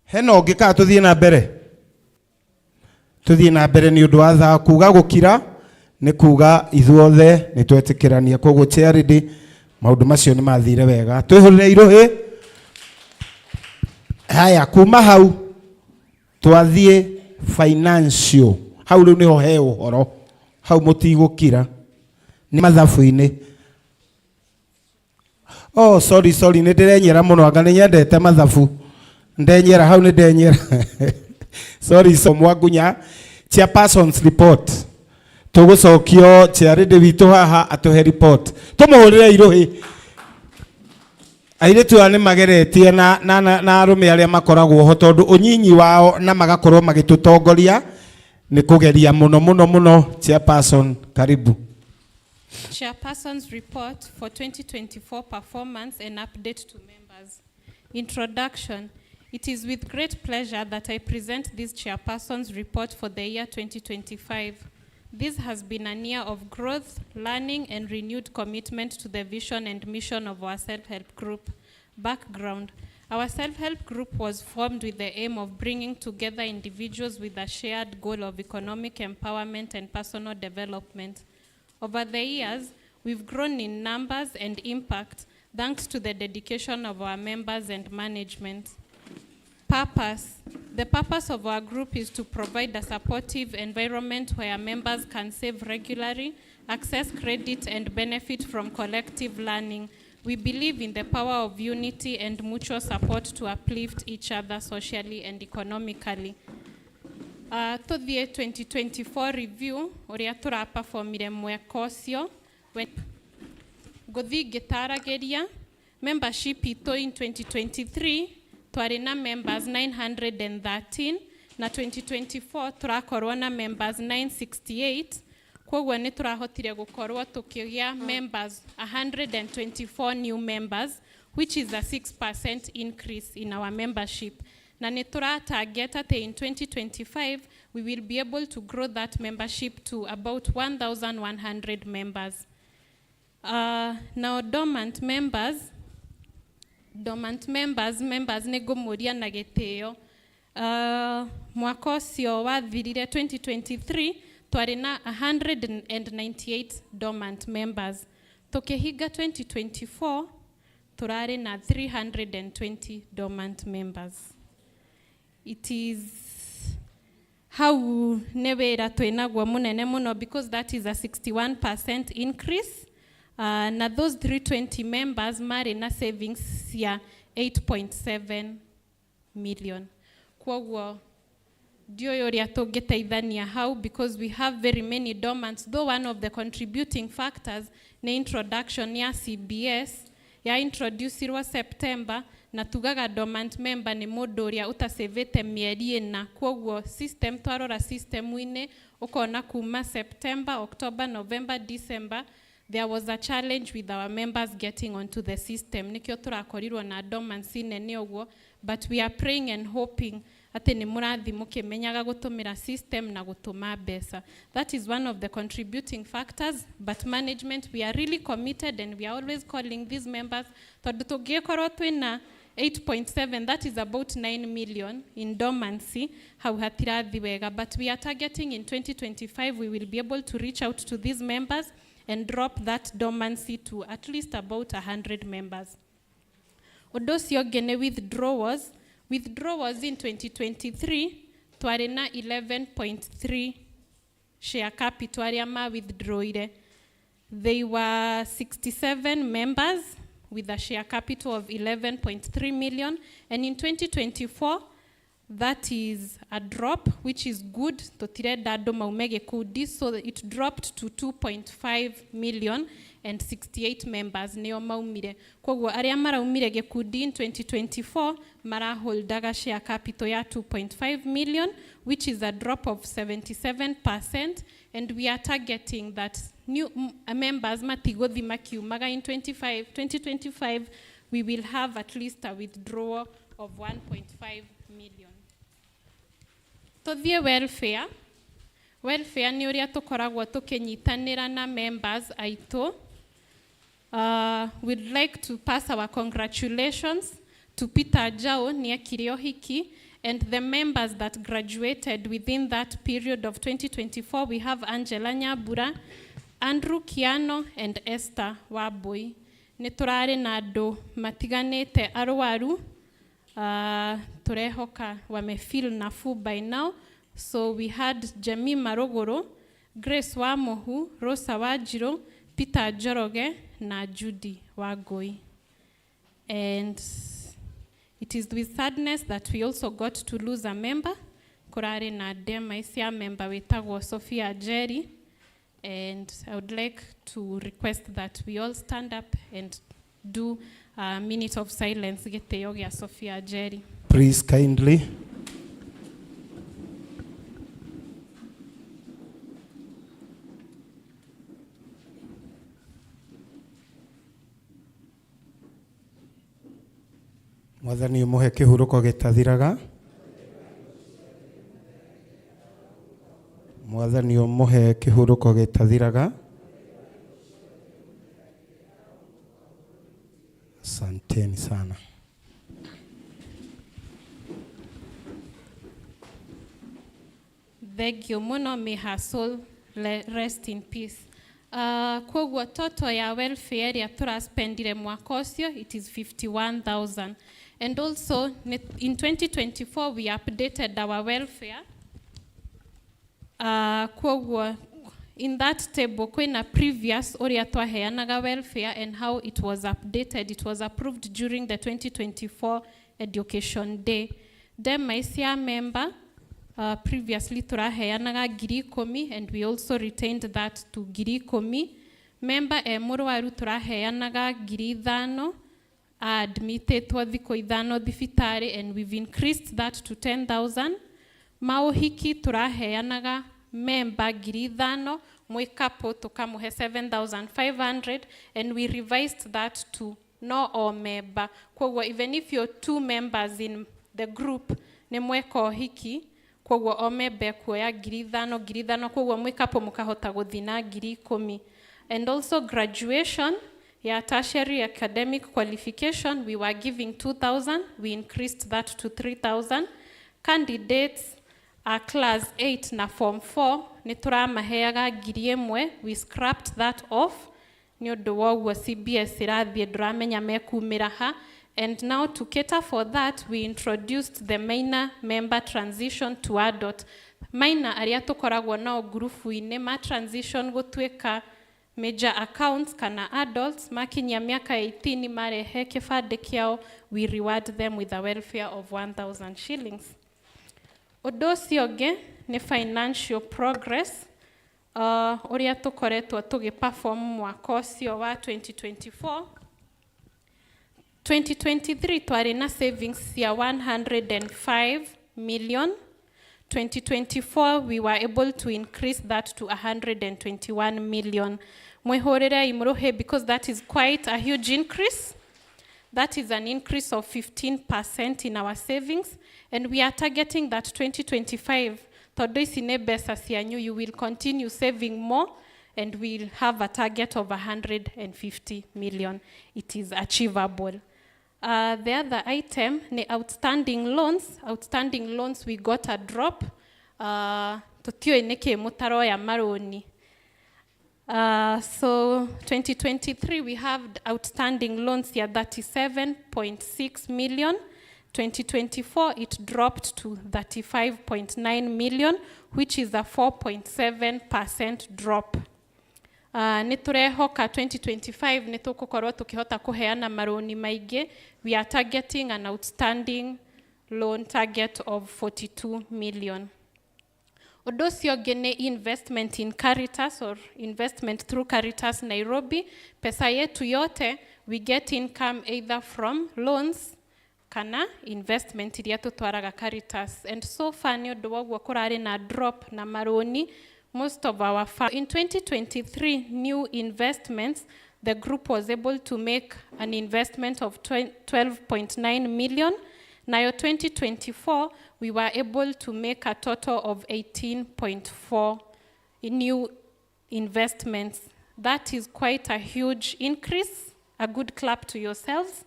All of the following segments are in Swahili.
Heno ngika tuthie na mbere. Tuthie na mbere ni undu wa tha kuga gukira ni kuga ithuothe ni twetikirania koguo charity maundu macio ni mathire wega. Twihurire iruhi. Haya kuma hau twathie financial. Hau riu niho he uhoro. Hau mutigukira ni mathabu-ini. Oh sorry ni ndirenyera muno anga ni nyendete mathabu. Ndenyera hau ni ndenyera. Sorry so Mwagunya chairperson's report. Tugusokio charity witu haha atuhe report. Tumuhurire iruhi. Airetu ane mageretie na arume aria makoragwo ho tondu unyinyi wao na magakorwo magitutongoria ni kugeria muno chairperson karibu. Chairperson's report for 2024 performance and update to members. Introduction. It is with great pleasure that I present this chairperson's report for the year 2025. This has been a year of growth, learning, and renewed commitment to the vision and mission of our self-help group. Background. Our self-help group was formed with the aim of bringing together individuals with a shared goal of economic empowerment and personal development. Over the years, we've grown in numbers and impact thanks to the dedication of our members and management. Purpose. The purpose of our group is to provide a supportive environment where members can save regularly, access credit, and benefit from collective learning. We believe in the power of unity and mutual support to uplift each other socially and economically. To the 2024 review, uria turaperformire mwaka ucio, guthi gitarageria membership ito in 2023 twari na members 913 na 2024 turakorwo na members 968. Koguo ni turahotire gukorwo tukigia members 124 new members, which is a 6% increase in our membership. Na ni target at in 2025 we will be able to grow that membership to about 1,100 members. Now dormant members ni gumuria na gitio. Mwaka ucio wathirire 2023 twari na 198 dormant members. Tukihiga 2024 turari na 320 dormant members. It is how nevera twinagwo munene muno because that is a 61% increase. Na those 320 members mari na savings ya 8.7 million. Kwoguo dio yoria tugiteithania how because we have very many dormants, though one of the contributing factors na introduction ya CBS ya introducirwa September na tugaga dormant member ni mundu uria utasevete mieri ina. Kwoguo system twarora system ine ukona kuma September, October, November, December there was a challenge with our members getting onto the system. Nikio turakorirwo na dormancy nene uguo, but we are praying and hoping ati ni murathi mukimenyaga gutumira system na gutuma mbeca. That is one of the contributing factors, but management we are really committed and we are always calling these members tondu tugikorwo twina 8.7, that is about 9 million in dormancy, how hatirathi wega, but we are targeting in 2025 we will be able to reach out to these members and drop that dormancy to at least about 100 members. Odosi ogene withdrawals in 2023 twari na 11.3 share capital aria ma withdrawire. They were 67 members with a share capital of 11.3 million, and in 2024 that is a drop, which is good. So it dropped to 2.5 million and 68 members. Neo maumire. Kwoguo aria maraumire gikundi in 2024 maraholdaga share capital ya 2.5 million, which is a drop of 77%, and we are targeting that new members matigothi makiumaga in 2025 we will have at least a withdrawal of 1.5 million. Tothie welfare ni uria tukoragwo tukinyitanira na members aitu. We'd like to pass our congratulations to Peter Jao ni akirio hiki, And the members that graduated within that period of 2024, we have Angela Nyabura, Andrew Kiano, and Esther Wabui. Niturare na andu matiganite arwaru, turehoka wamefeel nafuu by now. So we had Jamie Marogoro, Grace Wamohu, Rosa Wajiro, Peter Joroge, na Judy Wagoi. And it is with sadness that we also got to lose a member. Kurare na dema isia member wetagwo Sophia Jerry. And I would like to request that we all stand up and do a minute of silence. Giteo gya Sophia Jerry. Please kindly. Mwathani umuhe kihuruko gitathiraga. Mwathani umuhe kihuruko gitathiraga. Asanteni sana. Thank you muno, may her soul rest in peace. Kwoguo toto ya welfare ya turaspendire mwaka ucio, it is 51,000. And also in 2024 we updated our welfare. Kwoguo in that table kwina previous uria twaheanaga welfare and how it was updated. It was approved during the 2024 education day. Then my CR member previously turaheanaga 10,000 and we also retained that to 10,000. Member murwaru turaheanaga 5,000 admitted to thiko 5 thibitari and we've increased that to 10,000. Mauhiki turaheanaga member 5,000 mwikapo tukamuhe 7,500 and we revised that to no all member. Kwoguo even if you're 2 members in the group ne mweko hiki kwoguo o member kuoya 5,000 kwoguo mwikapo mukahota guthina 10,000. And also graduation ya tertiary academic qualification we were giving 2,000, we increased that to 3,000. Candidates class 8 na form 4 nituramaheaga 1,000, we scrapped that off ni undu woguo CBS irathie duramenya mekumira ha. And now to cater for that we introduced the minor member transition to adult. Minor aria tukoragwo nao grupu-ini ma transition gutwika major accounts kana adults makinyia miaka 18 marehe kibande kiao, we reward them with a welfare of 1,000 shillings. Undu ucio ungi ni financial progress uria tukoretwo tugiperform mwaka ucio wa 2024. 2023 twari na savings ya 105 million. 2024 we were able to increase that to 121 million. Mwehorera imrohe because that is quite a huge increase. That is an increase of 15% in our savings, and we are targeting that 2025 todo isine besa cianyu you will continue saving more and we'll have a target of 150 million. It is achievable. The other item, the outstanding loans. Outstanding loans, we got a drop. Tutio ineke mutaro ya maroni. So 2023, we have outstanding loans here 37.6 million. 2024, it dropped to 35.9 million, which is a 4.7% drop. Niturehoka 2025 nitukukorwo tukihota kuheana maroni maige. We are targeting an outstanding loan target of 42 million. Odosi ogene investment in Caritas or investment through Caritas Nairobi. Pesa yetu yote we get income either from loans kana investment iria tutwaraga Caritas. And so far ni undu wogwo kurari na drop na maroni. Most of our in 2023 new investments, the group was able to make an investment of 12.9 million. Now 2024, we were able to make a total of 18.4 new investments. That is quite a huge increase. A good clap to yourselves.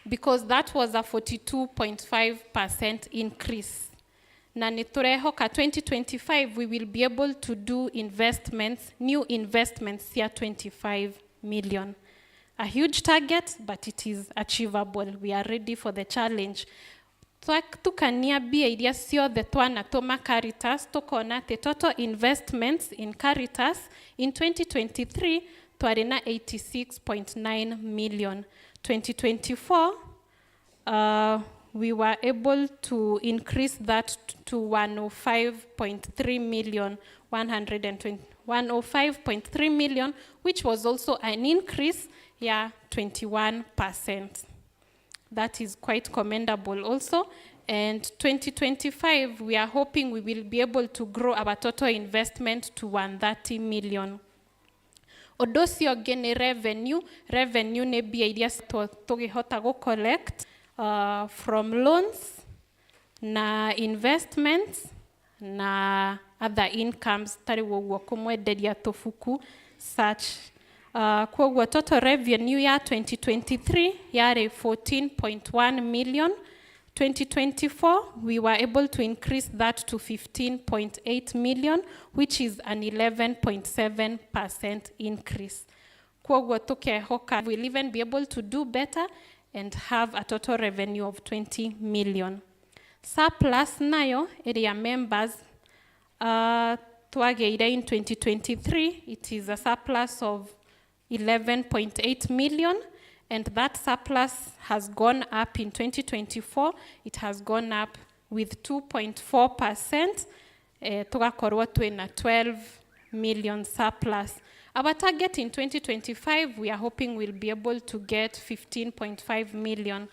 because that was a 42.5% increase. Na niturehoka 2025 we will be able to do investments, new investments here 25 million. A huge target, but it is achievable. We are ready for the challenge. Tukania bia iria ciothe twanatũma Caritas, tukona ati total investments in Caritas in 2023 twarĩ na 86.9 million. 2024 we were able to increase that to 105.3 million, 105.3 million, which was also an increase, 21%. That is quite commendable also. And 2025, we are hoping we will be able to grow our total investment to 130 million. Odosio gene revenue ne bia iria tugihota go collect from loans na investments na other incomes tari woguo kumwenderia tufuku such kwoguo total revenue ya 2023 yari 14.1 million. 2024 we were able to increase that to 15.8 million, which is an 11.7% increase. Kwoguo tukehoka we'll even be able to do better and have a total revenue of 20 million. Surplus nayo area members twageire in 2023, it is a surplus of 11.8 million, and that surplus has gone up in 2024. It has gone up with 2.4%. Tugakorwo twina 12 million surplus. Our target in 2025, we are hoping we'll be able to get 15.5 million.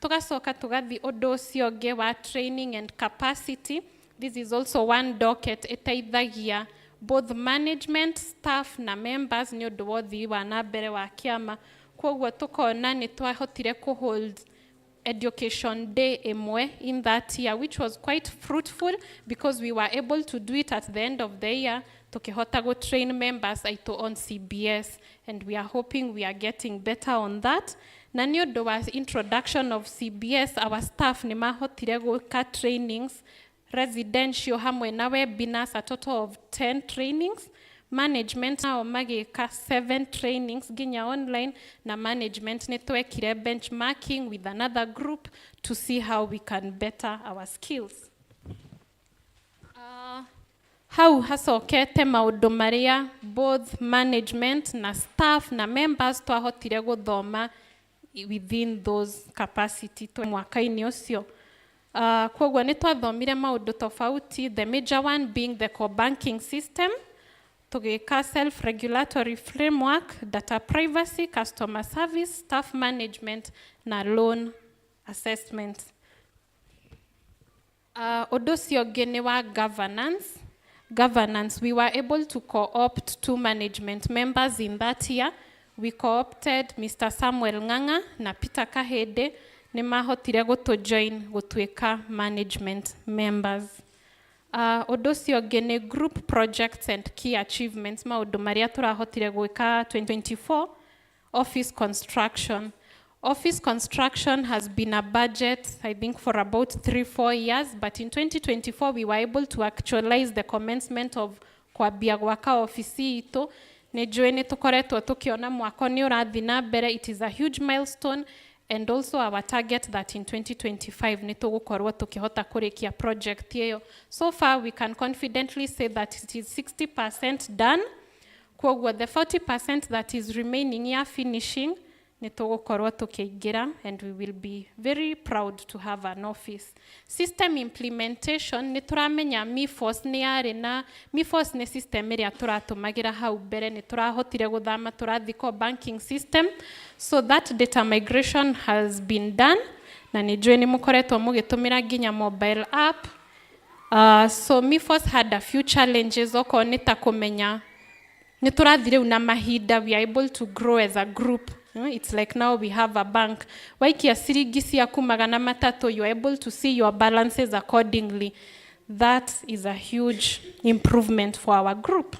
Tugasoka tugathi odosio ge wa training and capacity. This is also one docket etaithagia both management, staff na members ni undu wothi wa na mbere wa kiama. Kwoguo tukona ni twahotire ku hold education day emwe in that year, which was quite fruitful because we were able to do it at the end of the year. Tukihota go train members aito on CBS, and we are hoping we are getting better on that. Na ni undu wa introduction of CBS, our staff ni mahotire go ka trainings, residential hamwe na webinars, a total of 10 trainings. Management nao magika 7 trainings ginya online, na management ni twekire benchmarking with another group to see how we can better our skills. How hasokete maundu maria both management na staff na members twahotire guthoma within those capacity mwaka-ini ucio. Kwoguo ni twathomire maundu tofauti, the major one being the core banking system, tugika self-regulatory framework, data privacy, customer service, staff management na loan assessment. Odosio gene wa governance, we were able to co-opt 2 management members in that year. We co-opted Mr. Samuel Ng'ang'a na Peter Kahede, ni mahotire gutu join gutwika management members. Odosio gene group projects and key achievements, maundu maria turahotire gwika 2024. Office construction. Office construction has been a budget, I think, for about 3-4 years, but in 2024 we were able to actualize the commencement of kwambia gwaka ofisi ito. Nejue ni tukoretwo tukiona mwaka ni urathi na mbere. It is a huge milestone, and also our target that in 2025 ni tugukorwo tukihota kurikia project yeyo. So far we can confidently say that it is 60% done. Kwoguo the 40% that is remaining ya finishing ni tugukorwo tukiingira, and we will be very proud to have an office. System implementation, ni turamenya MIFOS ni yari na MIFOS ni system iria turatumagira hau mbere, ni turahotire guthama turathi core banking system, so that data migration has been done, na ni jwe ni mukoretwo mugitumira ginya mobile app. So MIFOS had a few challenges oko nita kumenya ni turathire una mahinda, we are able to grow as a group. It's like now we have a bank. Waikia sirigi siaku magana matatu, you are able to see your balances accordingly. That is a huge improvement for our group.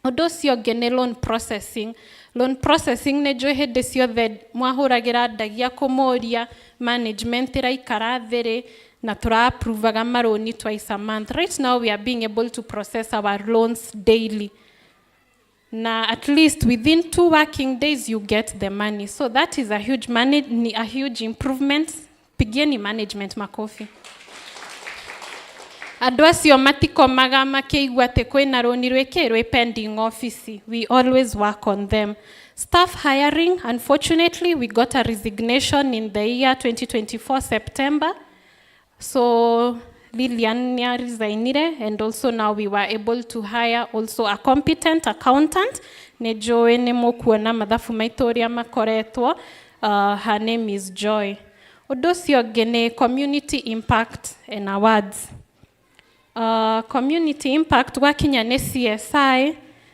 Odosio gene loan processing. loan processing nĩ njũĩ hĩndĩ ciothe mwahũragĩra ndagia kũmoria management ĩraikara thĩ na tũra-approvaga maroni twice a month. Right now we are being able to process our loans daily. Na at least within 2 working days you get the money. So that is a huge improvement. Pigieni management makofi. Andũ acio matikomaga makĩigua atĩ kwĩna rũni rwĩ pending office. We always work on them. Staff hiring, unfortunately, we got a resignation in the year 2024 September. So Lilian resigned, and also now we were able to hire also a competent accountant. Nejoe ne mokuona mathafu maitoria makoretwo. Her name is Joy. Odosio gene community impact and awards. Community impact wakinya ne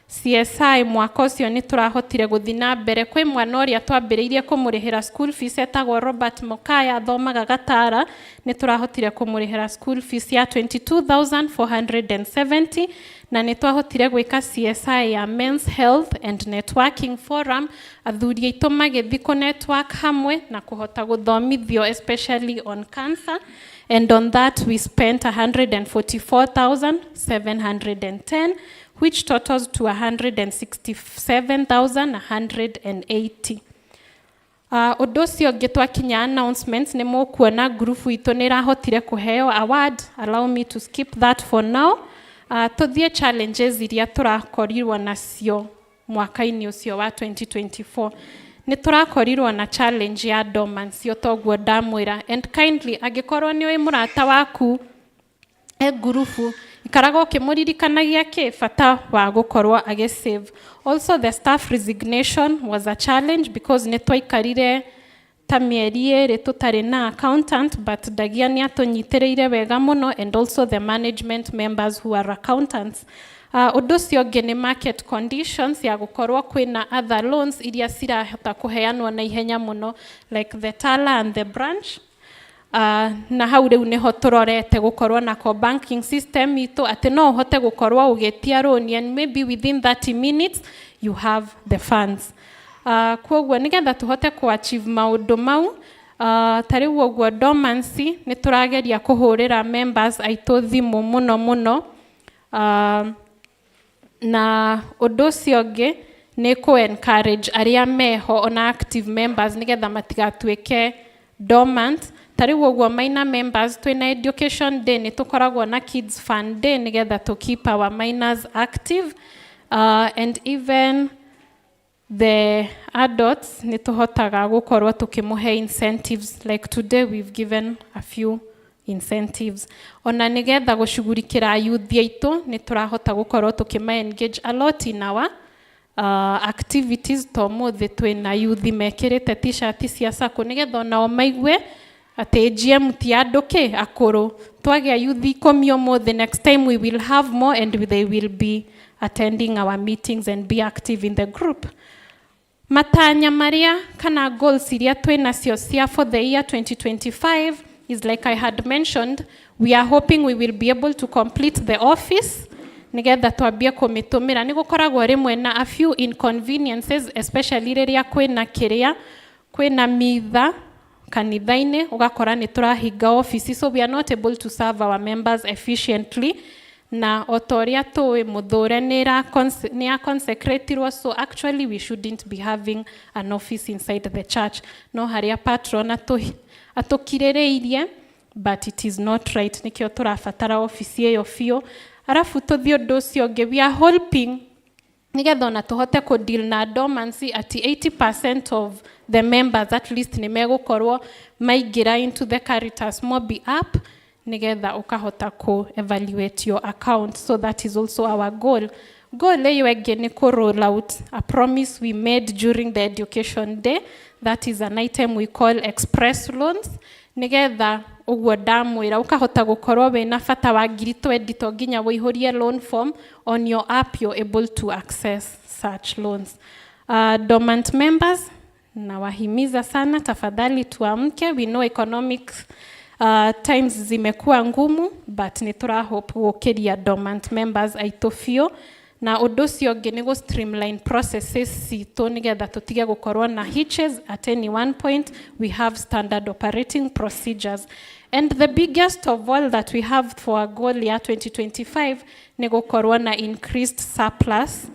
CSI mwaka ũcio nĩ tũrahotire gũthiĩ na mbere kwĩ mwana ũrĩa twambĩrĩirie kũmũrĩhĩra school fees etagwo Robert Mokaya athomaga Gatara nĩ tũrahotire kũmũrĩhĩra school fees ya 22,470 na nĩ twahotire gwĩka CSI ya Men's Health and Networking Forum athuri aitũ magĩthiĩ kũ-network hamwe na kũhota gũthomithio especially on cancer, and on that we spent 144,710 which totals to 167,180. Ũndũ ũcio ũngĩ twakinya announcements nĩ mũkuona group itũ nĩ ĩrahotire kũheo award. Allow me to skip that for now. Tũthiĩ challenges iria tũrakorirwo nacio mwaka-inĩ ũcio wa 2024. Nĩ tũrakorirwo na challenge ya dormancy toguo ndamwĩra, and kindly angĩkorwo nĩ wĩ mũrata waku gurupu ikaraga ũkĩmũririkanagia bata wa gũkorwo agĩsave. Also the staff resignation was a challenge because nĩ twaikarire ta mĩeri ĩrĩ tũtarĩ na accountant, but ndagia nĩ atũnyitĩrĩire wega mũno, and also the management members who are accountants. Ũndũ ũcio ũngĩ nĩ market conditions ya gũkorwo kwĩna other loans iria cirahota kũheanwo na ihenya mũno like the Tala and the branch. Na hau rĩu nĩho tũrorete gũkorwo na banking system itũ atĩ no ũhote gũkorwo ũgĩtia roni and maybe within 30 minutes you have the funds. Kwoguo nĩgetha tũhote achieve maũndũ mau, ta rĩu ũguo dormancy nĩ tũrageria kũhũrĩra members aitũ thimũ mũno. Na ũndũ ũcio ũngĩ nĩ encourage arĩa meho ona active members nĩgetha matigatuĩke dormant. Ta rĩu ũguo minor members twĩna education day nĩ tũkoragwo na kids fun day nĩgetha to keep our minors active, and even the adults nĩ tũhotaga gũkorwo tũkĩmũhe incentives, like today we've given a few incentives. Ona nĩgetha gũshughulikĩra youth aitũ nĩ tũrahota gũkorwo engage a lot in our activities. Tũmũthĩ twĩna youth mekĩrĩte t-shirt cia sacco nĩgetha onao maigue atĩ GM ti andũ akũrũ. Twagĩa youth 10 ũmũthĩ, next time we will have more and they will be attending our meetings and be active in the group. Matanya maria kana goals iria twĩnacio cia for the year 2025 is like I had mentioned, we are hoping we will be able to complete the office nĩgetha twambie kũmĩtũmĩra. Nĩ gũkoragwo rĩmwe na a few inconveniences, especially rĩrĩa kwĩna mitha kanitha-inĩ ũgakora nĩ tũrahinga office, so we are not able to serve our members efficiently. Na otoria tũĩ Muthure nĩ consecrated, so actually we shouldn't be having an office inside the church. No harĩa patron atũkirĩrĩirie, but it is not right. Nĩkĩo tũrabatara office ĩyo biũ. Arafu tũthiĩ ũndũ ũcio ũngĩ, we are hoping nĩgetha ona tũhote deal na dormancy at 80% of the members at least nĩ megũkorwo maingĩra into the Caritas Mobi app nĩgetha ũkahota evaluate your account. So that is also our goal. Goal ĩyo ĩngĩ nĩ roll out a promise we made during the education day. That is an item we call express loans. Nĩgetha ũguo ndamwĩra ũkahota gũkorwo wĩna bata wa 20 to nginya wĩihũrie loan form, on your app you're able to access such loans. Dormant members nawahimiza sana, tafadhali tuamke. We know economic times zimekuwa ngumu, but nĩ tũrahope gũkĩria dormant members aitũ biũ na undu ucio ungi ni go streamline processes citũ nigetha tutige gukorwo na hitches at any one point. We have standard operating procedures. And the biggest of all that we have for our goal year 2025 ni gukorwo na increased surplus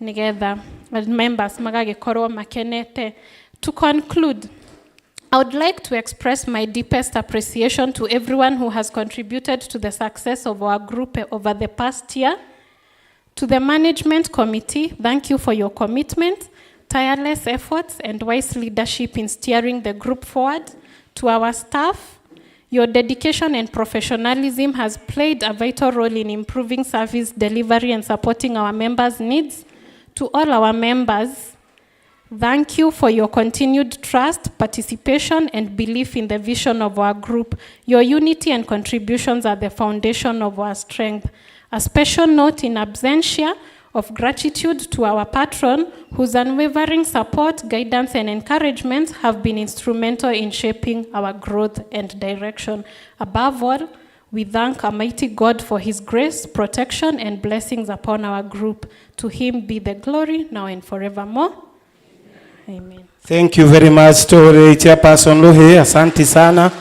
nigetha members magagikorwo makenete. To conclude, I would like to express my deepest appreciation to everyone who has contributed to the success of our group over the past year. To the management committee, thank you for your commitment, tireless efforts, and wise leadership in steering the group forward. To our staff, your dedication and professionalism has played a vital role in improving service delivery and supporting our members' needs. To all our members, thank you for your continued trust, participation, and belief in the vision of our group. Your unity and contributions are the foundation of our strength. A special note in absentia of gratitude to our patron, whose unwavering support, guidance, and encouragement have been instrumental in shaping our growth and direction. Above all, we thank Almighty God for His grace, protection, and blessings upon our group. To Him be the glory, now and forevermore. Amen. Thank you very much, Story Chairperson Luhe. Asante sana.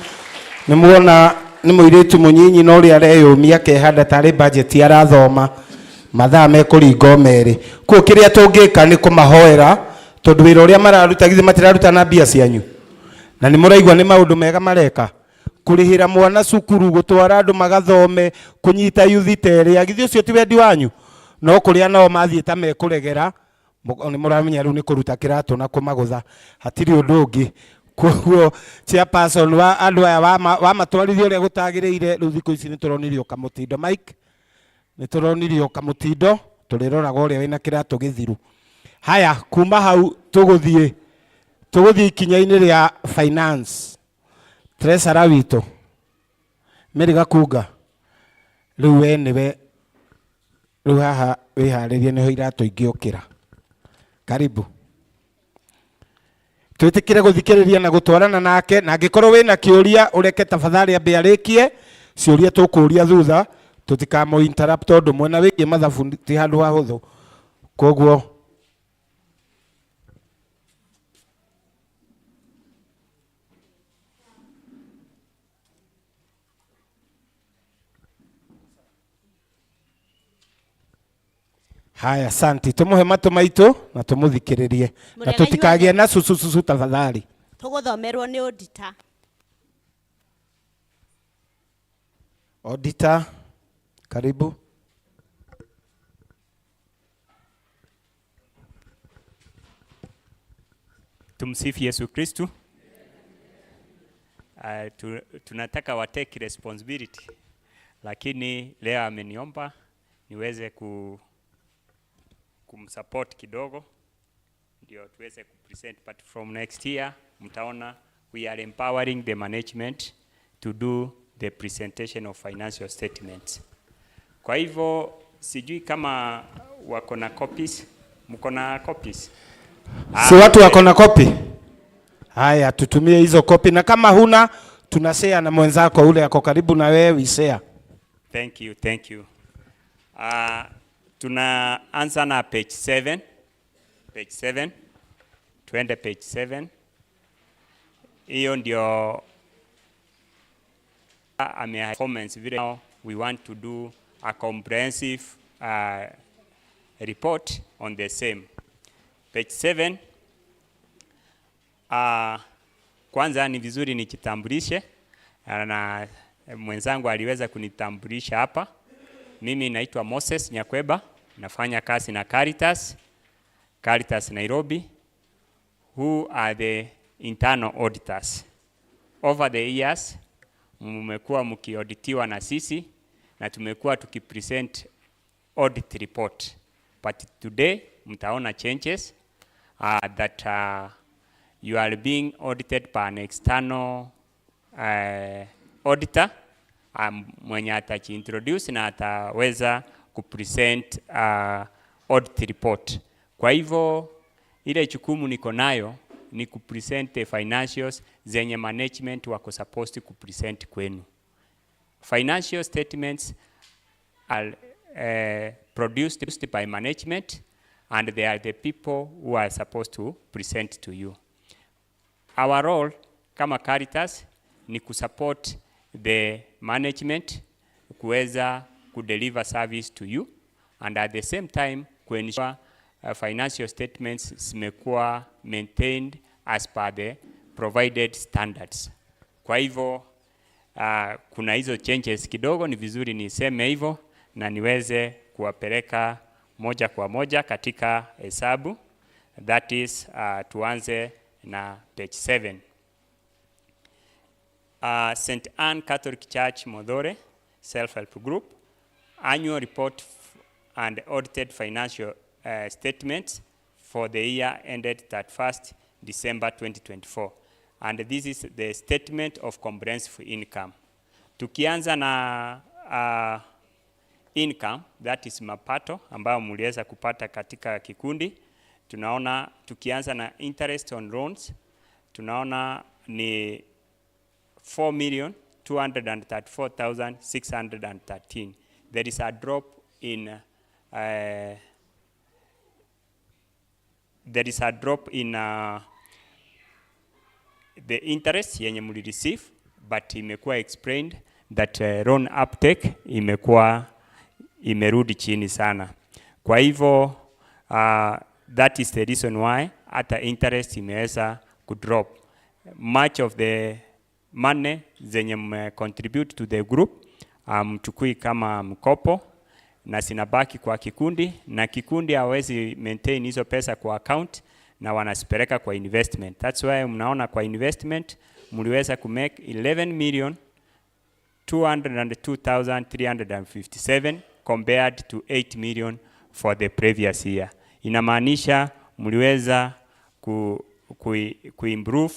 Nimuona ni muiritu munyinyi no ri areyumia kehanda tari budget arathoma mathaa mekuringo meri ku kiria tungika ni kumahoera tondu wira uria mararuta githe matiraruta na bia cianyu na ni muraigwa ni maundu mega mareka kurihira mwana cukuru gutwara andu magathome kunyita youth tere githe ucio ti wendi wanyu no kuria nao mathie ta mekuregera ni muramenya ru ni kuruta kiratu na kumagutha hatiri undu ungi. Kuo chairperson wa andu aya wa matwarithio ria gutagireire ru thiku ici ni turonirio kamutindo Mike ni turonirio kamutindo turiroraga uria wina kiratu githiru. Haya kuma hau tuguthie ikinya-ini ria finance treasurer witu Meriga Kunga riu we niwe riu haha wiharirie niho iratu ingiukira. Karibu. Twitikire guthikiriria na gutwarana nake na angikorwo wina kiuria ureke tafadhali ambe arikie ciuria tukuria thutha tutikamo interrupt tondu mwena wiki mathabu ti handu hahuthu koguo haya. Asante, tumuhe matu maitu na tumuthikiririe na tutikagie na susu tafadhali. Tuguthomerwo ni auditor, karibu. Tumsifu Yesu Kristu. Tunataka wa take responsibility, lakini leo ameniomba niweze kumsupport kidogo ndio tuweze kupresent, but from next year mtaona we are empowering the management to do the presentation of financial statements. Kwa hivyo sijui kama wako na copies, mko na copies? Si watu wako na copy? Haya, tutumie hizo copy, na kama huna tunashare na mwenzako ule yako karibu na wewe share. Thank you. Tunaanza na page 7. Tuende page 7. Hiyo ndio comments vile. Now we want to do a comprehensive report on the same. Page 7. Kwanza ni vizuri nijitambulishe, na mwenzangu aliweza kunitambulisha hapa. Mimi naitwa Moses Nyakweba, nafanya kazi na Caritas Nairobi, who are the internal auditors. Over the years, mmekuwa mkiauditiwa na sisi na tumekuwa tukipresent audit report. But today, mtaona changes that you are being audited by an external auditor mwenye atajiintroduce na ataweza kupresent audit report. Kwa hivyo ile jukumu niko nayo ni kupresent the financials zenye management wako supposed to kupresent kwenu. Financial statements are produced by management, and they are the people who are supposed to present to you. Our role kama Caritas ni kusupport the management kuweza kudeliver service to you, and at the same time kuensure financial statements zimekuwa maintained as per the provided standards. Kwa hivyo kuna hizo changes kidogo, ni vizuri niseme hivyo na niweze kuwapeleka moja kwa moja katika hesabu. That is, tuanze na page 7. St.Anne Catholic Church Muthure Self-Help Group Annual Report and Audited Financial Statements for the year ended 31st December 2024. And this is the Statement of Comprehensive Income. Tukianza na income, that is mapato ambayo mliweza kupata katika kikundi. Tunaona tukianza na interest on loans, tunaona ni 4,234,613. There is a drop in the interest yenye muli receive, but imekuwa explained that loan uptake imekuwa imerudi chini sana. Kwa hivyo that is the reason why hata interest imeweza kudrop. Much of the money zenye contribute to the group mchukui kama mkopo na sinabaki kwa kikundi, na kikundi hawezi maintain hizo pesa kwa account na wanasipeleka kwa investment. That's why mnaona kwa investment mliweza kumake 11,202,357 compared to 8 million for the previous year. Inamaanisha mliweza kuimprove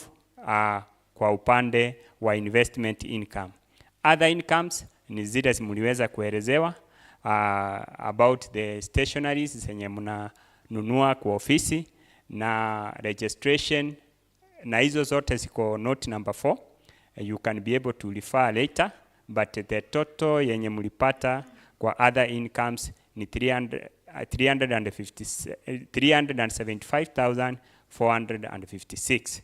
kwa upande wa investment income. Other incomes ni zile mliweza kuelezewa about the stationaries zenye mnanunua kwa ofisi na registration, na hizo zote ziko note number 4. You can be able to refer later, but the total yenye mlipata kwa other incomes ni 375,456.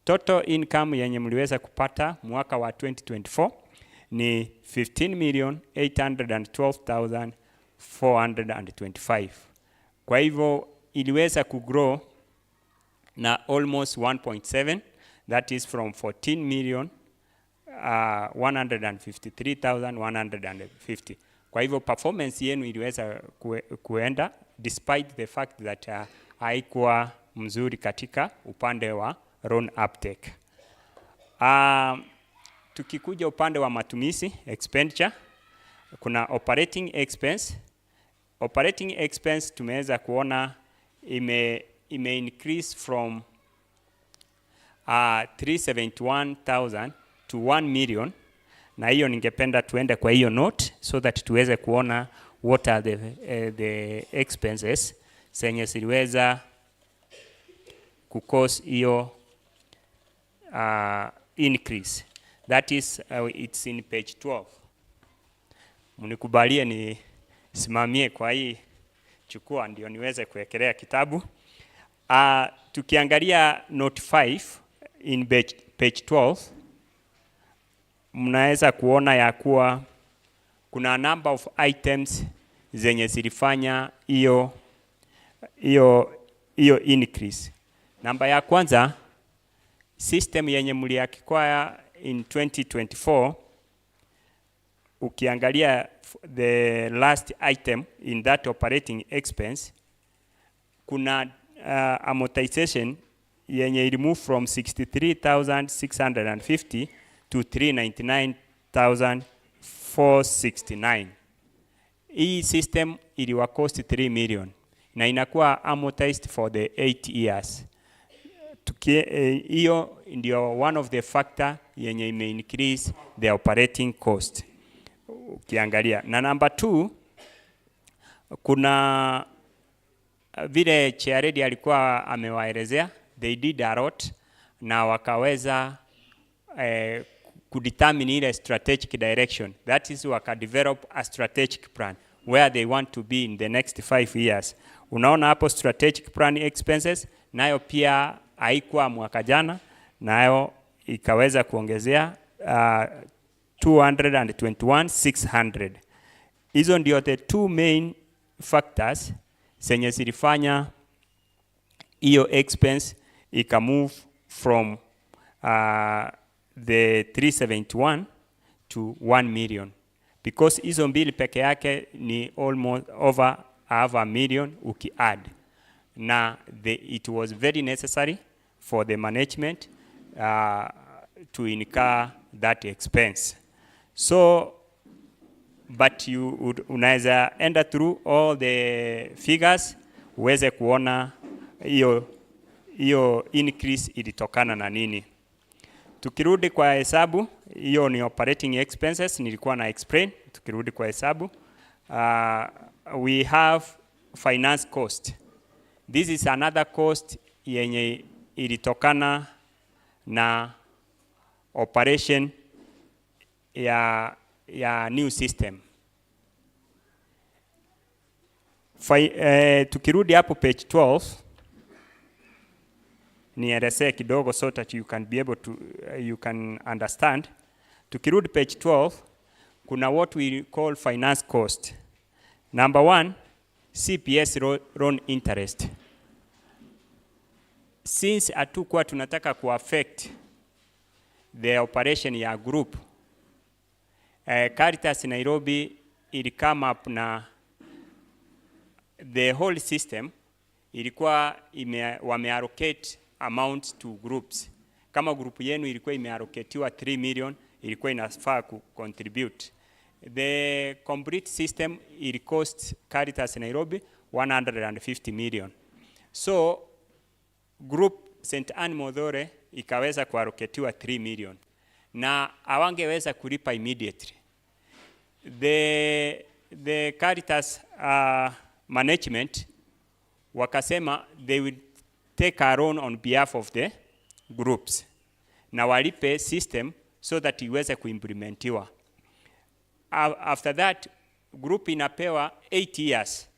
Total income yenye mliweza kupata mwaka wa 2024 ni 15,812,425. Kwa hivyo iliweza kugrow na almost 1.7, that is from 14,153,150. Kwa hivyo performance yenu iliweza kuenda despite the fact that haikuwa mzuri katika upande wa loan uptake. Tukikuja upande wa matumizi expenditure, kuna operating expense. Operating expense tumeweza kuona ime increase from 371,000 to 1 million, na hiyo ningependa tuende kwa hiyo note so that tuweze kuona what are the expenses zenye ziliweza kukose hiyo increase. That is it's in page 12. Mnikubalie ni simamie kwa hii chukua ndio niweze kuwekelea kitabu. Tukiangalia note 5 in page 12, mnaweza kuona ya kuwa kuna number of items zenye zilifanya hiyo increase. Namba ya kwanza, system yenye mliacquire in 2024, ukiangalia the last item in that operating expense, kuna amortization yenye ilimove from 63,650 to 399,469. Hii system iliwa cost 3 million na inakuwa amortized for the 8 years. Hiyo ndio one of the factor yenye ime increase the operating cost ukiangalia. Na number 2, kuna vile Chairedi alikuwa amewaelezea, they did a lot na wakaweza kudetermine ile strategic direction. That is wakadevelop a strategic plan. where they want to be in the next 5 years. Unaona hapo strategic plan expenses, nayo pia haikuwa mwaka jana, nayo ikaweza kuongezea 221,600. Hizo ndio the two main factors zenye zilifanya hiyo expense ika move from the 371 to 1 million. Because hizo mbili peke yake ni almost over half a million uki-add. Na it was very necessary for the management to incur that expense. So, but unaweza enter through all the figures, uweze kuona hiyo increase ilitokana na nini. Tukirudi kwa hesabu, hiyo ni operating expenses, nilikuwa na explain. Tukirudi kwa hesabu, we have finance cost. This is another cost yenye ilitokana na operation ya new system. Tukirudi hapo page 12, nielezee kidogo so that you can be able to you can understand. Tukirudi page 12, kuna what we call finance cost. Number 1, CPS loan interest. Since hatukuwa tunataka kuaffect the operation ya group, Caritas Nairobi ili come up na the whole system ilikuwa wameallocate amount to groups. Kama group yenu ilikuwa imeallocatiwa 3 million, ilikuwa inafaa contribute. The complete system it cost Caritas Nairobi 150 million. So group St.Anne Muthure ikaweza kuallocatiwa 3 million. Na hawangeweza kulipa immediately. The Caritas management wakasema they will take a loan on behalf of the groups. Na walipe system so that iweze kuimplementiwa. After that, group inapewa 8 years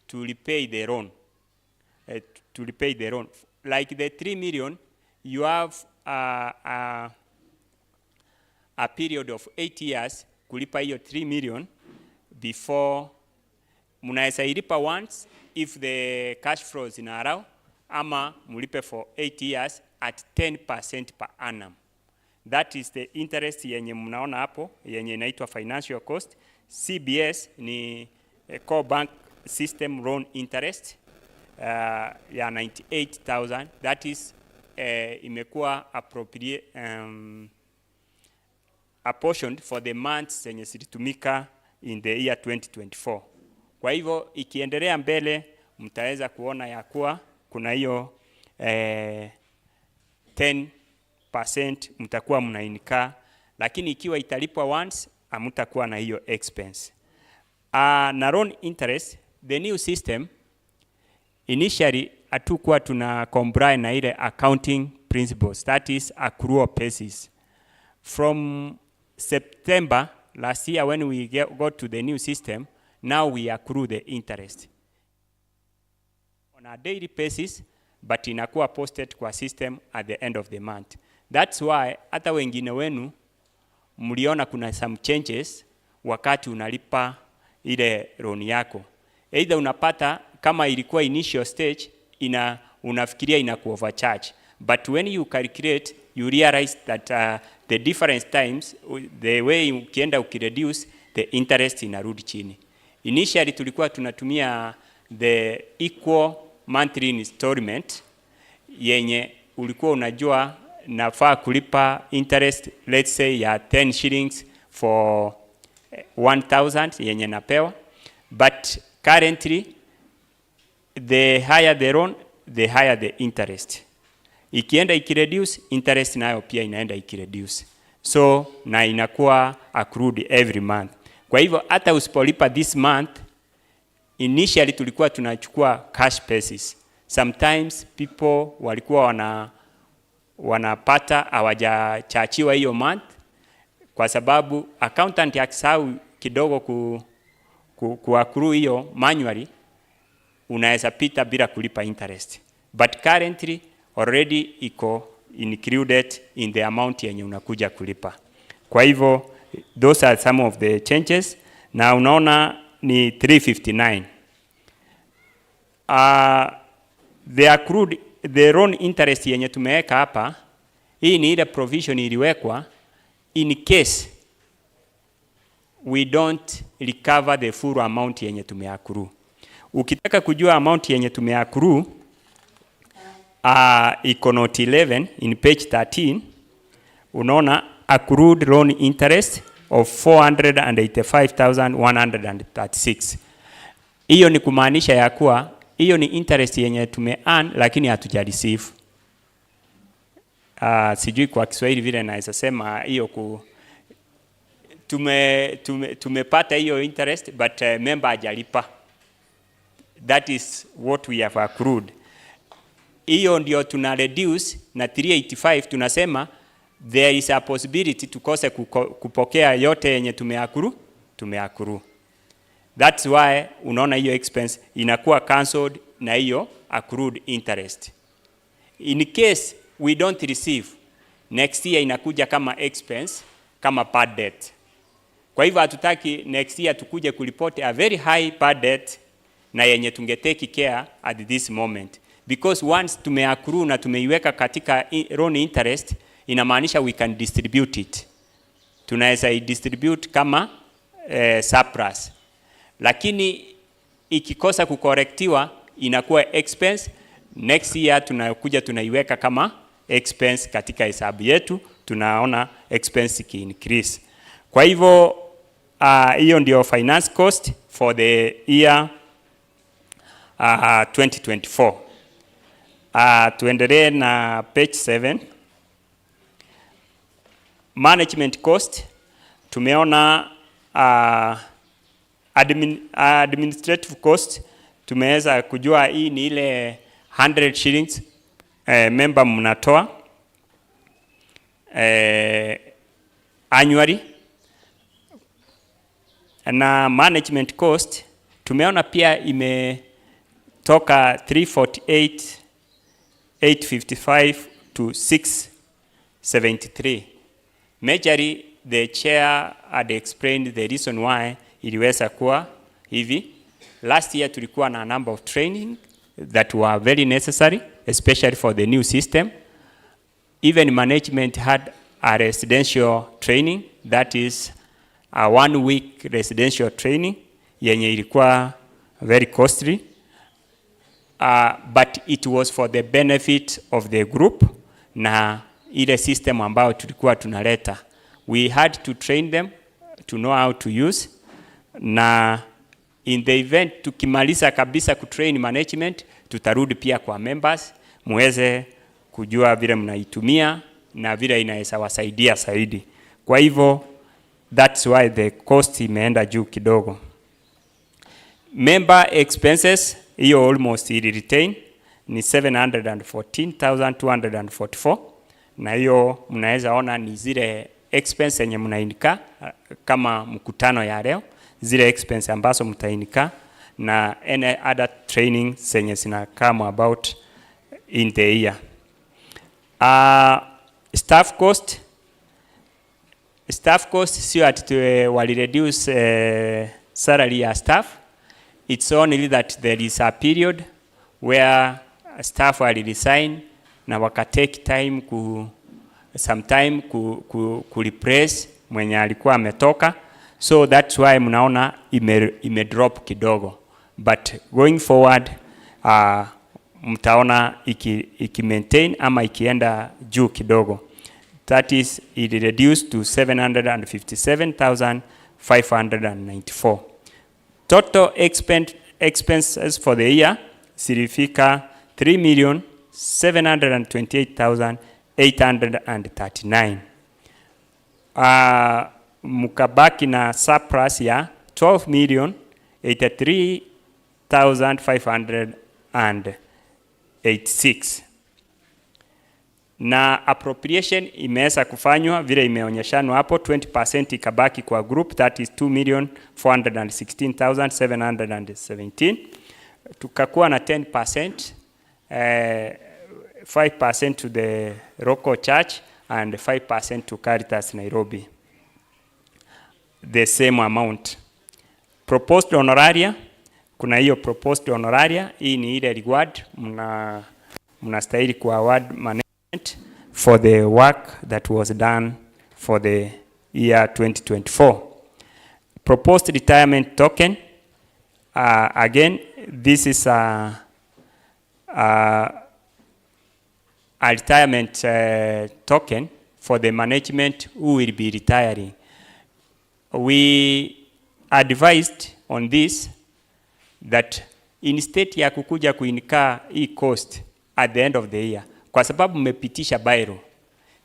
to repay the loan. Like the 3 million, you have a period of 8 years kulipa hiyo 3 million before munaweza ilipa once if the cash flows ina allow, ama mulipe for 8 years at 10% per annum. That is the interest yenye mnaona hapo, yenye inaitwa financial cost. CBS ni core bank system loan interest ya 98,000. That is imekuwa appropriate apportioned for the months zenye zilitumika in the year 2024. Kwa hivyo ikiendelea mbele mtaweza kuona ya kuwa kuna hiyo 10% mtakuwa mnainika, lakini ikiwa italipwa once hamtakuwa na hiyo expense. Na loan interest, the new system initially hatukuwa tuna comply na ile accounting principles, that is accrual basis. From September last year when we got to the new system, now we accrue the interest on a daily basis, but inakuwa posted kwa system at the end of the month. That's why hata wengine wenu mliona kuna some changes wakati unalipa ile loan yako. Either unapata kama ilikuwa initial stage unafikiria inaku overcharge, but when you calculate you realize that the different times the way ukienda ukireduce the interest inarudi chini. Initially tulikuwa tunatumia the equal monthly installment yenye ulikuwa unajua nafaa kulipa interest, let's say ya 10 shillings for 1,000 yenye napewa, but currently the higher the loan, the higher the interest. Ikienda ikireduce, interest nayo pia inaenda ikireduce. So na inakuwa accrued every month. Kwa hivyo hata usipolipa this month, initially tulikuwa tunachukua cash basis. Sometimes people walikuwa wanapata hawajachachiwa hiyo month kwa sababu accountant akisahau kidogo kuaccrue hiyo manually, unaweza pita bila kulipa interest. But currently already iko included in the amount yenye unakuja kulipa. Kwa hivyo those are some of the changes. Na unaona ni 359. The loan interest yenye tumeweka hapa, hii ni ile provision iliwekwa in case we don't recover the full amount yenye tumeaccrue. Ukitaka kujua amount yenye tumeaccrue, iko note 11 in page 13, unaona accrued loan interest of 485,136. Hiyo ni kumaanisha ya kuwa hiyo ni interest yenye tume-earn lakini hatuja receive. Sijui kwa Kiswahili vile naweza sema hiyo tumepata hiyo interest but member hajalipa. That is what we have accrued. Hiyo ndio tuna reduce na 385, tunasema there is a possibility tukose kupokea yote yenye tumeaccrue. That's why unaona hiyo expense inakuwa cancelled na hiyo accrued interest. In case we don't receive, next year inakuja kama expense, kama bad debt. Kwa hivyo hatutaki next year tukuje kuripoti a very high bad debt na yenye tungetake care at this moment. Because once tumeaccrue na tumeiweka katika loan interest, inamaanisha we can distribute it. Tunaweza i-distribute kama surplus. Lakini ikikosa kukorektiwa inakuwa expense, next year tunakuja tunaiweka kama expense katika hesabu yetu, tunaona expense ki increase. Kwa hivyo hiyo ndio finance cost for the year 2024. Tuendelee na page 7. Management cost, tumeona administrative cost, tumeweza kujua hii ni ile 100 shillings member mnatoa annually. Na management cost tumeona pia imetoka 348,855 to 673. Majorly the chair had explained the reason why iliweza kuwa hivi. Last year tulikuwa na number of training that were very necessary, especially for the new system. Even management had a residential training, that is a 1 week residential training yenye ilikuwa very costly, but it was for the benefit of the group na ile system ambayo tulikuwa tunaleta. We had to train them to know how to use, na in the event tukimaliza kabisa kutrain management, tutarudi pia kwa members muweze kujua vile mnaitumia na vile inaweza wasaidia zaidi. Kwa hivyo that's why the cost imeenda juu kidogo. Member expenses, hiyo almost ili retain ni 714,244, na hiyo mnaweza ona ni zile expense yenye mnainika kama mkutano ya leo, zile expense ambazo mtainika na any other training zenye zina come about in the year. Staff cost sio ati wali reduce salary ya staff. It's only that there is a period where staff will resign na wakatake time sometime ku replace mwenye alikuwa ametoka, so that's why mnaona ime drop kidogo, but going forward mtaona iki maintain ama ikienda juu kidogo. That is it reduced to 757,594. Total expenses for the year silifika 3,728,839. Mukabaki na surplus ya 12,083,586. na appropriation imeweza kufanywa vile imeonyeshanwa hapo, 20% ikabaki kwa group, that is 2,416,717. Tukakuwa na 10%, 5% to the local church and 5% to Caritas Nairobi. The same amount. Proposed honoraria, kuna hiyo proposed honoraria, hii ni ile reward mnastahili ku award management for the work that was done for the year 2024. Proposed retirement token, again, this is a retirement token for the management who will be retiring. We advised on this that instead ya kukuja kuinika hii cost at the end of the year, kwa sababu mmepitisha bylaw,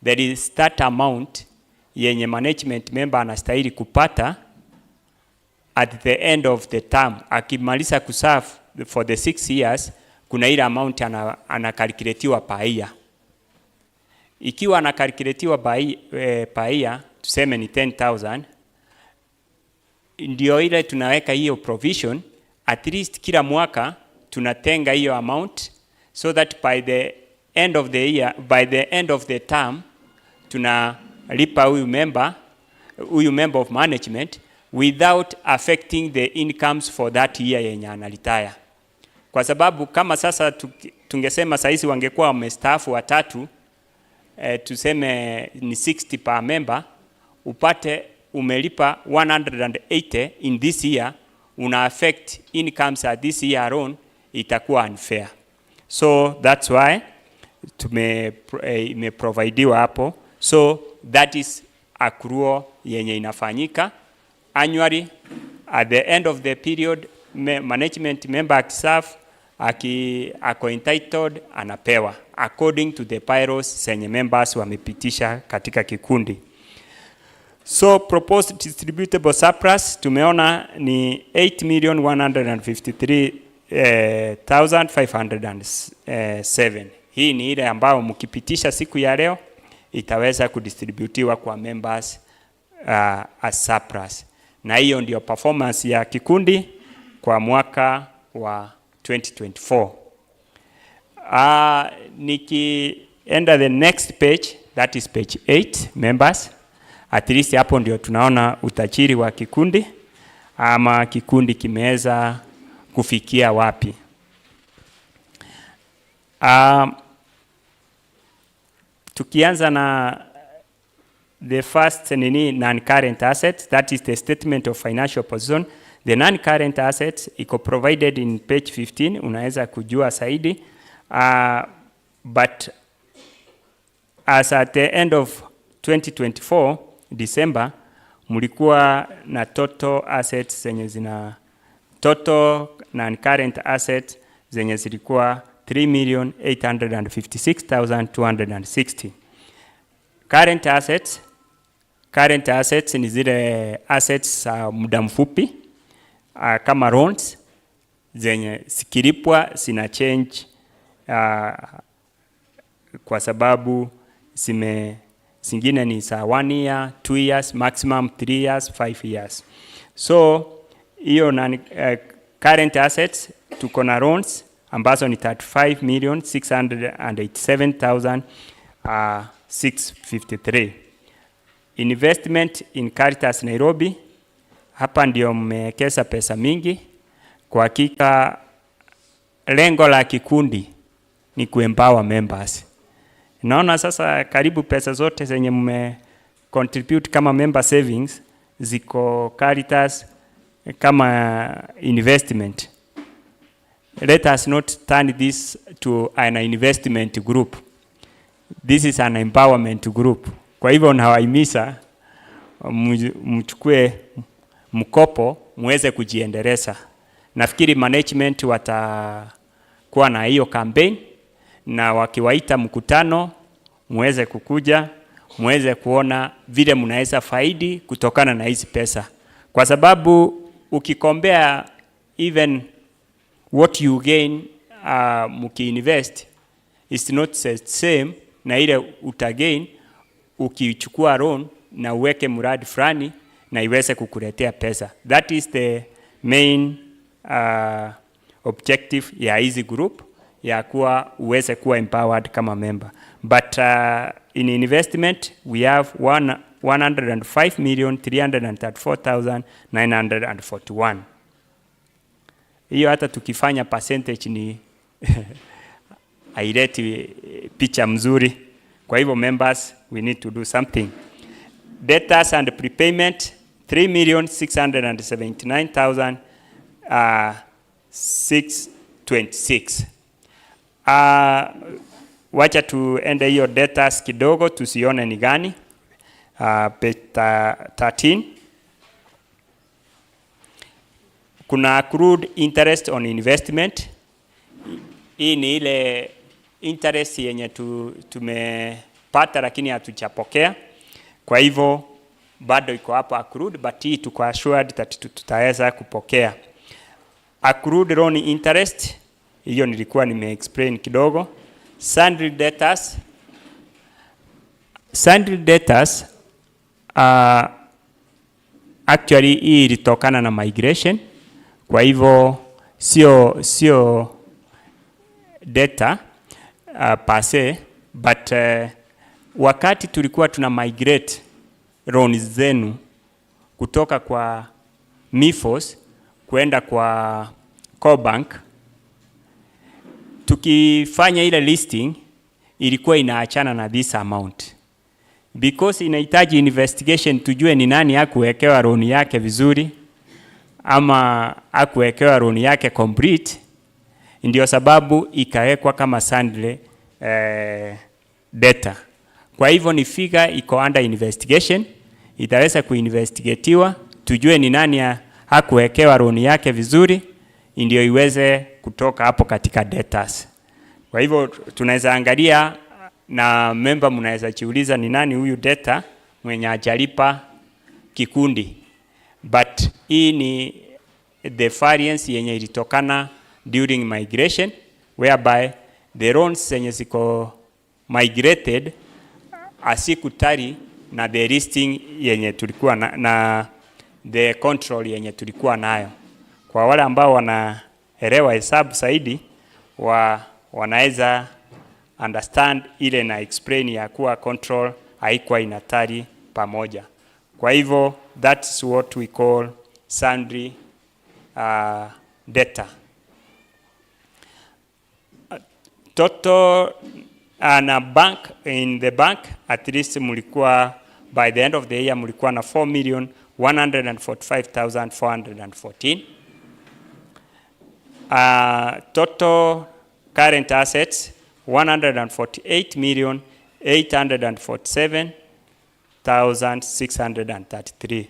there is that amount yenye management member anastahili kupata at the end of the term. Akimaliza kuserve for the 6 years, kuna ile amount anakalkuletiwa per year. Ikiwa anakalkuletiwa per year, tuseme ni 10,000, ndio ile tunaweka hiyo provision, at least kila mwaka tunatenga hiyo amount, so that by the end of the year, by the end of the term, tunalipa huyu member of management without affecting the incomes for that year yenye analitaya. Kwa sababu kama sasa tungesema saisi wangekuwa wamestaafu watatu, tuseme ni 60 per member, upate umelipa 180 in this year, una affect incomes at this year alone, itakuwa unfair. So that's why imeprovidiwa hapo. So that is accrual yenye inafanyika annually at the end of the period. Management member akiserve, ako entitled, anapewa according to the bylaws zenye members wamepitisha katika kikundi. So proposed distributable surplus tumeona ni 8,153,507. Hii ni ile ambayo mkipitisha siku ya leo itaweza kudistributiwa kwa members as surplus. Na hiyo ndio performance ya kikundi kwa mwaka wa 2024. Nikienda the next page, that is page 8, members. At least hapo ndio tunaona utajiri wa kikundi ama kikundi kimeweza kufikia wapi. Tukianza na the first non-current assets, that is the statement of financial position. The non-current assets iko provided in page 15, unaweza kujua zaidi. But as at the end of 2024 December, mulikuwa na total assets zenye total non-current assets zenye zilikuwa 3,856,260. Current assets ni zile assets muda mfupi kama loans zenye sikilipwa sina change kwa sababu zingine ni za 1 year, 2 years, maximum 3 years, 5 years. So hiyo current assets tuko na loans ambazo ni 35,687,653. Investment in Caritas Nairobi, hapa ndio mmewekeza pesa mingi. Kwa hakika lengo la kikundi ni kuempower members. Naona sasa karibu pesa zote zenye mme contribute kama member savings ziko Caritas kama investment. Let us not turn this to an investment group. This is an empowerment group. Kwa hivyo nawahimiza mchukue mkopo muweze kujiendeleza. Nafikiri management watakuwa na hiyo campaign, na wakiwaita mkutano muweze kukuja, muweze kuona vile mnaweza faidi kutokana na hizi pesa. Kwa sababu ukikombea even what you gain muki invest is not the same na ile utagain ukichukua loan na uweke mradi fulani na iweze kukuletea pesa. That is the main objective ya hizi group, ya kuwa uweze kuwa empowered kama member. But in investment we have 105,334,941. Hiyo hata tukifanya percentage ni haileti picha mzuri. Kwa hivyo members, we need to do something. Debtors and prepayment 3,679,626. Wacha tuende hiyo debtors kidogo tusione ni gani. Page 13. Kuna accrued interest on investment. Hii ni ile interest yenye tumepata lakini hatuchapokea. Kwa hivyo bado iko hapo accrued, but hii tuko assured that tutaweza kupokea. Accrued loan interest, hiyo nilikuwa explain kidogo. Sundry debtors. Sundry debtors actually hii ilitokana na migration. Kwa hivyo sio data per se, but wakati tulikuwa tuna migrate loans zenu kutoka kwa MIFOS kwenda kwa core bank, tukifanya ile listing ilikuwa inaachana na this amount, because inahitaji investigation tujue ni nani hakuwekewa loan yake vizuri ama hakuwekewa loan yake complete. Ndio sababu ikawekwa kama sundry data. Kwa hivyo ni figure iko under investigation, itaweza kuinvestigatiwa tujue ni nani hakuwekewa loan yake vizuri, ndio iweze kutoka hapo katika debtors. Kwa hivyo tunaweza angalia na member, mnaweza jiuliza ni nani huyu debtor mwenye hajalipa kikundi. But hii ni the variance yenye ilitokana during migration, whereby the loans zenye ziko migrated asikutari na the listing yenye tulikuwa na the control yenye tulikuwa nayo. Kwa wale ambao wanaelewa hesabu zaidi, wanaweza understand ile na explain ya kuwa control haikuwa inatari pamoja. Kwa hivyo that's what we call sundry data. Total na bank, in the bank at least mulikuwa by the end of the year mulikuwa na 4,145,414. Total current assets 148,847,633.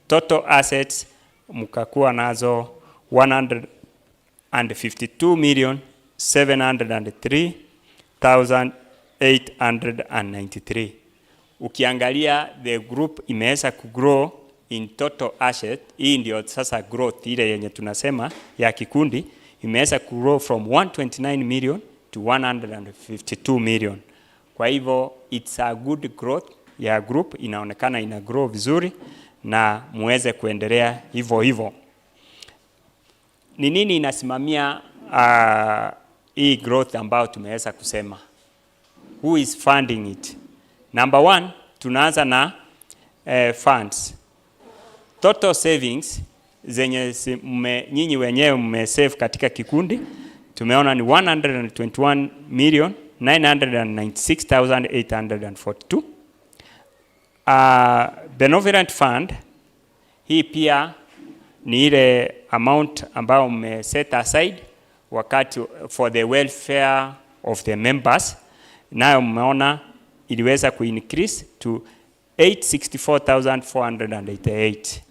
Total assets mkakuwa nazo 152,703,893. Ukiangalia the group imeweza kugrow in total asset. Hii ndio sasa growth ile yenye tunasema ya kikundi, imeweza kugrow from 129 million to 152 million. Kwa hivyo it's a good growth ya group, inaonekana ina grow vizuri na muweze kuendelea hivyo hivyo. Ni nini inasimamia hii growth ambayo tumeweza kusema? Who is funding it? Number one, tunaanza na funds. Total savings zenye nyinyi wenyewe mmesave katika kikundi tumeona ni 121,996,842. Benevolent fund, hii pia ni ile amount ambayo mmeset aside wakati for the welfare of the members, nayo mmeona iliweza kuincrease to 864,488.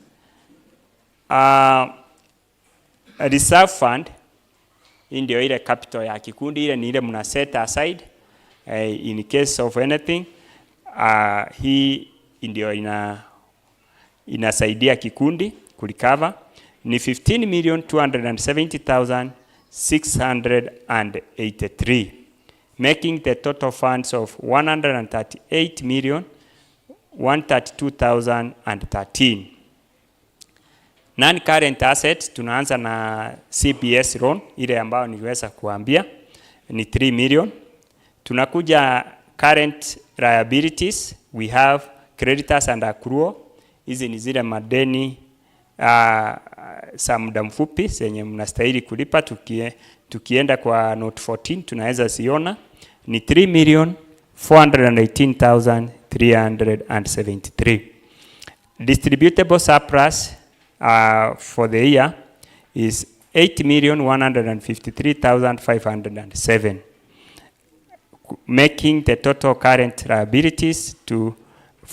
Reserve fund, hii ndio ile capital ya kikundi, ile ni ile mna set aside in case of anything. Hii ndio inasaidia kikundi kurecover, ni 15,270,000 683, making the total funds of 138,132,013. Non-current assets, tunaanza na CBS loan, ile ambayo niliweza kuambia, ni 3 million. Tunakuja current liabilities, we have creditors and accrual. Hizi ni zile madeni za muda mfupi zenye mnastahili kulipa. Tukienda kwa note 14 tunaweza siona ni 3,418,373. Distributable surplus for the year is 8,153,507, making the total current liabilities to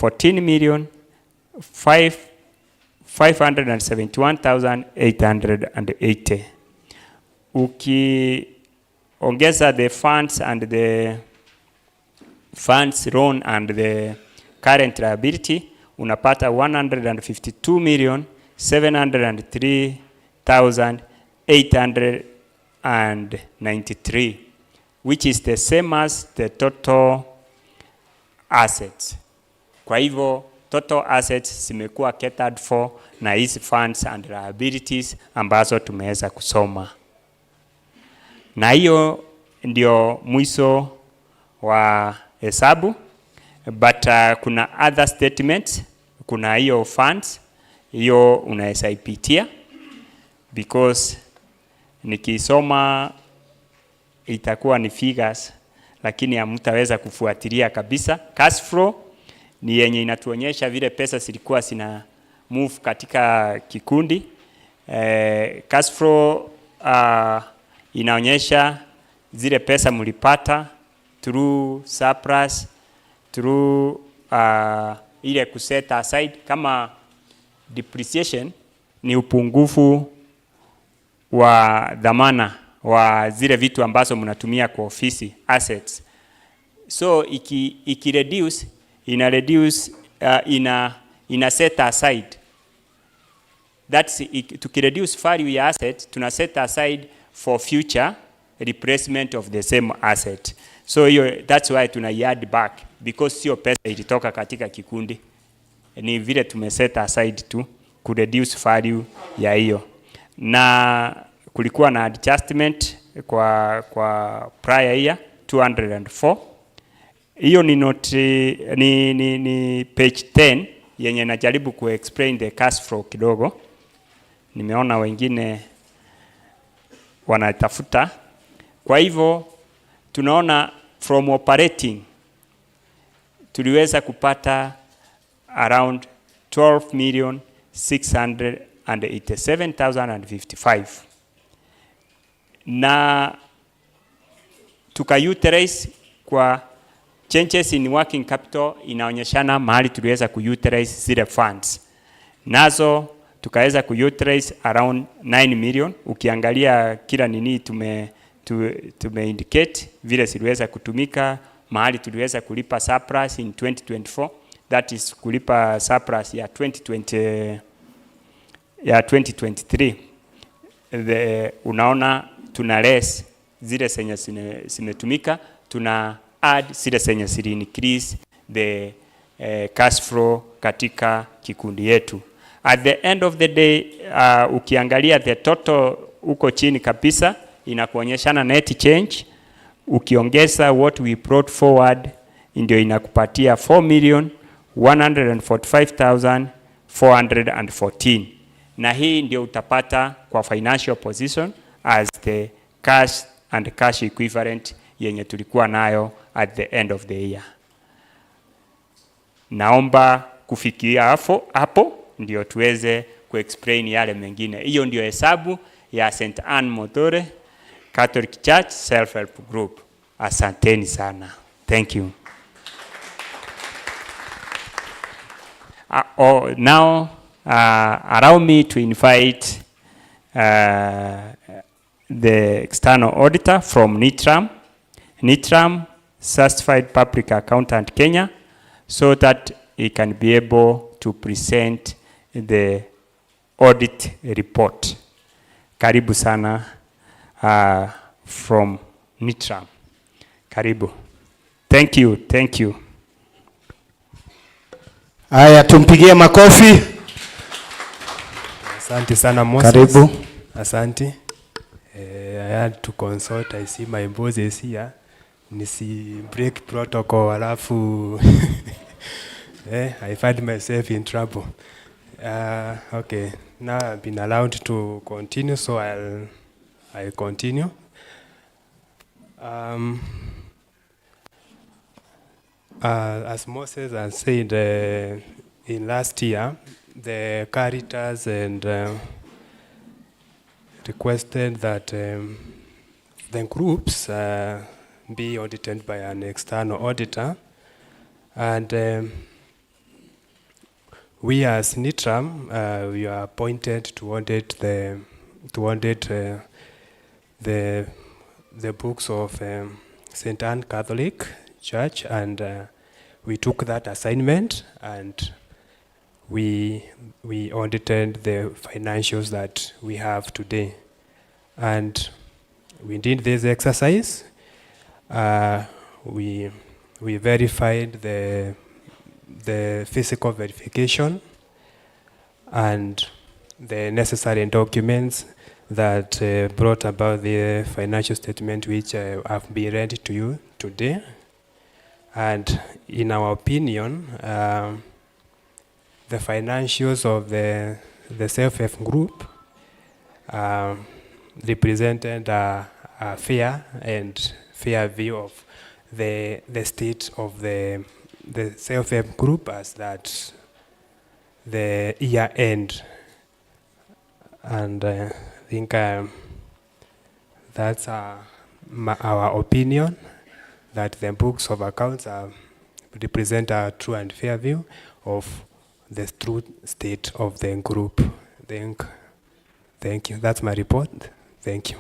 14,571,880. Ukiongeza the funds and the funds loan and the current liability, unapata 152,703,893, which is the same as the total assets. Kwa hivyo total assets zimekuwa catered for na hizi funds and liabilities ambazo tumeweza kusoma. Na hiyo ndio mwisho wa hesabu, but kuna other statements, kuna hiyo funds, hiyo unaweza ipitia because nikisoma itakuwa ni figures lakini hamtaweza kufuatilia kabisa. Cash flow ni yenye inatuonyesha vile pesa zilikuwa zina move katika kikundi. Cash flow inaonyesha zile pesa mlipata through surplus, through ile kuset aside. Kama depreciation ni upungufu wa dhamana wa zile vitu ambazo mnatumia kwa ofisi, assets. So iki reduce, ina reduce, ina set aside. That's to reduce value ya asset, tuna set aside for future replacement of the same asset. So that's why tuna add back, because sio pesa ilitoka katika kikundi, ni vile tumeset aside tu ku reduce value ya hiyo. Na kulikuwa na adjustment kwa prior year 204. Hiyo ni note ni page 10 yenye najaribu ku explain the cash flow kidogo. Nimeona wengine wanatafuta. Kwa hivyo tunaona from operating tuliweza kupata around 12,687,055, na tuka-utilize kwa changes in working capital, inaonyeshana mahali tuliweza ku-utilize zile funds. Nazo tukaweza ku-utilize around 9 million. Ukiangalia kila nini tume indicate vile ziliweza kutumika, mahali tuliweza kulipa surplus in 2024, that is kulipa surplus ya 2023. Unaona tuna less zile zenye zimetumika, tuna add zile zenye zili increase the cash flow katika kikundi yetu. At the end of the day, ukiangalia the total uko chini kabisa, inakuonyeshana net change. Ukiongeza what we brought forward, ndio inakupatia 4,145,414. Na hii ndio utapata kwa financial position as the cash and cash equivalent yenye tulikuwa nayo at the end of the year. Naomba kufikia hapo ndio tuweze ku-explain yale mengine. Hiyo ndio hesabu ya St.Anne Muthure Catholic Church Self-Help Group. Asanteni sana. Thank you. Now, allow me to invite the external auditor from NITRAM, Certified Public Accountant Kenya, so that he can be able to present the audit report. Karibu sana from NITRAM. Karibu. Thank you, thank you. Haya, tumpigie makofi. Asante sana Moses. Karibu. Asante. I had to consult. I see my boss is here. Nisi break protocol alafu I find myself in trouble. Okay, now I've been allowed to continue, so I'll continue. As Moses has said, in last year, the Caritas and requested that the groups be audited by an external auditor, and we as NITRAM we are appointed to audit the books of St.Anne Catholic Church, and we took that assignment and we audited the financials that we have today. And we did this exercise. We verified the physical verification and the necessary documents that brought about the financial statement, which have been read to you today. And in our opinion, the financials of the self-help group represented a fair view of the state of the self-help group as that the year end. And I think that's our opinion, that the books of accounts represent a true and fair view of the true state of the group. Thank you. That's my report. Thank you.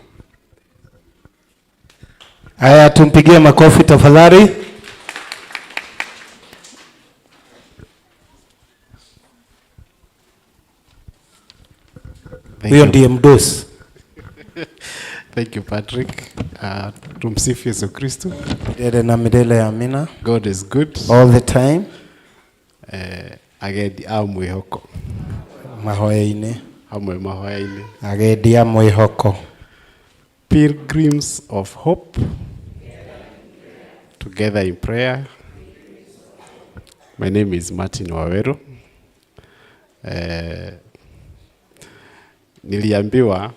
Haya, tumpigie makofi tafadhali. Huyo ndiye mdosi. Thank you, Patrick. Tumsifu Yesu Kristo. Milele na milele, amina. God is good. All the time. Agedi amwihoko. Mahoya-ini. Amwe mahoya-ini. Agedi amwihoko. Pilgrims of hope. Together in prayer. My name is Martin Wawero. Niliambiwa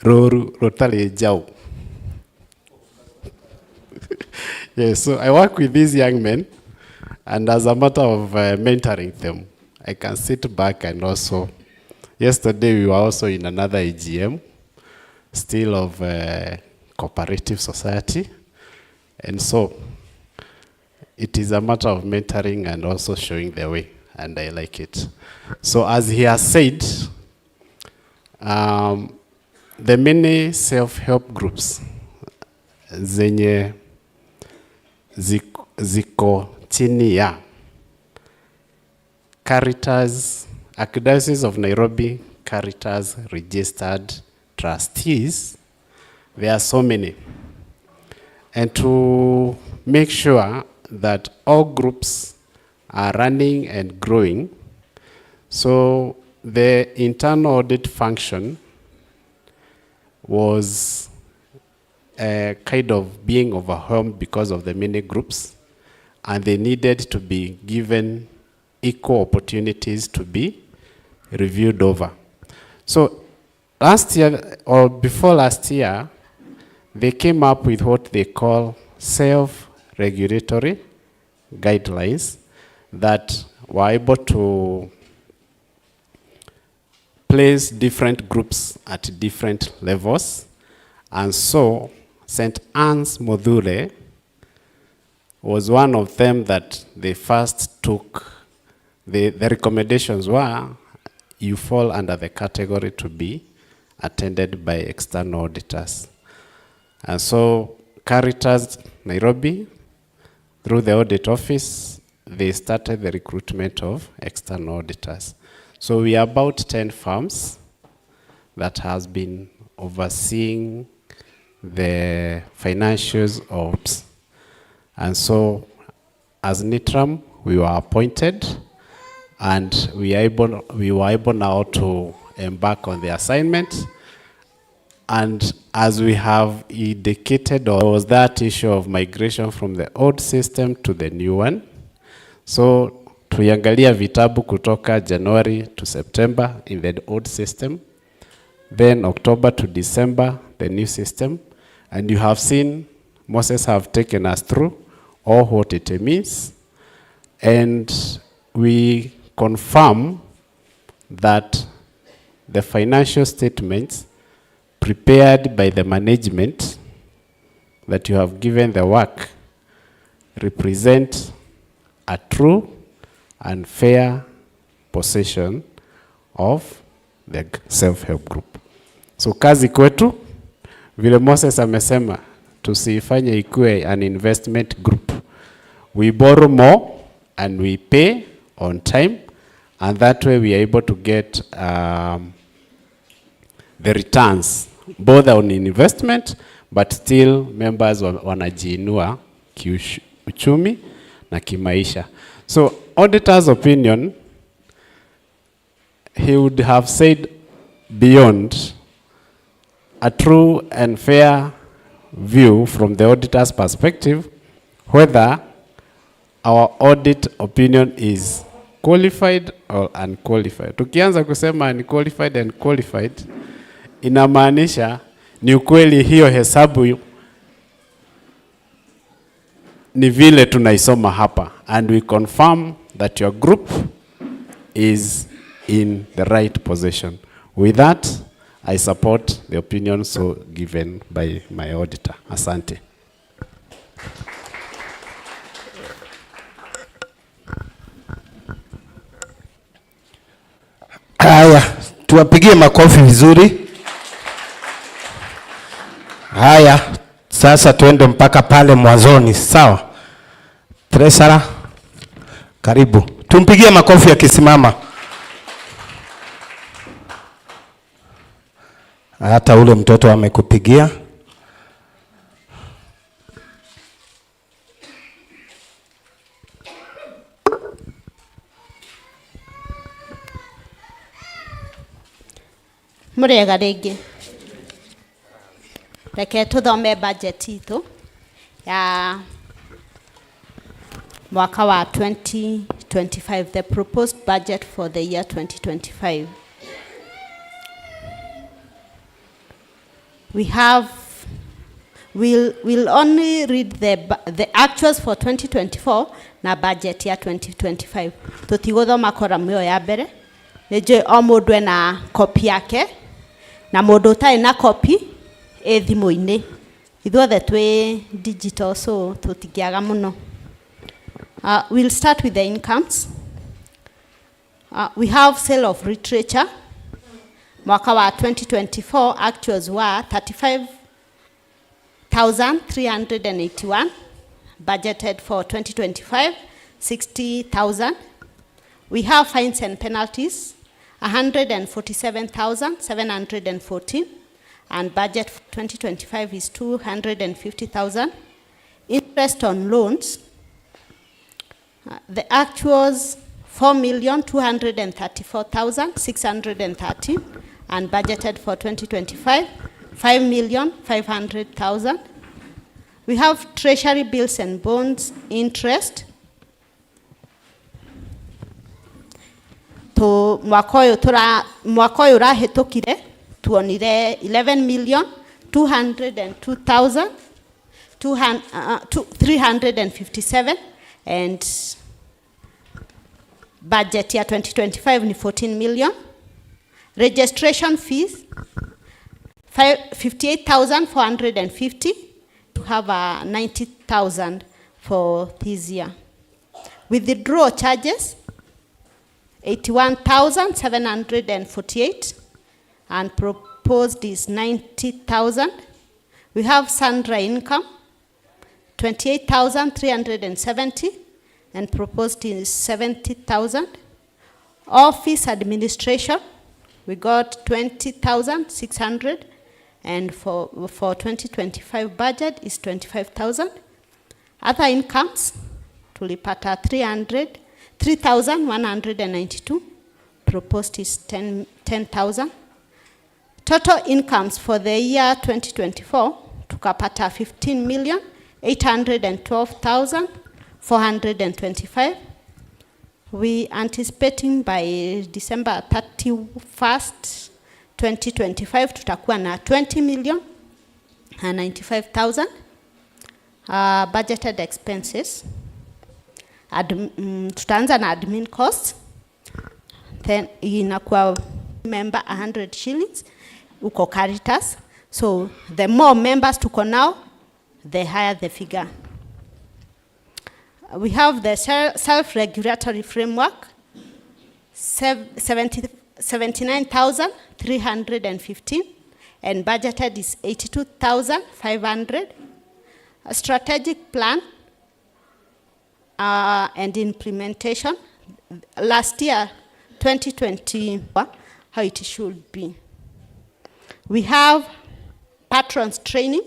rotary jau. Yes, so I work with these young men, and as a matter of mentoring them, I can sit back and also, yesterday we were also in another AGM, still of cooperative society, and so it is a matter of mentoring and also showing the way, and I like it. So as he has said, the many self-help groups zenye ziko chini ya Caritas, Archdiocese of Nairobi Caritas registered trustees, there are so many. And to make sure that all groups are running and growing, so the internal audit function was kind of being overwhelmed because of the many groups, and they needed to be given equal opportunities to be reviewed over. So last year, or before last year, they came up with what they call self-regulatory guidelines that were able to place different groups at different levels. And so St.Anne's Muthure was one of them that they first took. The recommendations were, you fall under the category to be attended by external auditors. And so Caritas Nairobi, through the audit office, they started the recruitment of external auditors. So we are about 10 firms that has been overseeing the financials ops. And so as NITRAM, we were appointed, and we were able now to embark on the assignment. And as we have indicated, there was that issue of migration from the old system to the new one. So tuliangalia vitabu kutoka January to September in the old system, then October to December, the new system. And you have seen Moses have taken us through all what it means. And we confirm that the financial statements prepared by the management that you have given the work represent a true and fair possession of the self-help group. So kazi kwetu, vile Moses amesema, tusifanye ikue an investment group. We borrow more and we pay on time, and that way we are able to get the returns, both on investment, but still members wanajiinua kiuchumi na kimaisha. So auditor's opinion, he would have said beyond a true and fair view from the auditor's perspective, whether our audit opinion is qualified or unqualified. Tukianza kusema unqualified and qualified, inamaanisha ni ukweli hiyo hesabu ni vile tunaisoma hapa, and we confirm that your group is in the right position. With that, I support the opinion so given by my auditor. Asante. Haya, tuwapigie makofi vizuri. Haya, sasa tuende mpaka pale mwanzoni, sawa? Tresara, karibu. Tumpigie makofi akisimama. Hata ule mtoto amekupigia. Murega rĩngĩ. Reke tũthome budget itũ ya mwaka wa 2025, the proposed budget for the year 2025. We'll only read the actuals for 2024 na budget ya 2025. Tũtigũthoma column ĩyo ya mbere. Nĩnjũĩ o mũndũ ena copy yake, na mũndũ ũtarĩ na copy thimũ-inĩ. Ithuothe twĩ digital, so tũtingĩaga mũno. We'll start with the incomes. We have sale of literature. Mwaka wa 2024 actuals were 35,381. Budgeted for 2025, 60,000. We have fines and penalties, 147,714. And budget for 2025 is 250,000. Interest on loans, the actuals 4,234,630, and budgeted for 2025 5,500,000. We have treasury bills and bonds interest. To mwaka ũyũ ũrahĩtũkire tuonire 11,202,357, and budget year 2025 ni 14 million. Registration fees 58,450 to have 90,000 for this year. Withdrawal charges 81,748, and proposed is 90,000. We have sundry income 28,370, and proposed is 70,000. Office administration, we got 20,600, and for 2025 budget is 25,000. Other incomes, tulipata 3,192, proposed is 10,000. Total incomes for the year 2024, tukapata 15,812,425. We anticipating by December 31st, 2025, tutakuwa na 20,095,000. Budgeted expenses. Tutaanza na admin costs. Then inakuwa member 100 shillings. Uko Caritas. So the more members tuko now, the higher the figure. We have the self-regulatory framework, 79,315, and budgeted is 82,500. A strategic plan and implementation. Last year, 2020, how it should be. We have patrons training,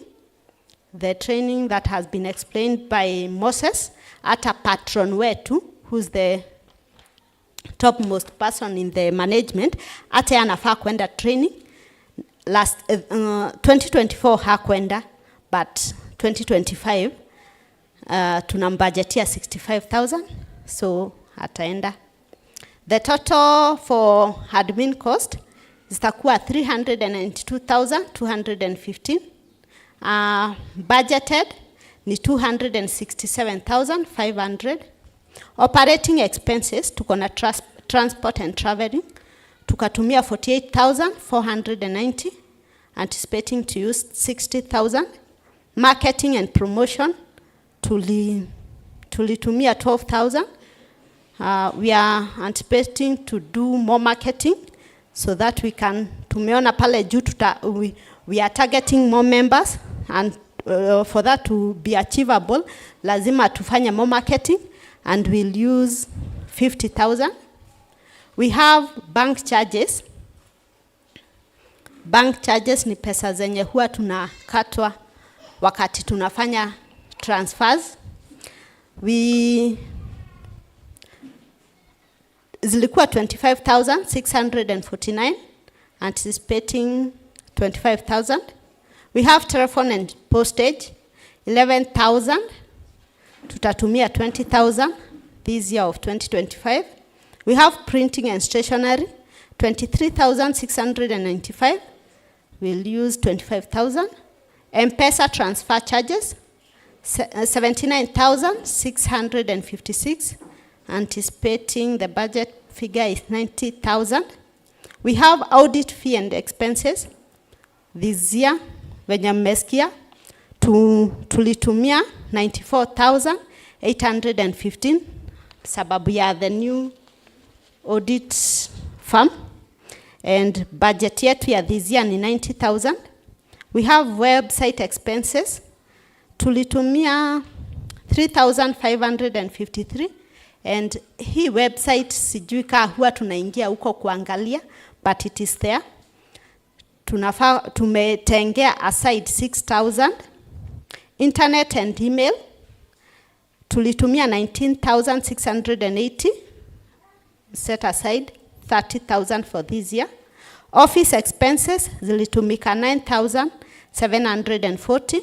the training that has been explained by Moses. Ata patron wetu, who's the topmost person in the management, ata anafaa kwenda training. Last 2024 hakwenda, but 2025 tunambudgetia 65,000, so ataenda. The total for admin cost zitakuwa 392,215. Budgeted ni 267,500. Operating expenses, tuko na transport and traveling, tukatumia 48,490, anticipating to use 60,000. Marketing and promotion, tulitumia 12,000. We are anticipating to do more marketing so that we can, tumeona pale juu we are targeting more members, and for that to be achievable, lazima tufanye more marketing, and we'll use 50,000. We have bank charges. Bank charges ni pesa zenye huwa tunakatwa wakati tunafanya transfers. Zilikuwa 25,649, anticipating 25,000. We have telephone and postage, 11,000. Tutatumia 20,000 this year of 2025. We have printing and stationery, 23,695. We'll use 25,000. M-Pesa transfer charges, 79,656. Anticipating the budget figure is 90,000. We have audit fee and expenses. This year, wenye mmesikia, tulitumia 94,815 sababu ya the new audit firm, and budget yetu ya this year ni 90,000. We have website expenses. Tulitumia 3,553, and hii website sijui kaa huwa tunaingia huko kuangalia, but it is there. Tumetengea aside 6,000. Internet and email, tulitumia 19,680, set aside 30,000 for this year. Office expenses zilitumika 9,740,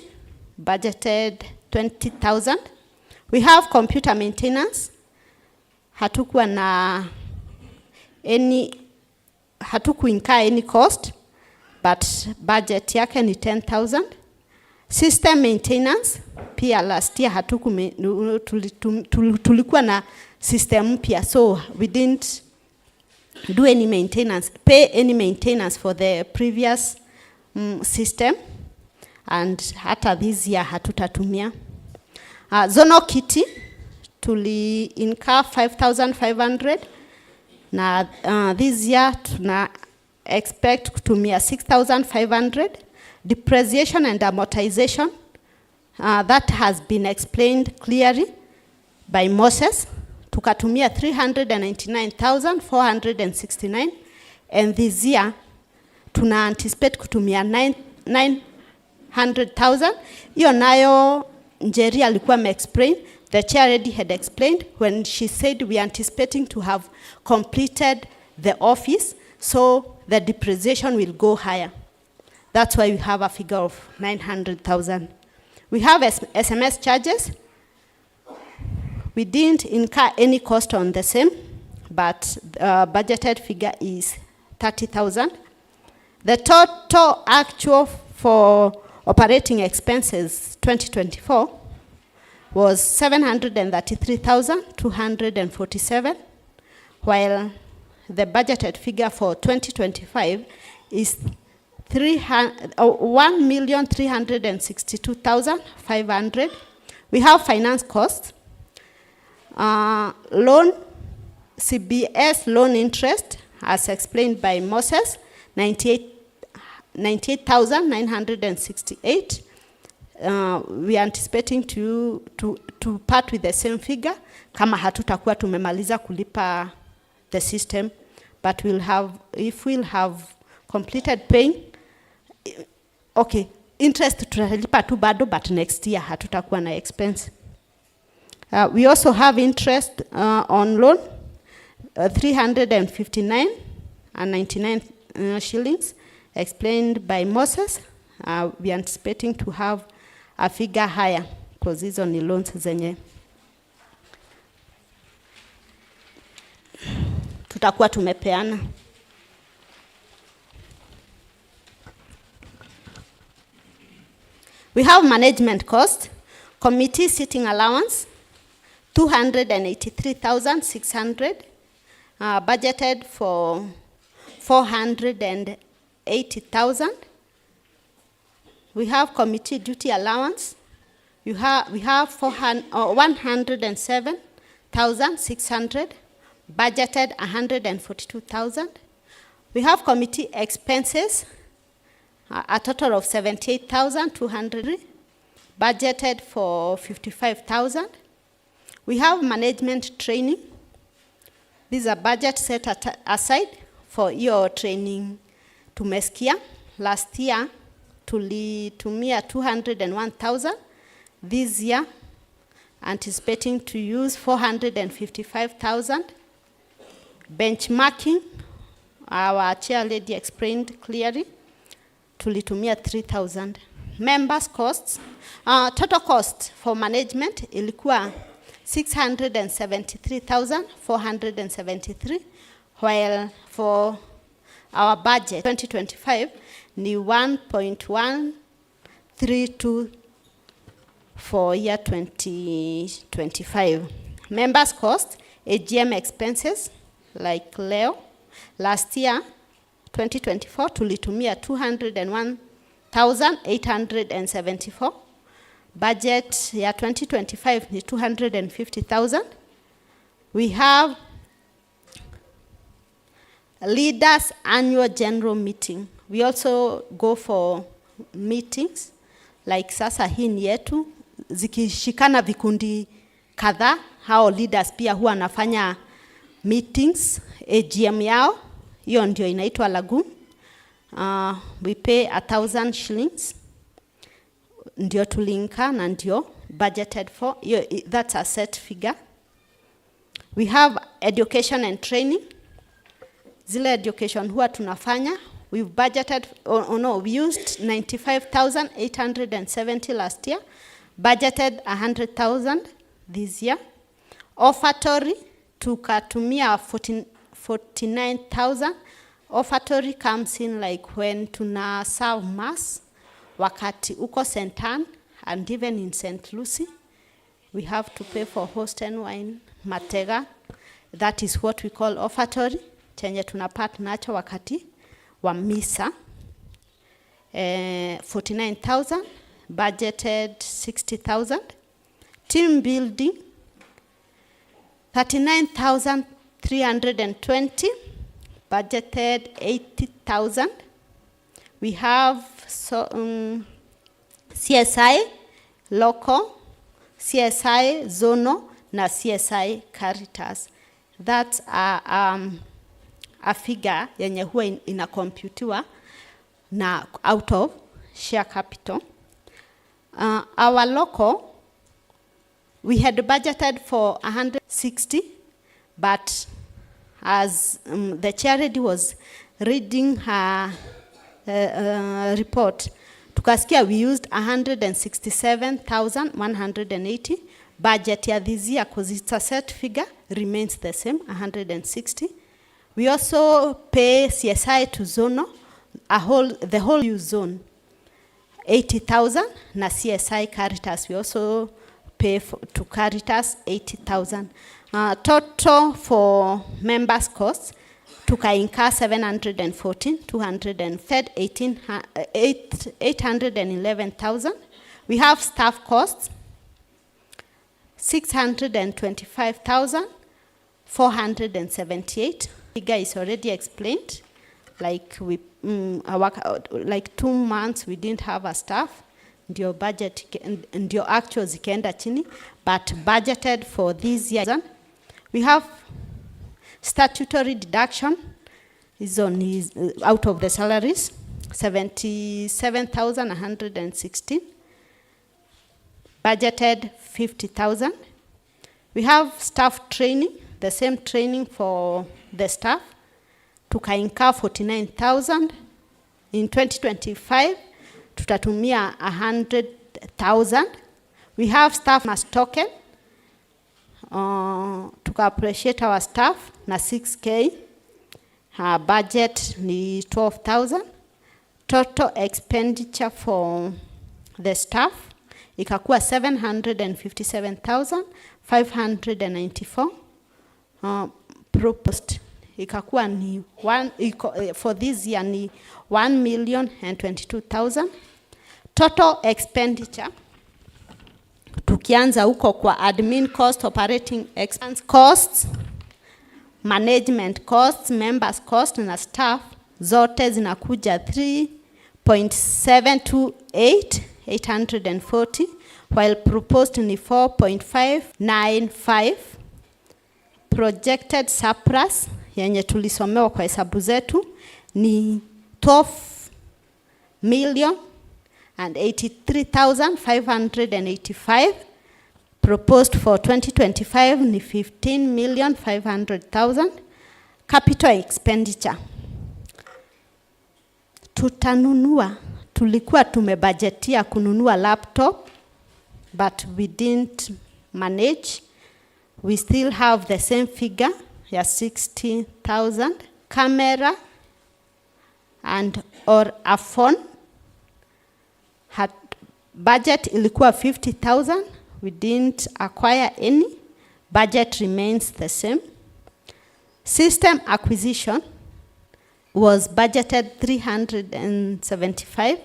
budgeted 20,000. We have computer maintenance. Hatukuinka any cost, but budget yake ni 10,000. System maintenance, pia last year tulikuwa na system mpya, so we didn't do any maintenance, pay any maintenance for the previous system, and hata this year hatutatumia. Zono kiti, tuli incur 5,500, na this year tuna expect kutumia 6,500. Depreciation and amortization, that has been explained clearly by Moses. tukatumia 399,469, and this year tuna anticipate kutumia 900,000. Hiyo nayo Njeri alikuwa explain, the chair already had explained when she said we are anticipating to have completed the office, so the depreciation will go higher. That's why we have a figure of 900,000. We have SMS charges. We didn't incur any cost on the same, but budgeted figure is 30,000. The total actual for operating expenses 2024 was 733,247, while the budgeted figure for 2025 is 1,362,500. We have finance costs. Loan, CBS loan interest, as explained by Moses, 98,968. We are anticipating to part with the same figure kama hatutakuwa tumemaliza kulipa the system, but if we'll have completed paying, okay, interest tutalipa tu bado, but next year hatutakuwa na expense. We also have interest on loan, 359.99 shillings, explained by Moses. We are anticipating to have a figure higher because these are the loans zenye tutakuwa tumepeana. We have management cost, committee sitting allowance, 283,600, budgeted for 480,000. We have committee duty allowance. We have 107,600, budgeted 142,000. We have committee expenses, a total of 78,200, budgeted for 55,000. We have management training. These are budget set aside for your training. Tumesikia last year tulitumia 201,000. This year anticipating to use 455,000. Benchmarking, our chair lady explained clearly, tulitumia 3,000. Members costs, total cost for management ilikuwa 673,473, while for our budget 2025 ni 1.132 for year 2025. Members cost, AGM expenses like Leo. Last year 2024 tulitumia 201,874. Budget ya 2025 ni 250,000. We have leaders annual general meeting. We also go for meetings like sasa hii ni yetu, zikishikana vikundi kadhaa, hao leaders pia huwa nafanya meetings, AGM yao, hiyo ndio inaitwa lagoon. We pay 1,000 shillings. Ndio tulinka na ndio budgeted for. That's a set figure. We have education and training. Zile education huwa tunafanya. We've budgeted, we used 95,870 last year. Budgeted 100,000 this year. Offertory, tukatumia 49,000. Offertory comes in like when tuna serve mass, wakati uko St.Anne and even in St. Lucie, we have to pay for host and wine, matega. That is what we call offertory, chenye tunapata nacho wakati wa misa. 49,000, budgeted 60,000. Team building, 39,320, budgeted 80,000. We have CSI local, CSI zonal na CSI Caritas. That's a figure yenye huwa inakomputiwa na out of share capital. Our local, we had budgeted for 160, but as the charity was reading her report, tukasikia we used 167,180. Budget ya this year, because it's a set figure, remains the same, 160. We also pay CSI to Zono, the whole zone, 80,000, na CSI Caritas. We also pay to Caritas 80,000. Total for members' costs, tukainka 714, 811,000. We have staff costs, 625,478. Figure is already explained. Like like 2 months we didn't have a staff. Ndio budget, ndio actuals ikaenda chini, but budgeted for this year. We have statutory deduction is out of the salaries, 77,116. Budgeted 50,000. We have staff training, the same training for the staff, tukainka 49,000. In 2025, tutatumia 100,000. We have staff mass token, to appreciate our staff na 6K. Her budget ni 12,000. Total expenditure for the staff ikakuwa 757,594. Proposed ikakuwa ni for this year ni 1,022,000. Total expenditure tukianza huko kwa admin cost, operating expense costs, management costs, members cost na staff, zote zinakuja 3.728,840, while proposed ni 4.595. Projected surplus yenye tulisomewa kwa hesabu zetu ni 12,083,585. Proposed for 2025 ni 15,500,000. Capital expenditure, tulikuwa tumebudgetia kununua laptop, but we didn't manage. We still have the same figure ya 60,000. Camera and or a phone, budget ilikuwa 50,000. We didn't acquire any. Budget remains the same. System acquisition was budgeted 375.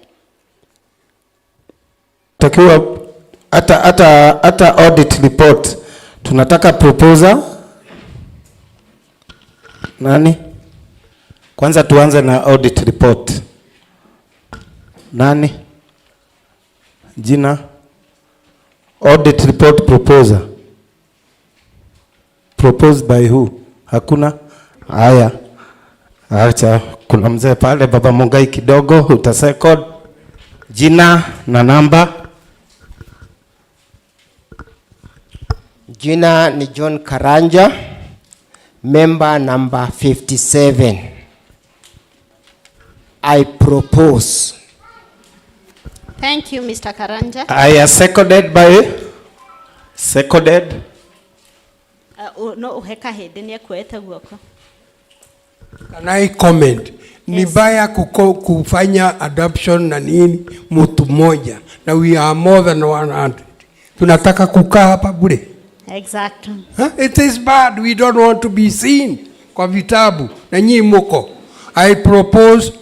Takiwa hata audit report tunataka proposal. Nani? Kwanza tuanze na audit report. Nani? Jina? Audit report proposal. Proposed by who? Hakuna? Haya. Acha, kuna mzee pale, baba Mungai kidogo, utasekod jina na namba. Jina ni John Karanja, member number 57. I propose. Thank you, Mr. Karanja. I am seconded by seconded. No uheka hede ni kueta guoko. Can I comment? Yes. Ni baya kufanya adoption na nini mtu mmoja, na we are more than 100. Tunataka kukaa hapa bure. Exactly. It is bad. We don't want to be seen kwa vitabu na nyinyi mko. I propose,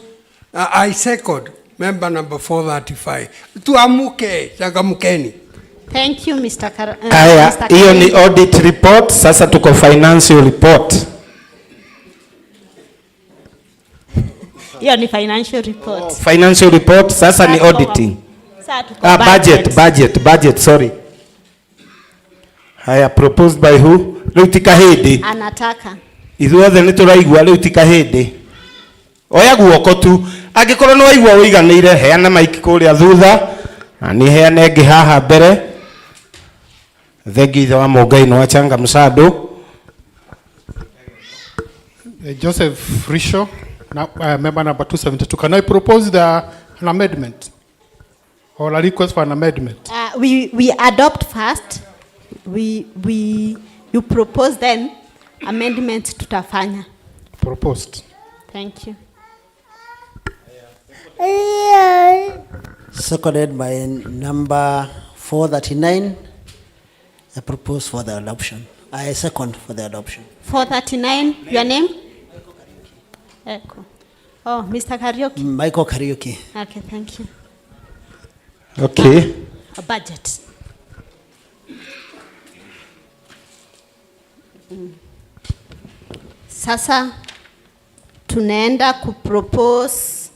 I second member number 435. Tuamuke, changamkeni. Thank you, Mr. Karanja. Aya, hiyo ni audit report. Sasa tuko financial report. Hiyo ni financial report. Financial report sasa ni auditing. Budget, sorry. Haya, proposed by who? Riu ti kahindi. Anataka. Ithuothe nĩ tũraigua riu ti kahindi. Oya guoko tu. Angĩkorwo nĩ waigua ũiganĩire, heana mic kũrĩa thutha. Na nĩ heane ĩngĩ haha mbere. Thengi ithe wa Mũngai no achanga msado. Joseph Risho, member number 272. Can I propose an amendment or a request for an amendment? We adopt first. You propose, then amendment tutafanya. Proposed. Thank you. Seconded by number 439. I propose for the adoption. I second for the adoption. 439, your name? Echo. Oh, Mr. Karaoke. Michael Karaoke. Okay, thank you. Okay. A budget. Sasa tunaenda kupropose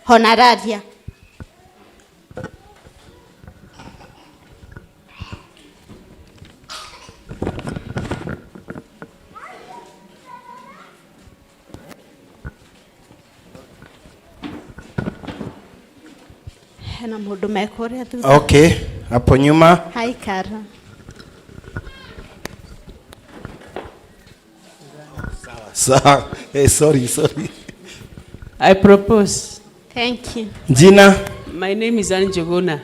honoraria. Hena mundu mekoria thutha. Okay, hapo nyuma. Hi, Kara. Sawa. Hey, sorry. I propose. Thank you. Jina? My name is Anjuguna.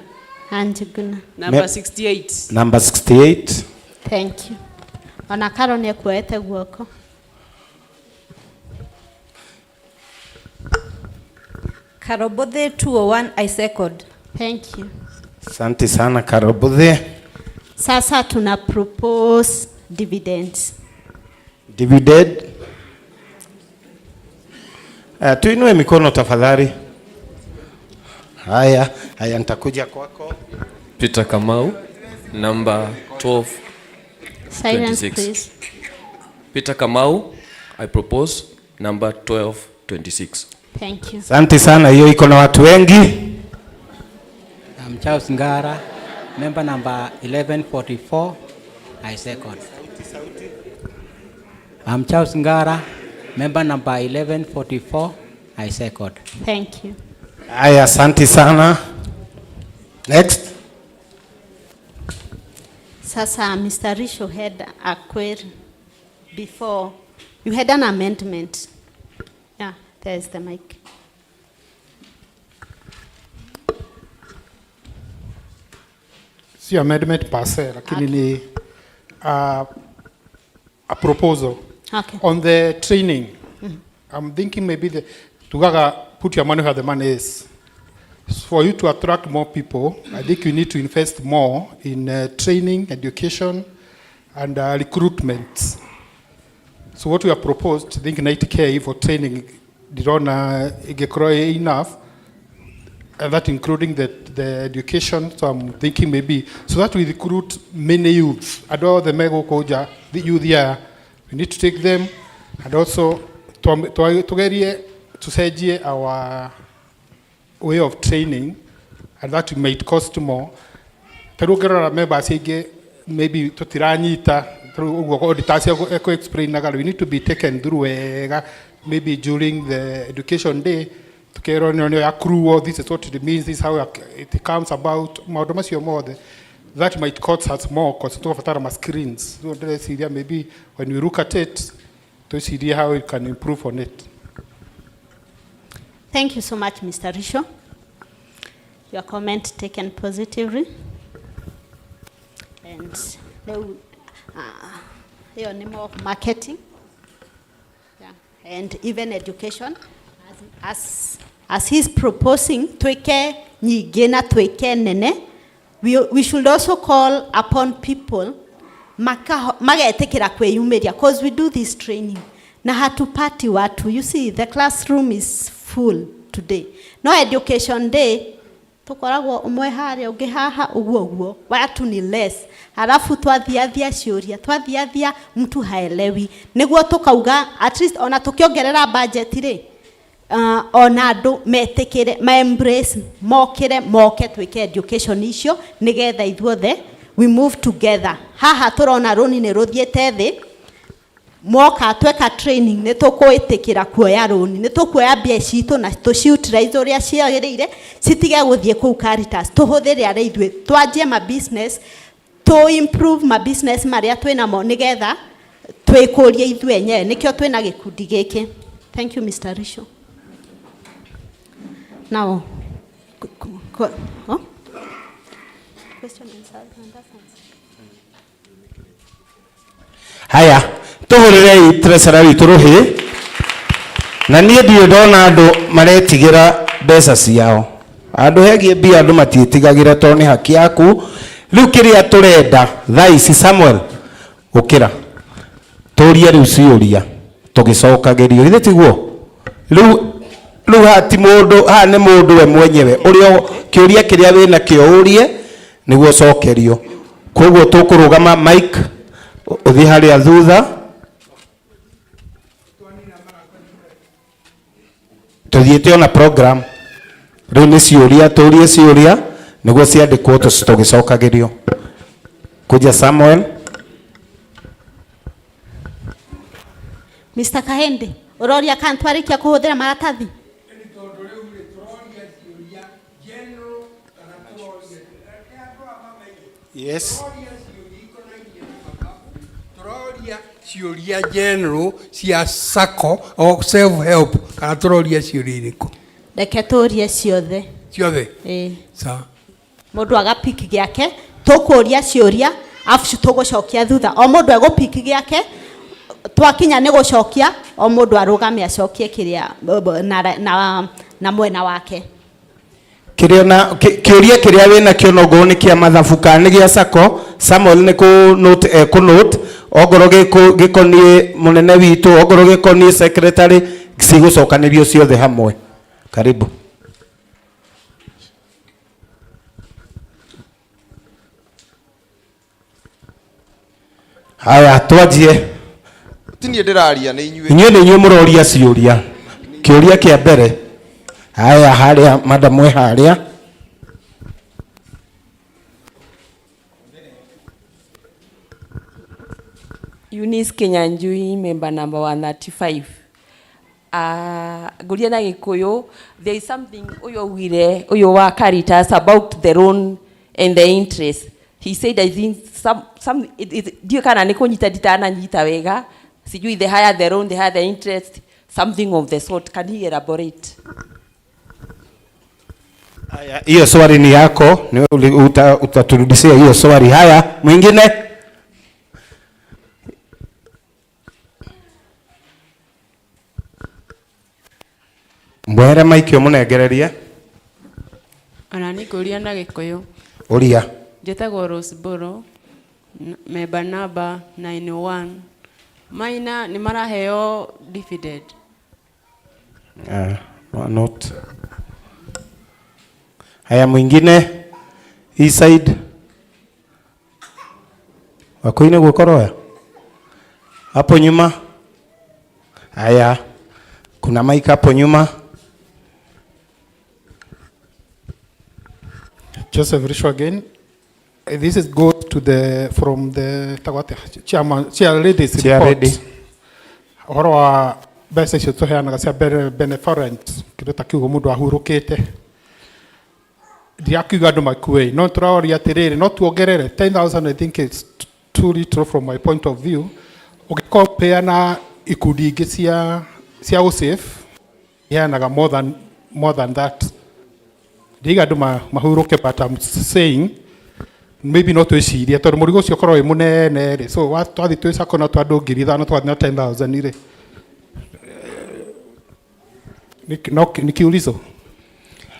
Anjuguna. Number 68. Number 68. Thank you. Ona Karo ni kuete guoko. Karobothe 201, I second. Thank you. Asante sana Karobothe. Sasa tuna propose dividends. Dividend. Tuinue mikono tafadhali. Haya, nitakuja kwako. Peter Kamau, number 12. Silence 26. please. Peter Kamau, I propose number 1226. Thank you. Asante sana, hiyo iko na watu wengi. I'm Charles Ngara, member number 1144. I second. I'm Charles Ngara, member number 1144. I second. Thank you. Haya, asante sana. Next. Sasa Mr. Risho had a query before. You had an amendment. Yeah, there's the mic. Si amendment per se, lakini ni a proposal. Okay. On the training. I'm thinking maybe to put your money where the money is. For you to attract more people, I think you need to invest more in training, education, and recruitment. So what we have proposed, I think 90K for training, enough, and that including the education. So I'm thinking maybe, so that we recruit many youths. Adore the Mego Koja, the youth here, we need to take them, and also to say our way of training, and that might cost more. Maybe to tiranyita we need to be taken through maybe during the education day to accrue, this is what it means, this is how it comes about. That might cost us more because of screens. So maybe when we look at it, to see how we can improve on it. Thank you so much, Mr. Risho. Your comment taken positively. And your name of marketing, yeah, and even education, as he's proposing, we should also call upon people because we do this training. Na hatupati watu. You see, the classroom is full today. No education day, tukoragwo umwe haria ungi haha uguo watu ni less. Halafu twathiathia ciuria, mtu haelewi. Niguo tukauga at least ona tukiongerera budget ri ona andu metikire ma embrace moke twike education icio nigetha ithuothe we move together. Haha turona roni ni ruthiete thi, moka tweka training ni tukuitikira kuoya roni, ni tukuoya mbia citu na tuciutilize uria ciagirire, citige guthie kuu Caritas, tuhuthire aria ithue twanjie ma business, to improve ma business maria twina mo nigetha twikurie ithue enyewe, nikio twina gikundi giki. Thank you, Mr. Risho. Now, huh? Question and answers. Haya, tuhurire treasurer witu ruhi. Na nie ndio ndona andu maretigira mbeca ciao. Andu hegie mbia andu matietigagira to ni haki yaku. Riu kiria turenda thaici Samuel ukira. Turia riu ciuria tugicokagirio. Ithe tiguo. Riu hati mundu ha ni mundu we mwenyewe urio kiuria kiria wina kio urie niguo cokerio. Koguo tukurugama Mike uthi haria thutha tuthiete ona program riu ni ciuria turie ciuria niguo ciandikwo tugicokagirio. Kuja Samuel. Mr. Kahende, uroria kan twarikia kuhuthira maratathi? Yes. Turoria ciuria general cia sacco or self help kana turoria ciuria iriku? Reke turie ciothe. Ciothe? Sawa. Mundu agapiki giake, tukuria ciuria, afu tugucokia thutha. O mundu egupiki giake, twakinya ni gucokia, o mundu arugame acokie kiria na mwena wake. Kiriona kiuria kiria wina kio no go ni kia mathabu kana gia sako. Samuel ni ku note ogoro gikonie munene witu, ogoro gikonie secretary, cigucokanirio ciothe hamwe. Karibu. Haya twanjie. Tinie ndiraria ni inyue. Inyue ni inyue muroria ciuria. Kiuria kia mbere. Haya haria madam we haria. Eunice Kenyanjui, member number 135. Guria na Gikuyu, there is something uyo wa Caritas about the loan and the interest. He said I think some dio kana niko nyita na nyita wega. Sijui the higher the loan, the higher the interest, something of the sort. Can he elaborate? Haya, hiyo swali ni yako, ni utaturudishia hiyo swali. Haya, mwingine? Mwere Mike omunegereria. Ona ni kuria na Gikuyu. Uria. Jetagwo Roseboro, member number 91. Maina ni maraheo dividend. Not. Haya mwingine? East side. Wakoine gukoroya? Hapo nyuma? Haya. Kuna mic hapo nyuma. Joseph Risho again. This is goes to the from the chair ladies report. Horo wa besa cio tuheanaga cia benevolent kirota kiugo mundu ahurukite. Ndiakiuga andu makue no turaoria atiriri no tuongerere 10,000. I think it's too little from my point of view. Ukikompea na ikundi ingi cia usave iheanaga more than that. Ndiga andu mahuruke, but I'm saying maybe not twiciria tondu murigo ucio korwo wi munene ri, so twathi twicako na twandu ngiri ithano twathi na 10,000 ri nikiulizo.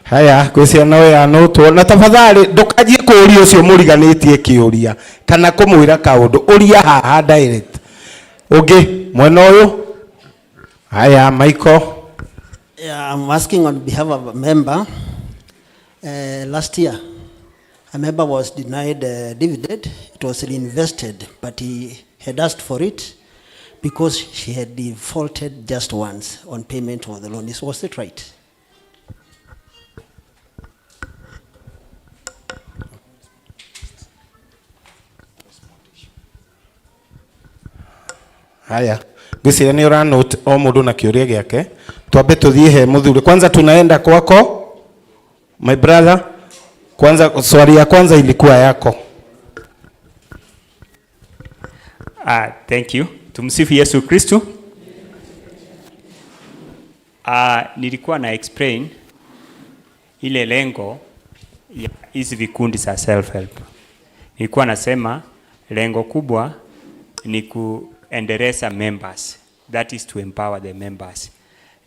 Haya kwisia nawe ya no tuona tafadhali ndukanjie kuuria ucio muriganitie kiuria kana kumwira kaundu uria haha direct. Ungi mwena uyu? Haya Michael. Yeah, I'm asking on behalf of a member. Last year, a member was denied dividend. It was reinvested, but he had asked for it. because she had defaulted just once on payment of the loan. Was it right? Haya, ngwiciria ni ura note o mundu na kiuria giake. Twambe tuthie he Muthure. Kwanza tunaenda kwako my brother. Kwanza swali ya kwanza ilikuwa yako. Thank you. Tumsifu Yesu Kristo. Nilikuwa na explain ile lengo ya hizi vikundi za self help. Nilikuwa nasema lengo kubwa ni kuendeleza members, that is to empower the members.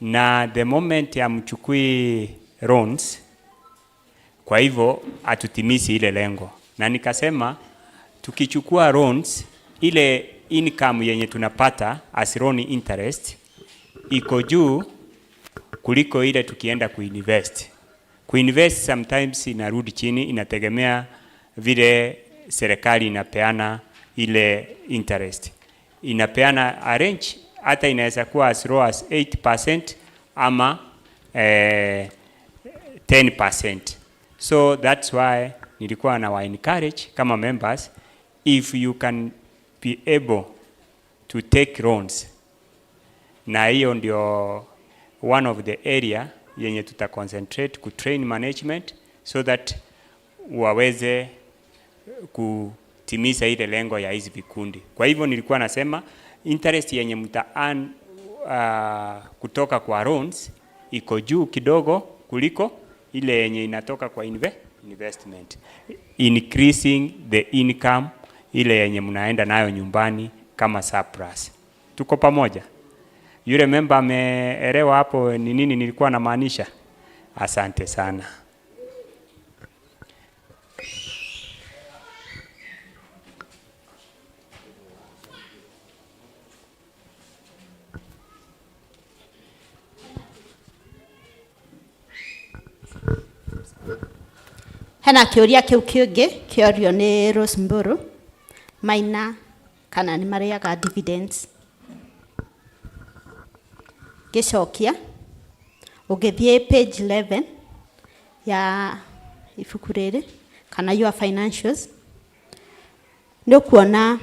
Na the moment ya mchukui loans, kwa hivyo atutimizi ile lengo. Na nikasema tukichukua loans, ile income yenye tunapata as loan interest iko juu kuliko ile tukienda kuinvest. Kuinvest sometimes inarudi chini, inategemea vile serikali inapeana ile interest. Inapeana a range, hata inaweza kuwa as low as 8% ama 10%. So that's why nilikuwa na encourage kama members, if you can be able to take loans, na hiyo ndio one of the area yenye tuta concentrate ku train management so that waweze kutimiza ile lengo ya hizi vikundi. Kwa hivyo nilikuwa nasema interest yenye mta earn kutoka kwa loans iko juu kidogo kuliko ile yenye inatoka kwa investment, increasing the income ile yenye mnaenda nayo nyumbani kama surplus. Tuko pamoja? Yule member ameelewa hapo ni nini nilikuwa namaanisha? Asante sana. Hena kiuria kiu kiungi kiorio ni Rose Mburu, maina kana ni mariaga dividends. Gicokia ugithie page 11 ya ibuku riri kana your financials, ni kuona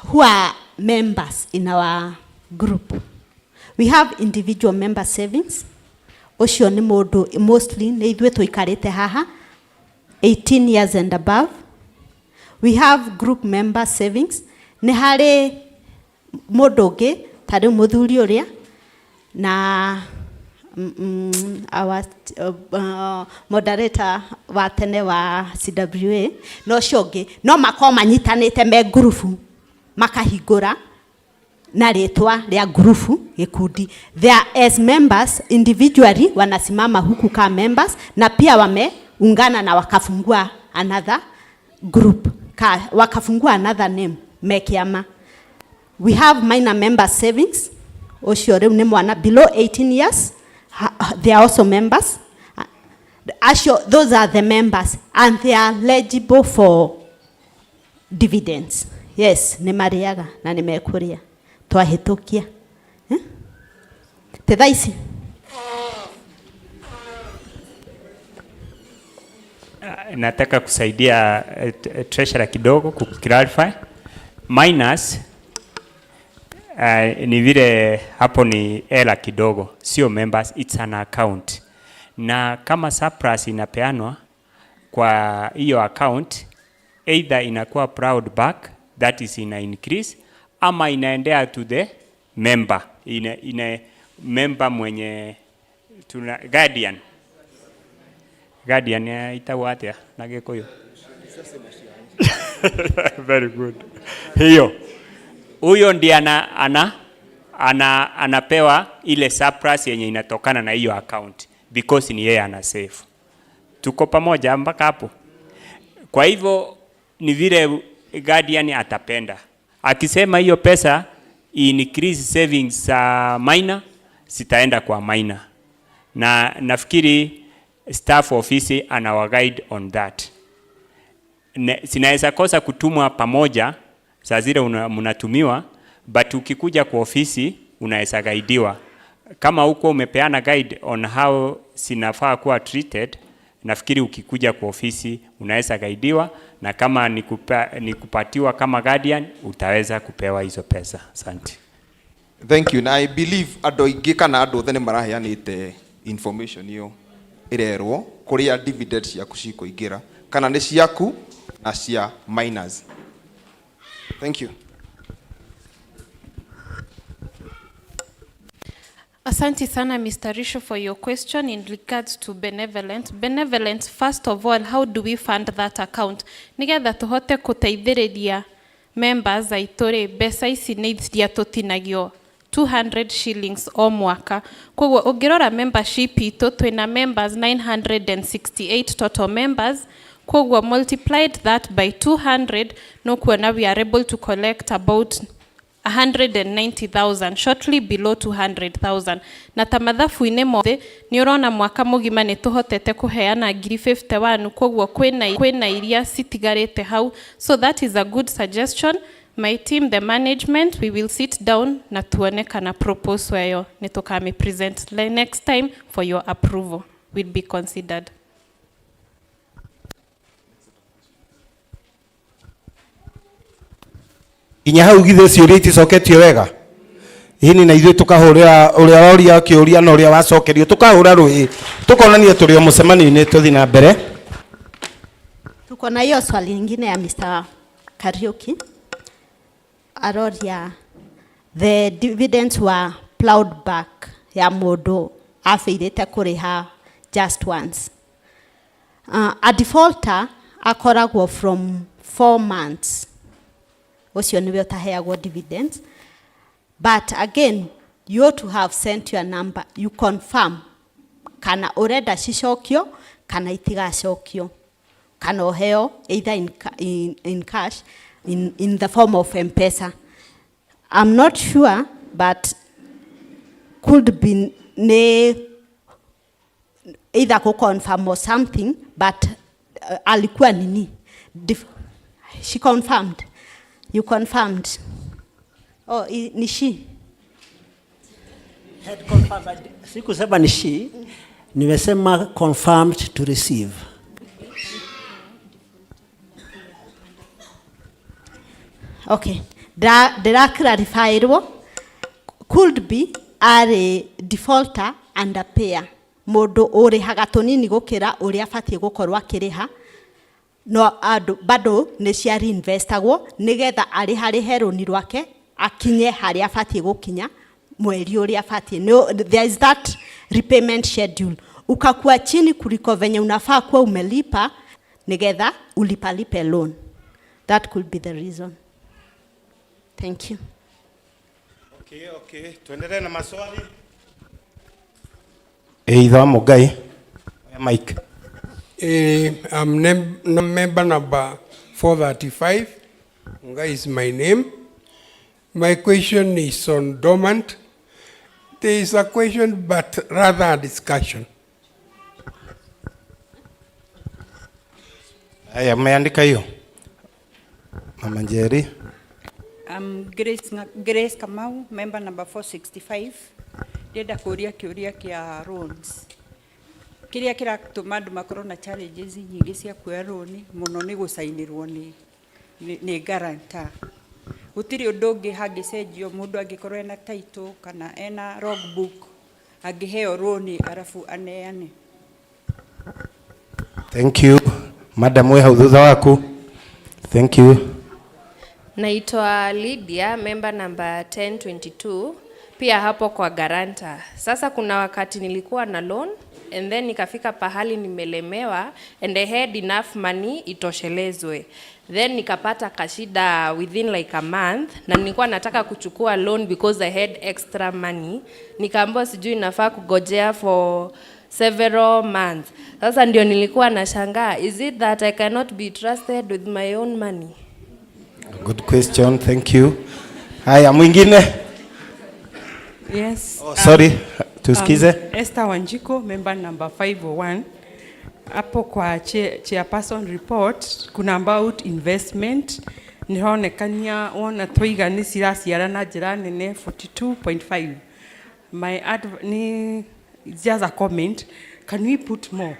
who are members in our group. We have individual member savings. Ucio ni mundu mostly ni ithwe tuikarite haha 18 years and above. We have group member savings. Ni hari mundu ungi tari muthuri uria na our moderator wa tene wa CWA no ciongi no makoma manyitanite me grupu makahingura na ritwa ria grupu gikundi. They are as members individually wanasimama huku kama members, na pia wameungana na wakafungua another group wakafungua another name mekiama. We have minor member savings. Ucio riu ni mwana below 18 years, they are also members. Those are the members and they are eligible for dividends. Yes, ni mariaga na nimekuria twahitukia tethaisi. Nataka kusaidia treasurer kidogo ku clarify. Minus ni vile hapo ni ela kidogo, sio members, it's an account. Na kama surplus inapeanwa kwa hiyo account, either inakuwa proud back, that is ina increase, ama inaendea to the member, ina member mwenye tuna guardian itawa atia na Gikuyu. Very good. Hiyo huyo ndiye anapewa ile surplus yenye inatokana na hiyo account because ni yeye ana save. Tuko pamoja mpaka hapo? Kwa hivyo ni vile guardian atapenda. Akisema hiyo pesa increase savings minor, sitaenda kwa minor. Na nafikiri staff office anawa guide on that. Sinaweza kosa kutumwa pamoja saa zile mnatumiwa, but ukikuja kwa ofisi unaweza guidiwa. Kama huko umepeana guide on how sinafaa kuwa treated, nafikiri ukikuja kwa ofisi unaweza guidiwa, na kama ni kupatiwa kama guardian utaweza kupewa hizo pesa. Asante. Thank you. And I believe ado ingi kana ado thene maraheanite information yo irerwo kuria dividends yaku cikuingira kana ni ciaku na cia minors. Thank you. Asante sana Mr. Risho for your question in regards to benevolent. Benevolent, first of all, how do we fund that account? Nigetha tuhote kuteithĩrĩria members aitore besa ici nĩ iria tũtinagio 200 shillings o mwaka. Koguo ũngĩrora membership itũ twĩna members 968 total members. Koguo multiplied that by 200 no kuona we are able to collect about 190,000, shortly below 200,000. Na tamathabu-inĩ mothe nĩ ũrona mwaka mũgima nĩ tũhotete kũheana ngiri 51, koguo kwĩna iria citigarĩte hau. So that is a good suggestion. My team, the management, we will sit down na tuone kana proposal yayo nĩ tũkame present next time for your approval will be considered. Inya hau githe ciũria iticoketio wega. Hini na ithuĩ tukahũrĩra ũrĩa woria kĩũria na ũrĩa wacokerio tukahũra rũĩ tukonania tũrĩ mũcemanio-inĩ tũthi na mbere. Tuko na hiyo swali nyingine ya Mr. Kariuki. Aroria the dividends were plowed back ya mũndũ afĩirĩte kũrĩha just once. A defaulter akoragwo from 4 months. Ucio niwe utaheagwo dividends. But again, you ought to have sent your number. You confirm kana urenda cicokio kana itigacokio. Kana oheo either in cash in the form of M-Pesa. I'm not sure, but could be either confirm or something, but alikuwa nini? She confirmed. You confirmed. Oh, ni she. Had confirmed. Sikusema ni she. Nimesema confirmed to receive. Okay. Did clarify it? Could be a defaulter and a payer. Modo ore hagatoni gukira uria abatie gukorwa akiriha. No bado nĩ cia reinvestagwo nigetha arĩ harĩ rũni rwake akinye harĩa abatie gukinya mweri ũrĩa abatie. No, there is that repayment schedule. Ukakuwa chini kuliko venye unafaa kuwa umelipa nigetha ulipalipe loan. That could be the reason. Thank you. Okay. Tuendelee na maswali. Either Mugai or Mike. I'm member number 435. Mugai is my name. My question is on dormant. There is a question, but rather a discussion. Aya, umeandika hiyo. Mama Njeri. I'm Grace Kamau, member number 465. Ndĩrenda kũria kĩũria kĩa loans. Kĩrĩa kĩratũma andũ makorwo na challenges nyingĩ cia kuoya loan mũno nĩ gũcainĩrwo nĩ guarantor. Gũtirĩ ũndũ ũngĩ hangĩcenjio mũndũ angĩkorwo ena title kana ena logbook angĩheo loan arabu aneane. Thank you. Madam we hau thutha waku. Thank you. Naitwa Lydia, member number 1022, pia hapo kwa guarantor. Sasa kuna wakati nilikuwa na loan and then nikafika pahali nimelemewa and I had enough money itoshelezwe. Then nikapata kashida within like a month na nilikuwa nataka kuchukua loan because I had extra money. Nikaambiwa sijui nafaa kugojea for several months. Sasa ndio nilikuwa nashangaa, is it that I cannot be trusted with my own money? Good question, thank you. Haya, mwingine? Yes. Oh, sorry, tusikize. Esther Wanjiko, member number 501. Hapo kwa chairperson report kuna about investment nihonekania wona twiga ni ciraciara na njira nene 42.5. Ni just a comment, can we put more?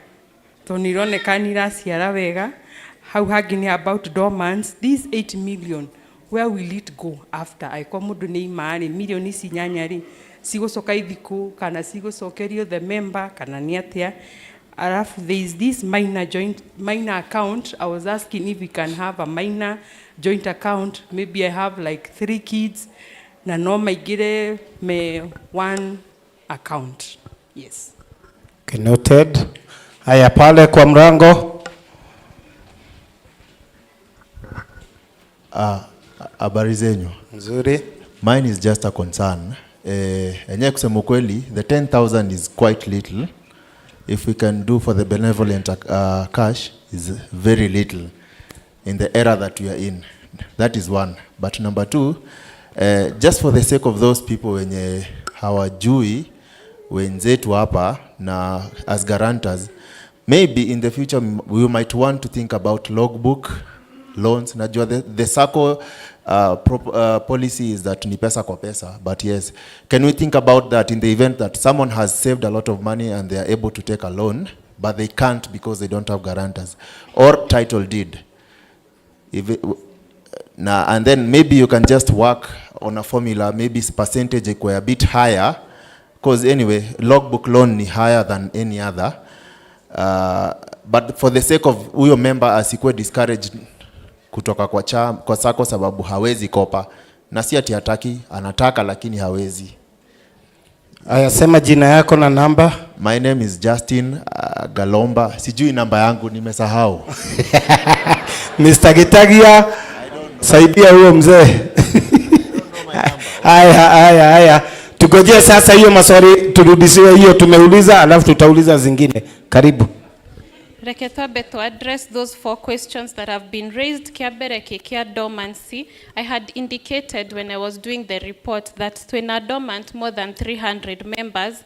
To nironekana iraciara wega. How hanging about dormants, this 8 million, where will it go after? Aiko mundu ni imari million ici nyanyari cigocoka ithiku kana cigocokerio the member kana ni atia. Alafu there is this minor account. I was asking if we can have a minor joint account. Maybe I have like 3 kids na no maigire me one account. Yes. Okay, noted. Haya pale kwa mrango. Habari zenyu. Nzuri. Mine is just a concern. Enye kusema kweli, the 10,000 is quite little. If we can do for the benevolent cash is very little in the era that we are in. That is one. But number 2, just for the sake of those people wenye hawajui wenzetu hapa na as guarantors, maybe in the future we might want to think about logbook loans. Najua the SACCO policy is that ni pesa kwa pesa, but yes, can we think about that in the event that someone has saved a lot of money and they are able to take a loan but they can't because they don't have guarantors or title deed? And then maybe you can just work on a formula, maybe percentage equal a bit higher, because anyway logbook loan ni higher than any other, but for the sake of huyo member asikuwe discouraged kutoka kwa SACCO sababu hawezi kopa, na si ati hataki, anataka lakini hawezi. Aya, sema jina yako na namba. My name is Justin Galomba. Sijui namba yangu, nimesahau. Mr. Gitagia, saidia huyo mzee. Haya. Tugojee sasa hiyo maswali turudishiwe hiyo tumeuliza, alafu tutauliza zingine. Karibu. Rekethabe to address those 4 questions that have been raised. Kiabere kia dormancy. I had indicated when I was doing the report that when a dormant more than 300 members,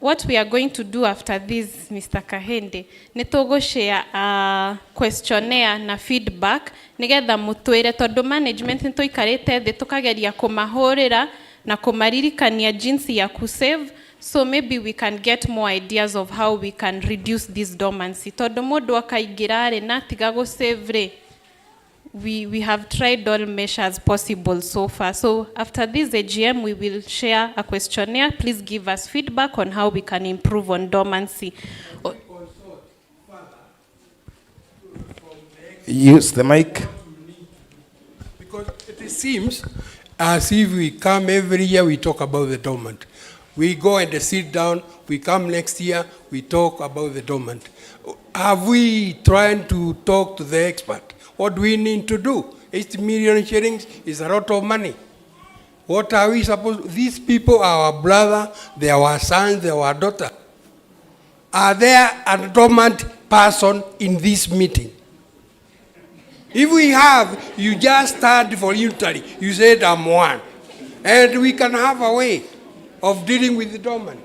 what we are going to do after this, Mr. Kahende, nitogo share a questionnaire na feedback nigetha mutwire tondu management nito ikarete thi tukageria kumahorera na kumaririkania jinsi ya kusave. So maybe we can get more ideas of how we can reduce this dormancy. Tondu mundu akaingirare na tiga go save, we have tried all measures possible so far. So after this AGM, we will share a questionnaire. Please give us feedback on how we can improve on dormancy. Use the mic. Because it seems as if we come every year, we talk about the dormant. We go and sit down, we come next year, we talk about the dormant. Have we tried to talk to the expert? What do we need to do? 8 million shillings is a lot of money. What are we supposed to? These people are our brother, they are our sons, they are our daughter. Are there a dormant person in this meeting? If we have, you just stand voluntarily. You said I'm one. And we can have a way of dealing with the dormant.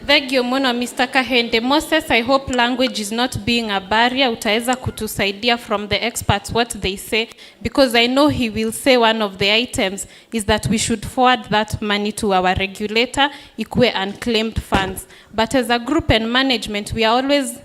Thank you muno Mr. Kahende. Moses, I hope language is not being a barrier. Utaweza kutusaidia from the experts what they say, because I know he will say one of the items is that we should forward that money to our regulator, ikuwe unclaimed funds. But as a group and management, we are always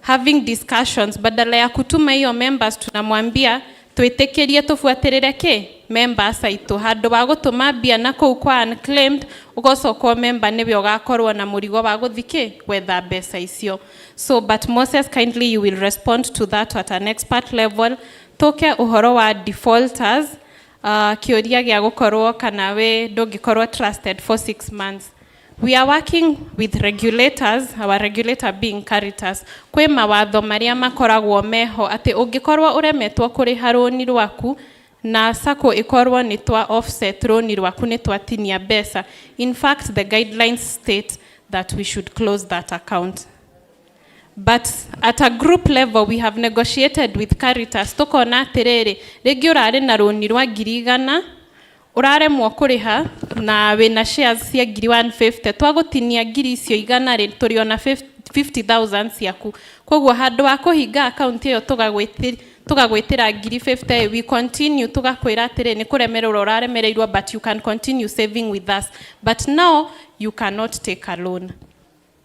having discussions. Badala ya kutuma hiyo members tunamwambia twitekerie tufuatirire ki members aitu handu wa gutuma bia nako kwa unclaimed ugocoka member niwe ugakorwo na murigo wa guthiki wetha mbeca icio. So but Moses, kindly you will respond to that at an expert level. Toke uhoro wa defaulters, kiuria gia gukorwo kana we ndungikorwo trusted for 6 months. We are working with regulators, our regulator being Caritas. Kwe mawatho maria makoragwo meho ati ungikorwo uremetwo kuriha roni rwaku na SACCO ikorwo ni twa offset roni rwaku ni twatinia mbeca. In fact, the guidelines state that we should close that account. But at a group level, we have negotiated with Caritas. Tukona atiriri, regi urari na roni rwa 100,000 uraremwo kuriha na wina shares cia ngiri 150 twagutinia ngiri icio igana ri turiona 50,000 ciaku koguo handu wa kuhinga account iyo tugagwitira ngiri 50 we continue tugakwira atiri ni kuremererwo uraremereirwo but you can continue saving with us but now you cannot take a loan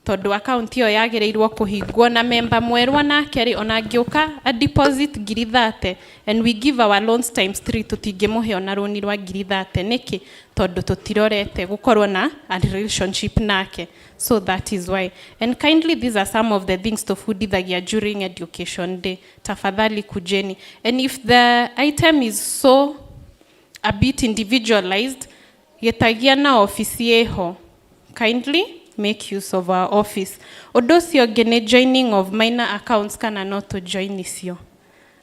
tondu account iyo yagireirwo kuhingwo na member mwerwa nake ri ona ngiuka a deposit ngiri 30 and we give our loans times 3 tutingimuhe ona roni rwa ngiri 30 niki tondu tutirorete gukorwo na a relationship nake so that is why and kindly these are some of the things tufundithagia during education day tafadhali kujeni and if the item is so a bit individualized getagia na ofisi yeho kindly make use of our office. Odosio gene joining of minor accounts kana not to join isio.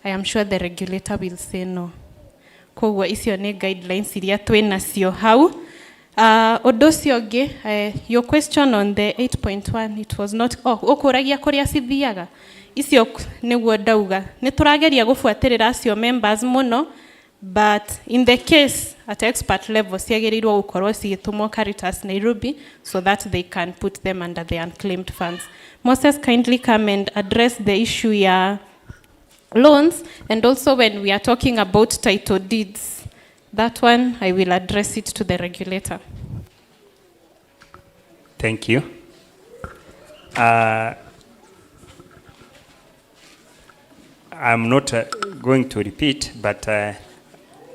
I am sure the regulator will say no. Kogwa isio ne guidelines iria twena sio how. Odosio ge your question on the 8.1 it was not okuragia kuria sithiaga. Isio neguo ndauga. Niturageria gufuatirira acio members muno but in the case at expert level siagerirwo gukorwo cigitumwo Caritas Nairobi so that they can put them under the unclaimed funds. Moses kindly come and address the issue ya loans and also when we are talking about title deeds that one I will address it to the regulator. Thank you. I'm not going to repeat but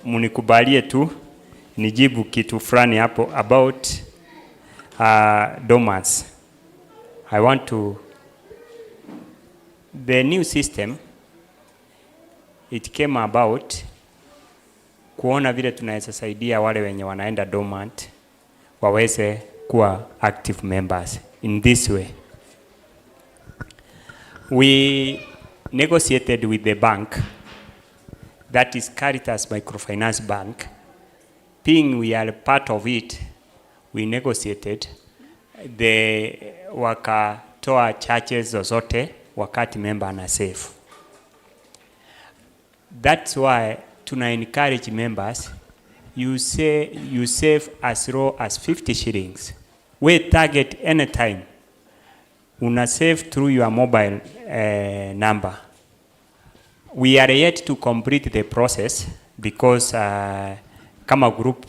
munikubalie tu nijibu kitu fulani hapo about dormants. I want to the new system it came about kuona vile tunaweza saidia wale wenye wanaenda dormant waweze kuwa active members in this way. We negotiated with the bank that is Caritas Microfinance Bank. Being we are part of it, we negotiated. The wakatoa charges zozote wakati member ana save. That's why tuna encourage members, you save as low as 50 shillings. We target anytime. Una save through your mobile number. We are yet to complete the process because kama group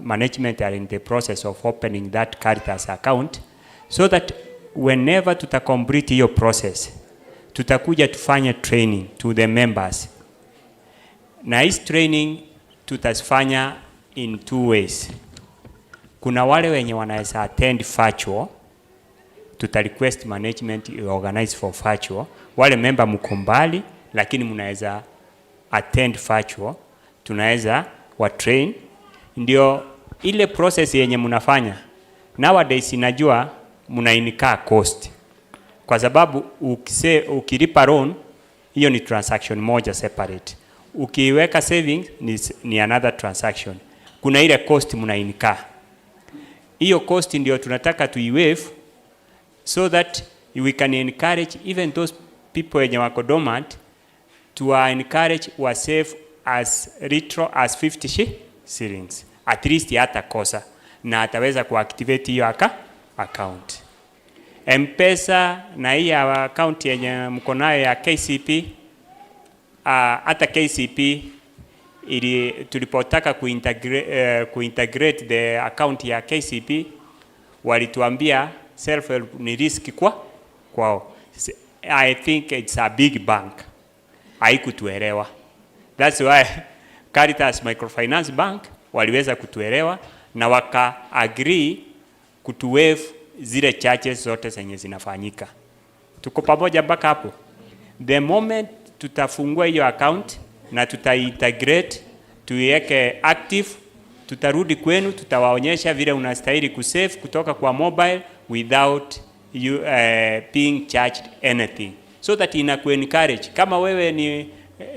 management are in the process of opening that Caritas account so that whenever tutacomplete hiyo process tutakuja tufanye training to the members. Na hii training tutafanya in 2 ways. Kuna wale wenye wanaweza attend virtual, tuta request management organize for virtual. Wale member mko mbali lakini mnaweza attend virtual, tunaweza wa train ndio ile process yenye mnafanya. Nowadays najua mnainika cost. Kwa sababu ukilipa loan hiyo ni transaction moja separate. Ukiweka savings ni another transaction. Kuna ile cost mnainika. Hiyo cost ndio tunataka tuiwaive so that we can encourage even those people wenye wako dormant to encourage wa save as little as 50 shillings at least hata kosa na ataweza kuactivate hiyo account. M-Pesa na hii account yenye mko nayo ya KCP hata KCP ili tulipotaka kuintegrate the account ya KCP walituambia self help ni risk kwao. I think it's a big bank. Haikutuelewa. That's why Caritas Microfinance Bank waliweza kutuelewa na waka agree kutuwaive zile charges zote zenye zinafanyika. Tuko pamoja mpaka hapo. The moment tutafungua hiyo account na tutaintegrate tuiweke active, tutarudi kwenu, tutawaonyesha vile unastahili kusave kutoka kwa mobile without you being charged anything, so that inaku encourage. Kama wewe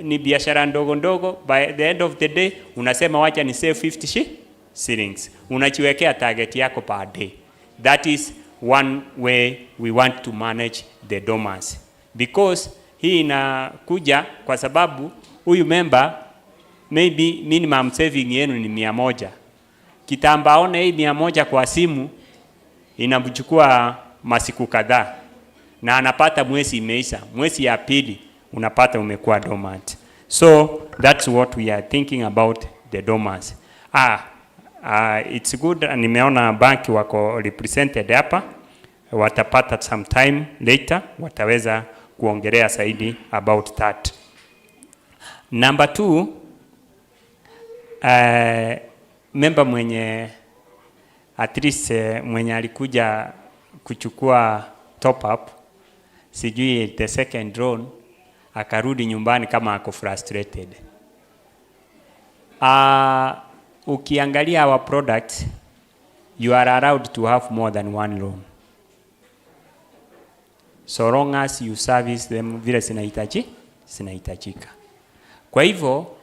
ni biashara ndogo ndogo, by the end of the day unasema wacha ni save 50 shillings, unachiwekea target yako per day. That is one way we want to manage the dormants, because hii inakuja kwa sababu huyu member maybe minimum saving yenu ni 100. Kitambo aone hii 100 kwa simu inamchukua masiku kadhaa na anapata mwezi imeisha, mwezi ya pili unapata umekuwa dormant. So that's what we are thinking about the dormants. It's good, nimeona banki wako represented hapa, watapata some time later, wataweza kuongelea zaidi about that. Number 2, member mwenye at least mwenye alikuja kuchukua top up, sijui the second drone, akarudi nyumbani kama ako frustrated. Ukiangalia our product, you are allowed to have more than one loan, so long as you service them vile zinahitajika. Kwa hivyo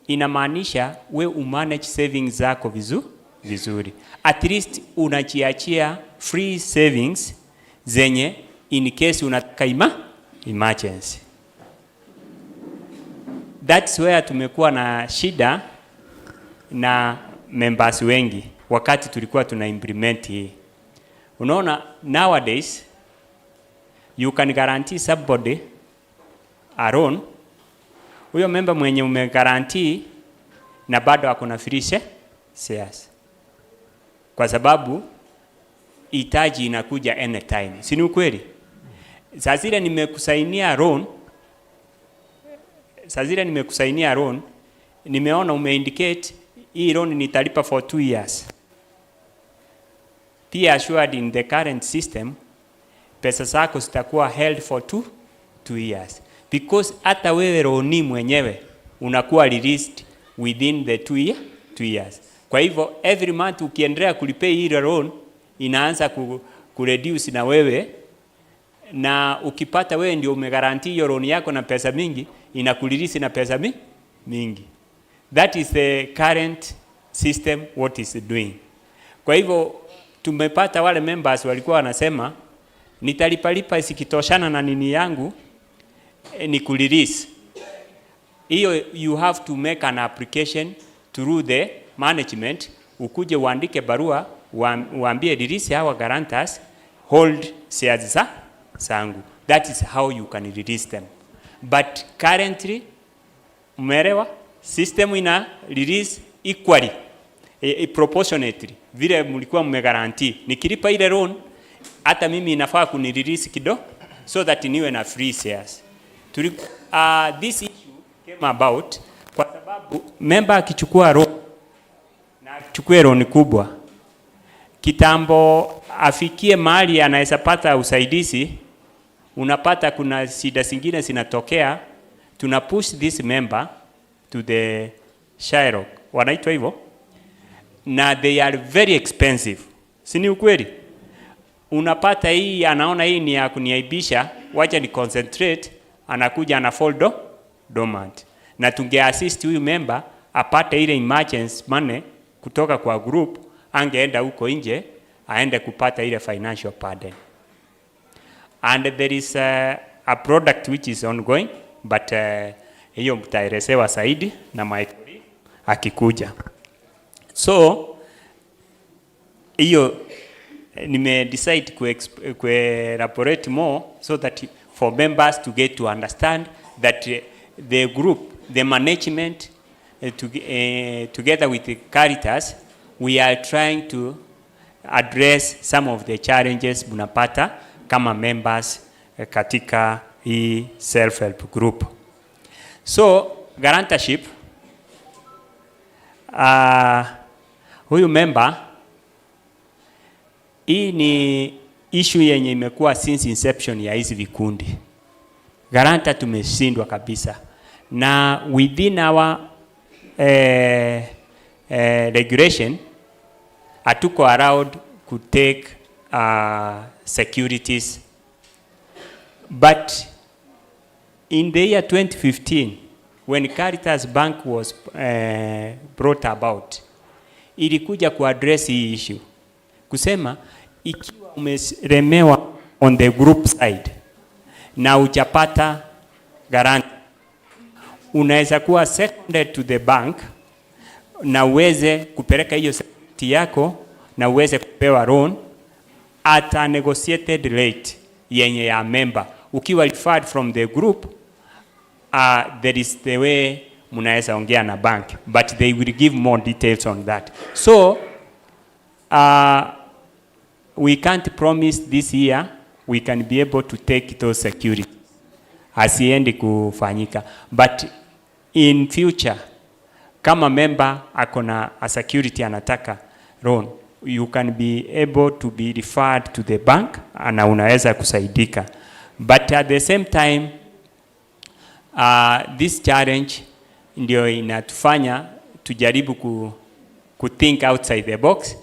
inamaanisha we umanage savings zako vizuri. At least unajiachia free savings zenye in case unataka emergency. That's where tumekuwa na shida na members wengi wakati tulikuwa tuna implement hii. Unaona, nowadays you can guarantee somebody a loan. Huyo member mwenye umeguarantee na bado akona free shares, kwa sababu hitaji inakuja anytime. Si ni ukweli? Saa zile nimekusainia loan, nimeona umeindicate hii loan nitalipa for 2 years. Be assured in the current system, pesa zako zitakuwa held for 2 years. Because hata wewe loan mwenyewe unakuwa released within the 2 years. Kwa hivyo every month ukiendelea kulipia hii loan inaanza kureduce na wewe, na ukipata wewe ndio umegarantii hiyo loan yako na pesa mingi, inakulirisi na pesa mingi. That is the current system what is doing. Kwa hivyo tumepata wale members walikuwa wanasema nitalipalipa isikitoshana na nini yangu ni kulirisi. Hiyo you have to make an application through the management, ukuje uandike barua uambie release hawa guarantors hold shares zangu. That is how you can release them. But currently, umeelewa, system ina release equally, proportionately vile mlikuwa mmeguarantee. Nikilipa ile loan, hata mimi inafaa kunirelease kidogo so that niwe na free shares. This issue came about kwa sababu member akichukua loan na achukue loan kubwa, kitambo afikie mahali anaweza pata usaidizi, unapata kuna shida zingine zinatokea, tuna push this member to the Shylock, wanaitwa hivyo, na they are very expensive. Si ni ukweli? Unapata hii anaona hii ni ya kuniaibisha, wacha ni concentrate, anakuja ana fall dormant. Na tungeassist huyu member apate ile emergency money kutoka kwa group, angeenda huko nje aende kupata ile financial burden. And there is a product which is ongoing, but hiyo mtaelezewa zaidi na Mike akikuja. So hiyo nime decide ku elaborate more so that for members to get to understand that the group, the management, together with the Caritas, we are trying to address some of the challenges munapata kama members katika hii self-help group. So guarantorship, huyu member, hii ni issue yenye imekuwa since inception ya hizi vikundi. Guarantor tumeshindwa kabisa, na within our regulation hatuko allowed to take securities. But in the year 2015, when Caritas Bank was brought about, ilikuja kuaddress hii issue, kusema ikiwa umelemewa on the group side na uchapata guarantee, unaweza kuwa seconded to the bank na uweze kupeleka hiyo security yako na uweze kupewa loan at a negotiated rate yenye ya member. Ukiwa referred from the group, there is the way munaweza ongea na bank, but they will give more details on that. So we can't promise this year we can be able to take those security asiendi kufanyika, but in future kama member akona a security anataka loan, you can be able to be referred to the bank na unaweza kusaidika. But at the same time this challenge ndio inatufanya tujaribu ku think outside the box,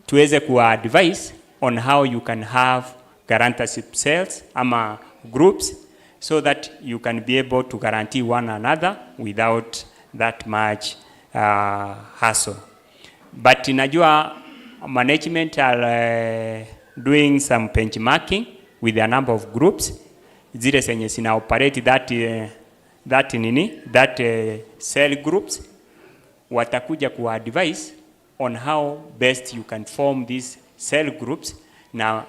tuweze ku advise on how you can have guarantorship cells ama groups so that you can be able to guarantee one another without that much hassle. But najua management are doing some benchmarking with a number of groups zile zenye sina operate that cell groups, watakuja ku advise on how best you can form these cell groups na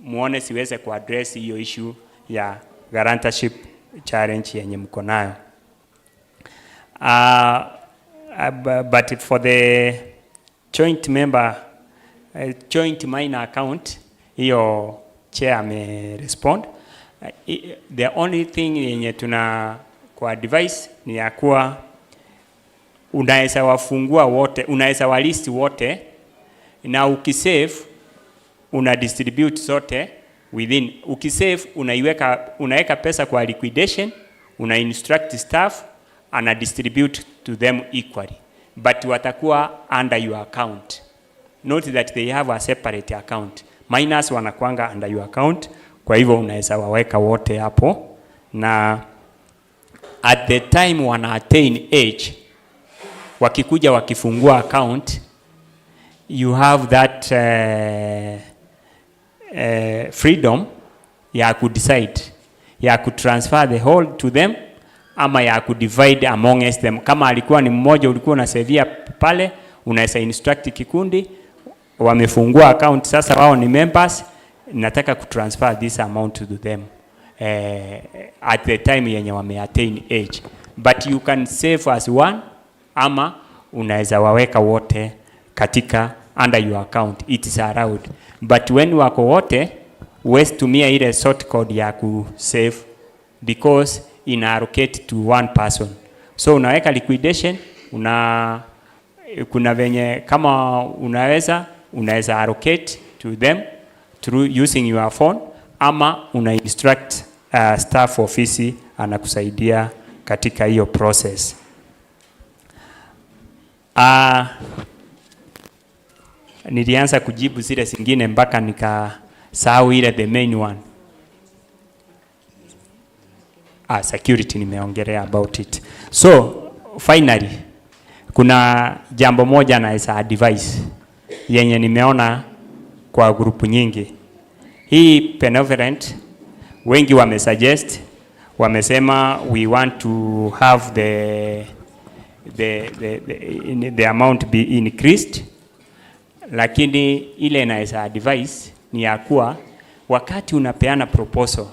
muone siweze ku address hiyo issue ya guarantorship challenge yenye mko nayo. But for the joint member joint minor account, hiyo chair may respond. The only thing yenye tuna kwa advice ni ya kuwa unaweza wafungua wote, unaweza walist wote na ukisave una distribute zote within. Ukisave unaweka pesa kwa liquidation, una instruct staff and distribute to them equally, but watakuwa under your account. Note that they have a separate account. Minors wanakuanga under your account, kwa hivyo unaweza waweka wote hapo, na at the time wana attain age, wakikuja wakifungua account, you have that freedom ya ku decide ya ku transfer the whole to them ama ya ku divide amongst them. Kama alikuwa ni mmoja ulikuwa unasavia pale, unaweza instruct kikundi, wamefungua account sasa, wao ni members, nataka ku transfer this amount to them at the time yenye wame attain age. But you can save as one ama unaweza waweka wote katika under your account, it is allowed. But when wako wote, uwezi tumia ile sort code ya ku save because ina allocate to one person. So unaweka liquidation, kuna venye kama unaweza allocate to them through using your phone ama una instruct staff office anakusaidia katika hiyo process. Nilianza kujibu zile zingine mpaka nikasahau ile the main one. Security nimeongelea about it. So finally kuna jambo moja naweza advise yenye nimeona kwa grupu nyingi. Hii benevolent wengi wamesuggest, wamesema we want to have the amount be increased, lakini ile naweza advise ni ya kuwa wakati unapeana proposal,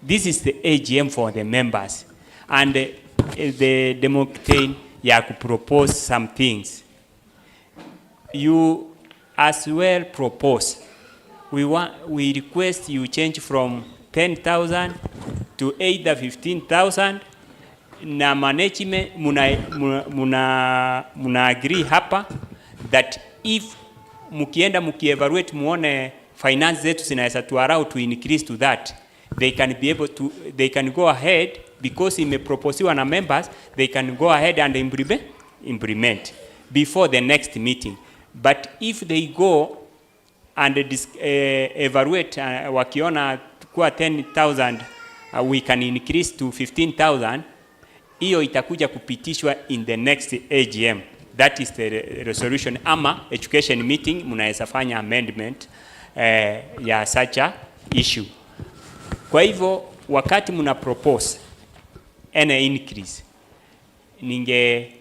this is the AGM for the members and the democracy ya kupropose some things. You as well propose. We request you change from 10,000 to either 15,000 na management muna agree hapa that if mukievaluate muone finance zetu zinaweza to allow to increase to that, they can go ahead because imeproposiwa na members, they can go ahead and implement before the next meeting. But if they go and evaluate wakiona kwa 10,000 we can increase to 15,000, hiyo itakuja kupitishwa in the next AGM. That is the resolution ama education meeting, mnaweza fanya amendment ya such a issue. Kwa hivyo wakati muna propose any increase, ninge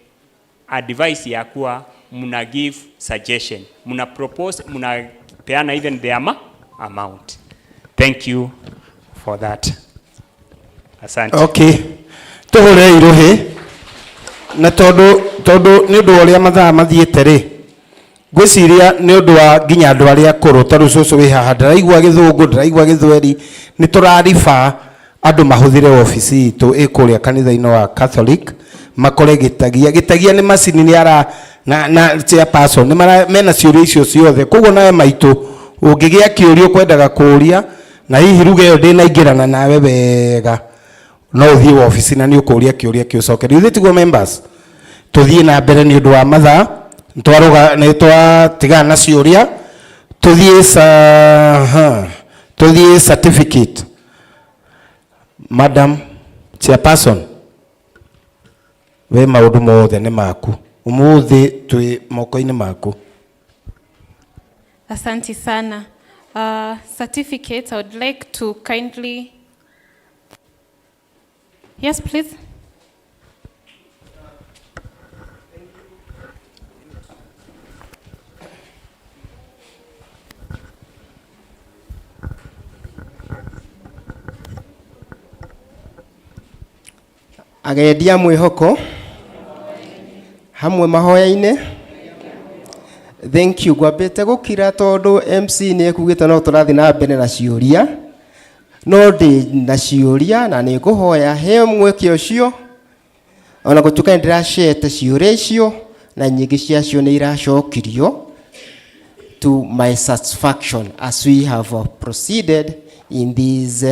advice ya kuwa muna give suggestion, muna propose, muna peana even the amount. Thank you for that. Asante. Okay. Tuhore irohe. Na todo ni undu uria mathaa mathiete ri. Gwiciria ni undu wa nginya andu aria akuru taru cucu wi haha ndiraigua githungu ndiraigua githweri ni turariba andu mahuthire ofici itu ikuria kanitha-ini wa Catholic makore gitagia ni macini ni ara na chairperson ni mena ciuria icio ciothe koguo nawe maitu ungigia kiuria kwendaga kuria na hihi ruga iyo ndinaingirana nawe wega no uthie ofici na ni ukuria kiuria kiucokerio ithe tiguo members tuthie na mbere ni undu wa mathaa ntwaruga ni twatigana na ciuria tuthie certificate. Madam Chairperson, we maundu mothe ni maku umuthi twi moko-ini maku. Asante sana. Certificates, I would like to kindly... Yes, please. Agendia mwihoko hamwe mahoya-ine. Thank you. Gwambite gukira tondu MC ni ekugite no turathi na mbere na ciuria no ndi na ciuria na ni nguhoya he mweke ucio ona gutuka ndiracete ciuria icio na nyingi ciacio ni iracokirio to my satisfaction as we have proceeded in this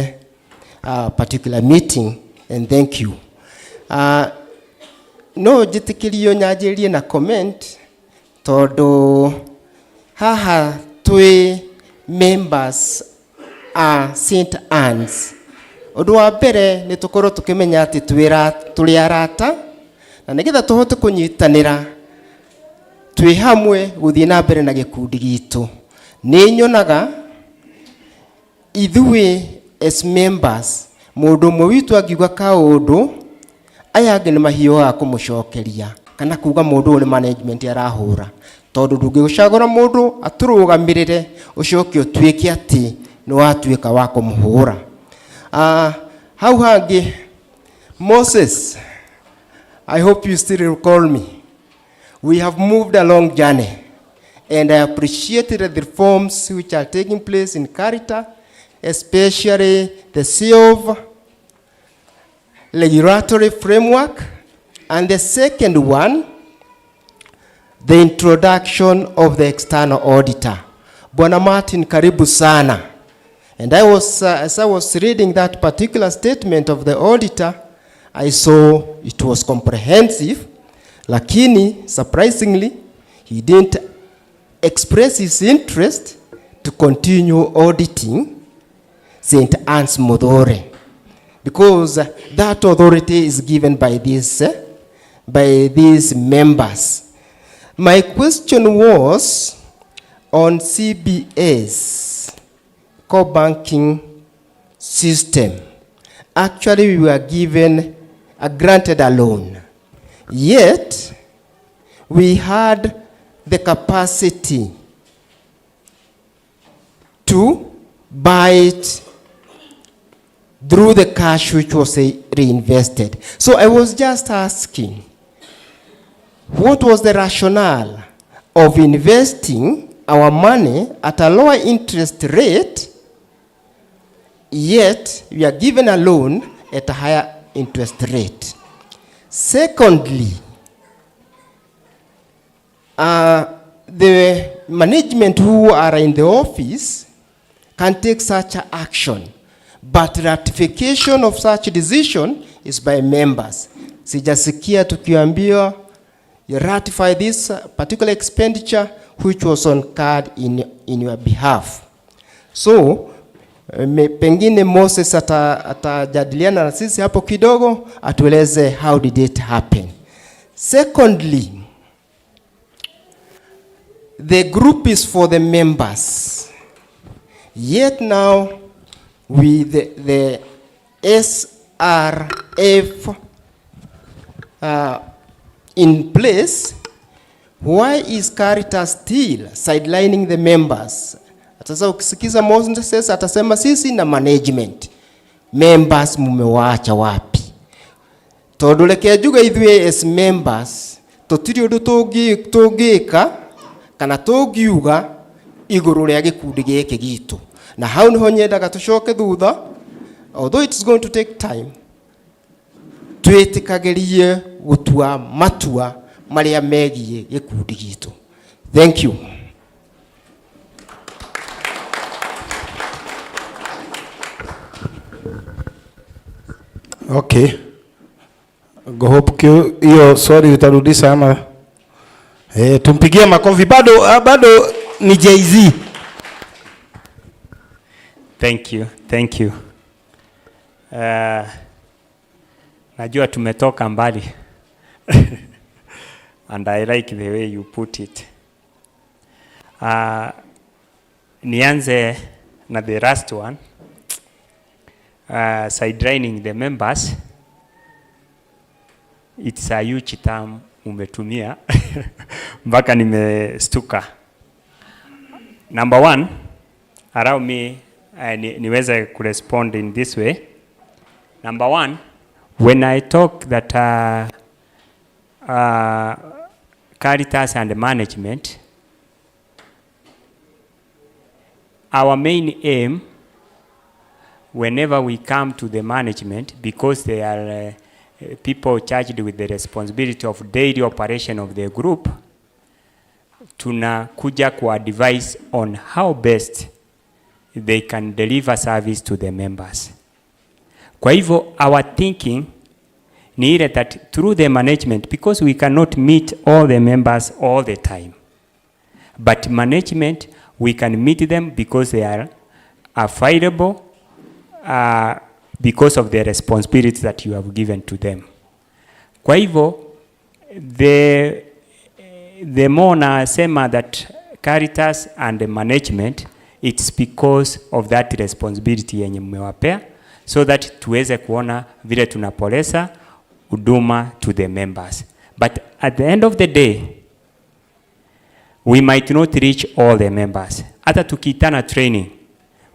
particular meeting, and thank you. No jitikirio nyanjirie na comment tondu haha twi members a St.Anne's. Undu wa mbere ni tukorwo tukimenya ati tuli arata na nigetha tuhote kunyitanira twi hamwe guthie na mbere na gikundi gitu. Ni nyonaga ithui as members mundu mwe witu angiuga kaundu aya angĩ nĩ mahiũha kũmũcokeria kana kuga mũndũ nĩ management arahũra tondu ndũngĩgũcagũra mũndũ atũrũgamĩrĩre ũcoke ũtuĩke atĩ nĩ watuĩka wa kũmũhũra. Hau hangĩ Moses, I hope you still recall me. We have moved a long journey and I appreciate the reforms which are taking place in Carita, especially the SEOV regulatory framework, and the second one, the introduction of the external auditor. Bwana Martin, karibu sana. And as I was reading that particular statement of the auditor, I saw it was comprehensive, lakini surprisingly, he didn't express his interest to continue auditing St.Anne's Muthure, because that authority is given by these members. My question was on CBA's core banking system. Actually, we were given granted a loan, yet we had the capacity to buy it through the cash which was reinvested. So I was just asking, what was the rationale of investing our money at a lower interest rate, yet we are given a loan at a higher interest rate? Secondly, the management who are in the office can take such action, but ratification of such decision is by members. Sijasikia tukiambiwa you ratify this particular expenditure which was on card in your behalf. So pengine Moses atajadiliana na sisi hapo kidogo atueleze how did it happen. Secondly, the group is for the members, yet now the SRF in place, why is Caritas still sidelining the members? Sasa ukisikiza Moses atasema sisi na management. Members mumewaacha wapi? Tonduleke juga ithuĩ as members tutiri undu tungika kana tungiuga iguru ria gikundi giki gitu. Na hau niho nyendaga tucoke thutha, although it's going to take time, twitikagerie gutua matua maria megie gikundi gitu. Thank you. Okay. Go hope hiyo sorry utarudisha ama tumpigie makofi bado ni Jay-Z. Thank you. Najua tumetoka mbali. And I like the way you put it. Nianze na the last one. Sidelining the members. It's a huge term umetumia. Mpaka nimestuka. Number one, allow me niweze correspond in this way. Number one, when I talk that Caritas and management, our main aim, whenever we come to the management, because they are people charged with the responsibility of daily operation of the group, tunakuja kwa advice on how best they can deliver service to the members. Kwa hivyo, our thinking ni ile that through the management, because we cannot meet all the members all the time, but management, we can meet them because they are available, because of the responsibilities that you have given to them. Kwa hivyo, the more nasema that Caritas and the management, it's because of that responsibility yenye mmewapea, so that tuweze kuona vile tunapolesa huduma to the members. But at the end of the day, we might not reach all the members. Hata tukitana training,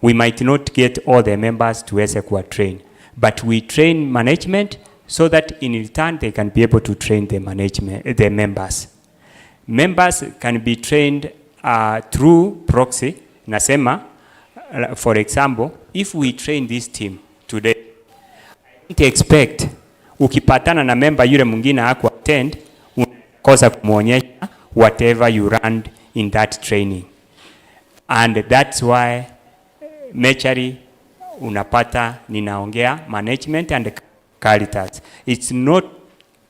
we might not get all the members tuweze kuwa train. But we train management so that in return they can be able to train the members. Members can be trained through proxy. Nasema, for example, if we train this team today, I don't expect ukipatana na member yule mwingine haku attend, unakosa kumuonyesha whatever you run in that training. And that's why majorly unapata ninaongea management and Caritas. It's not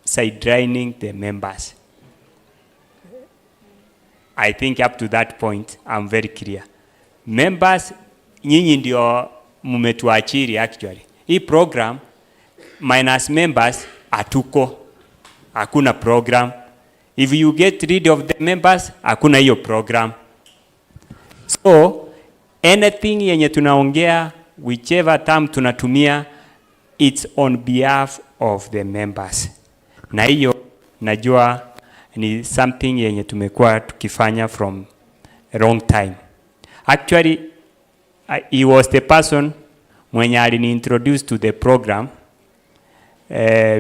sidelining the members. I think up to that point, I'm very clear. Members, nyinyi ndio mumetuachiri actually. Hii program, minus members, atuko. Hakuna program. If you get rid of the members, hakuna hiyo program. So, anything yenye tunaongea, whichever term tunatumia, it's on behalf of the members. Na hiyo, najua, ni something yenye tumekuwa tukifanya from a long time. Actually, he was the person mwenye alini introduced to the program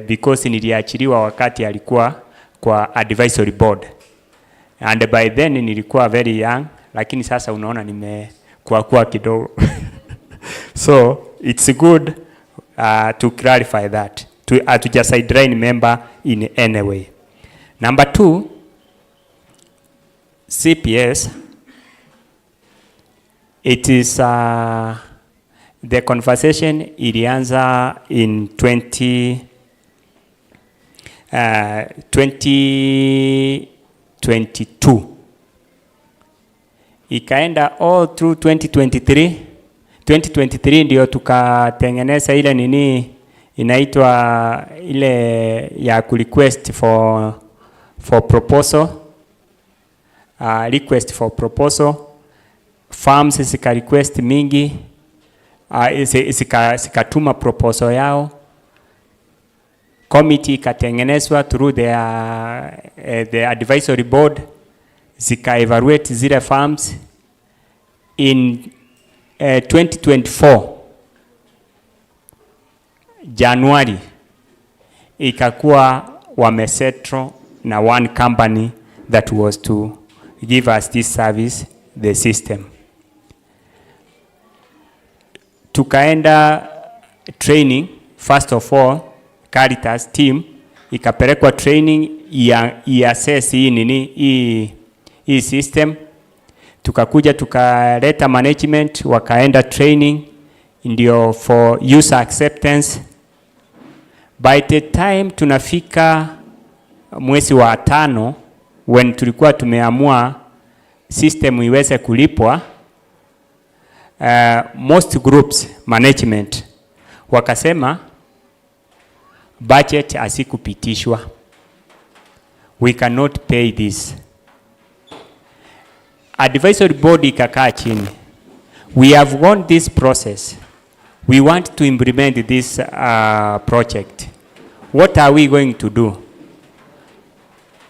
because niliachiliwa wakati alikuwa kwa advisory board. And by then nilikuwa very young, lakini sasa unaona nimekuwa kidogo. So, it's good to clarify that. To just sideline member in any way. Number 2, CPS, it is the conversation ilianza in 2022. Ikaenda all through 2023. 2023 ndio tukatengeneza ile nini inaitwa ile ya request for proposal, request for proposal. Farms zika request mingi, sikatuma proposal yao, committee ikatengenezwa through the advisory board, zika evaluate zile farms. In 2024 January ikakuwa wamesettle na one company that was to give us this service, the system. Tukaenda training. First of all, Caritas team ikapelekwa training ya assess hii system. Tukakuja tukaleta management, wakaenda training ndio for user acceptance. By the time tunafika mwezi wa 5, when tulikuwa tumeamua system iweze kulipwa, most groups management wakasema budget asikupitishwa, we cannot pay this. Advisory board ikakaa chini, we have gone this process, we want to implement this project, what are we going to do?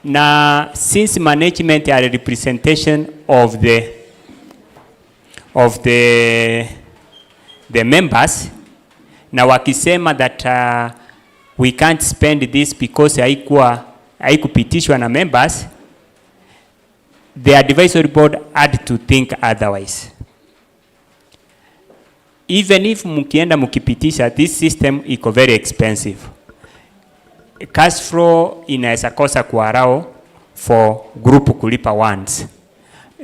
Na since management are a representation of the members, na wakisema that we can't spend this because haikupitishwa na members, the advisory board had to think otherwise. Even if mukienda mukipitisha, this system iko very expensive. Cash flow inaweza kosa kuarao for group kulipa once.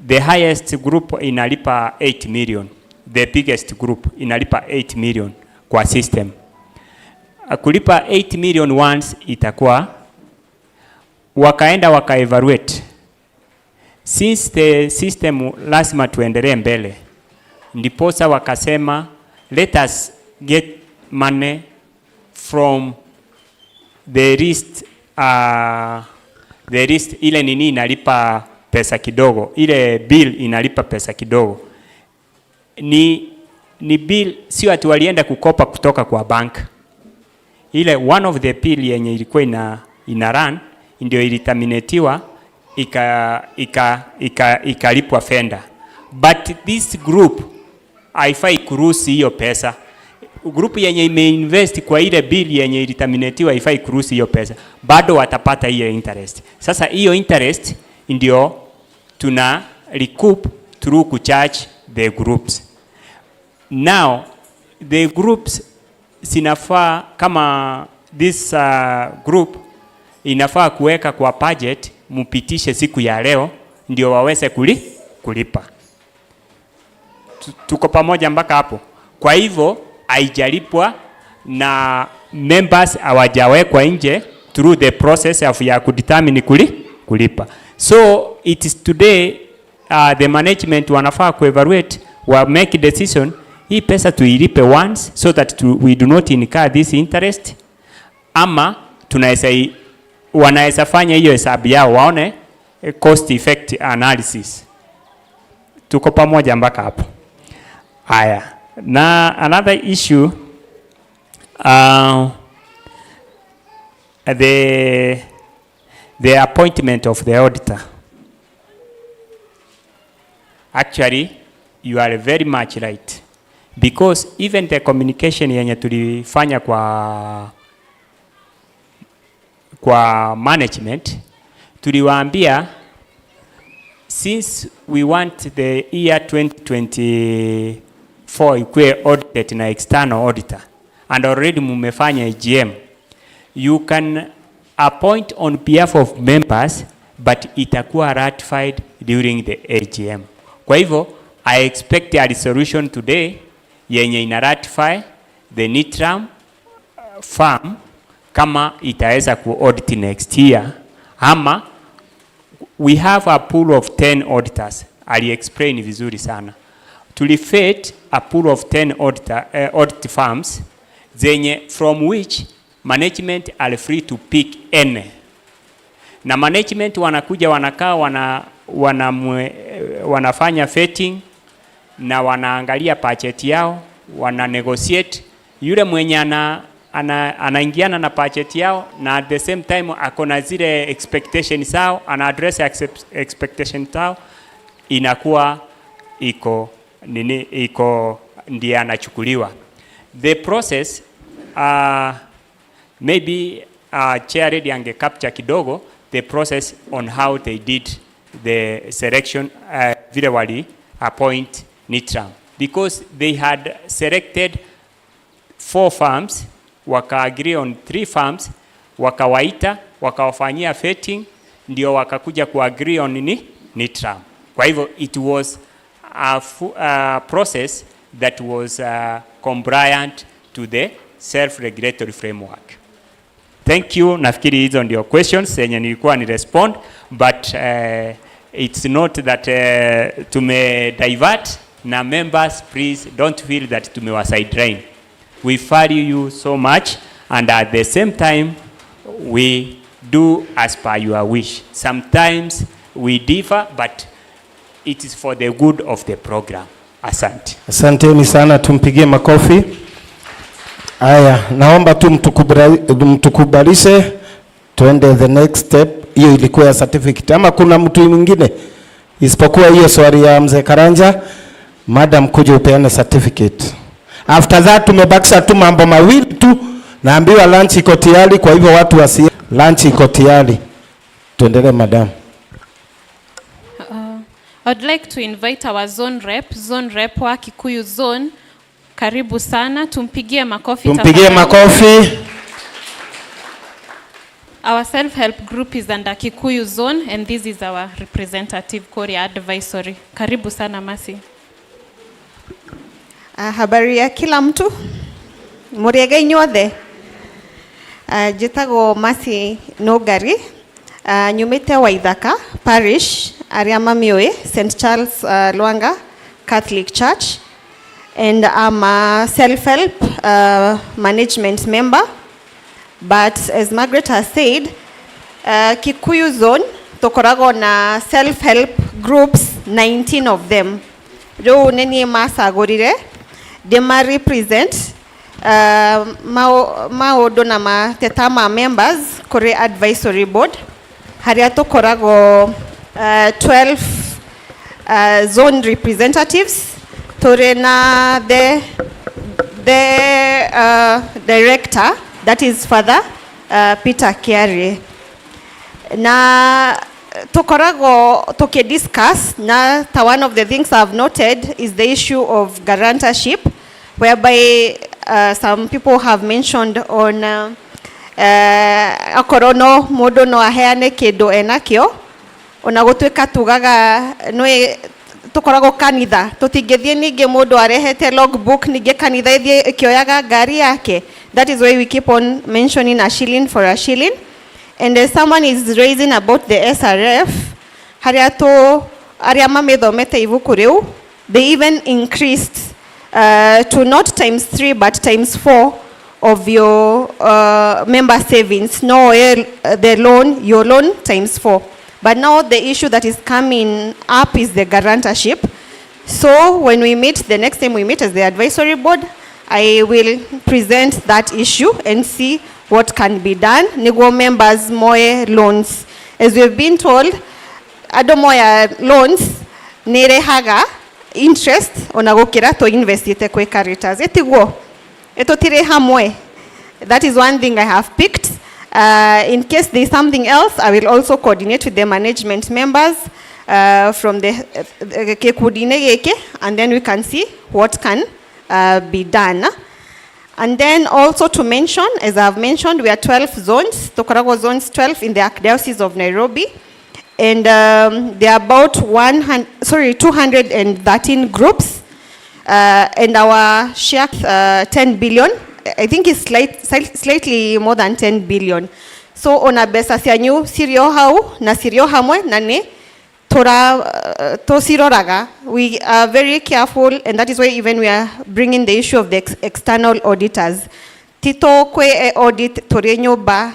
The highest group inalipa 8 million. The biggest group inalipa 8 million kwa system. Kulipa 8 million once itakuwa, wakaenda waka-evaluate. Since the system lazima tuendelee mbele, ndiposa wakasema let us get money from the list ile nini inalipa pesa kidogo, ile bill inalipa pesa kidogo. Ni bill, sio ati walienda kukopa kutoka kwa bank. Ile one of the bill yenye ilikuwa ina run ndio ilitaminatiwa ikalipwa fenda. But this group haifai kuruhusu hiyo pesa. Group yenye imeinvest kwa ile bill yenye ilitaminatiwa haifai kuruhusu hiyo pesa, bado watapata hiyo interest. Sasa hiyo interest ndio tuna recoup through kucharge the groups. Now the groups sinafaa, kama this group inafaa kuweka kwa budget, mupitishe siku ya leo ndio waweze kulipa. Tuko pamoja mpaka hapo? Kwa hivyo haijalipwa na members hawajawekwa nje through the process of ya kudetermine kulipa. So it is today the management wanafaa kuevaluate, wa make decision, hii pesa tuilipe once so that we do not incur this interest, ama wanaweza fanya hiyo hesabu yao waone cost effect analysis. Tuko pamoja mpaka hapo? Haya. Na another issue, the appointment of the auditor. Actually, you are very much right, because even the communication yenye tulifanya kwa management, tuliwaambia since we want the year 2024 ikuwe audited na external auditor, and already mumefanya AGM, you can appoint on behalf of members, but itakuwa ratified during the AGM. Kwa hivyo I expect a resolution today yenye ina ratify the Nitram firm kama itaweza ku audit next year, ama we have a pool of 10 auditors. Ali explain vizuri sana. Tulifate a pool of 10 audit firms zenye from which management are free to pick any. Na management wanakuja wanakaa wanafanya vetting na wanaangalia budget yao, wana negotiate, yule mwenye anaingiana na budget yao na at the same time akona zile expectations zao, ana address expectations zao, inakuwa iko ndiye anachukuliwa. The process maybe chair ready ange capture kidogo the process on how they did the selection vile wali appoint Nitram, because they had selected 4 farms, waka agree on 3 farms, wakawaita, wakawafanyia vetting, ndio wakakuja ku agree on Nitram. Kwa hivyo it was a process that was compliant to the self-regulatory framework. Thank you. Nafikiri hizo ndio questions zenye nilikuwa ni respond, but it's not that tume divert na members, please don't feel that tumewa sideline. We value you so much, and at the same time we do as per your wish. Sometimes we differ, but it is for the good of the program. Asante. Asanteni sana, tumpigie makofi. Aya, naomba tu mtukubalishe tuende the next step. Hiyo ilikuwa ya certificate. Ama kuna mtu mwingine isipokuwa hiyo swali ya mzee Karanja? Madam, kuja upeane certificate. After that tumebakisha tu mambo mawili tu, naambiwa lunch iko tayari, kwa hivyo watu wasi lunch iko tayari. Tuendelee madam. I'd like to invite our zone rep wa Kikuyu zone. Karibu sana, tumpigie makofi. Tumpigie makofi. Our self-help group is under Kikuyu zone, and this is our representative Korea advisory. Karibu sana Masi. Habari ya kila mtu, muriega inyuothe. Jitago Masi Nogari, nyumite Waithaka Parish, aria mamioi St. Charles Lwanga Catholic Church, and I'm a self-help management member. But as Margaret has said, Kikuyu zone tokorago na self-help groups, 19 of them. Jo neni masa gorire, they ma represent maodo na matetama members kore advisory board. Haria tokorago 12 zone representatives. Torena the director, that is Father Peter Kiari. Na tokorago toke discuss na one of the things I've noted is the issue of guarantorship, whereby some people have mentioned on akorono modo no aheane kedo enakio onagotweka tugaga noe tukorago kanitha tutingethie ninge mundu arehete logbook ninge kanitha ithie ikioyaga ngari yake. That is why we keep on mentioning a shilling for a shilling. And someone is raising about the SRF, haria to aria mamethomete ibuku riu, they even increased to not times 3 but times 4 of your member savings. No, the loan, your loan times 4. But now the issue that is coming up is the guarantorship. So when we meet, the next time we meet as the advisory board, I will present that issue and see what can be done. Nego members moe loans. As we've been told, adomoya loans nerehaga interest onagokira to invest ite kwe caritas. Etiguo. Eto tire hamwe. That is one thing I have picked. In case there is something else, I will also coordinate with the management members from the Kekudine, and then we can see what can be done. And then also to mention, as I have mentioned, we are 12 zones, Tokorago zones 12 in the Archdiocese of Nairobi. And there are about 213 groups. And our share 10 billion. I think it's slightly more than 10 billion. So on a besa sianyu sirio hau na sirio hamwe nane tora to siroraga. We are very careful, and that is why even we are bringing the issue of the external auditors. Tito kwe audit tore nyoba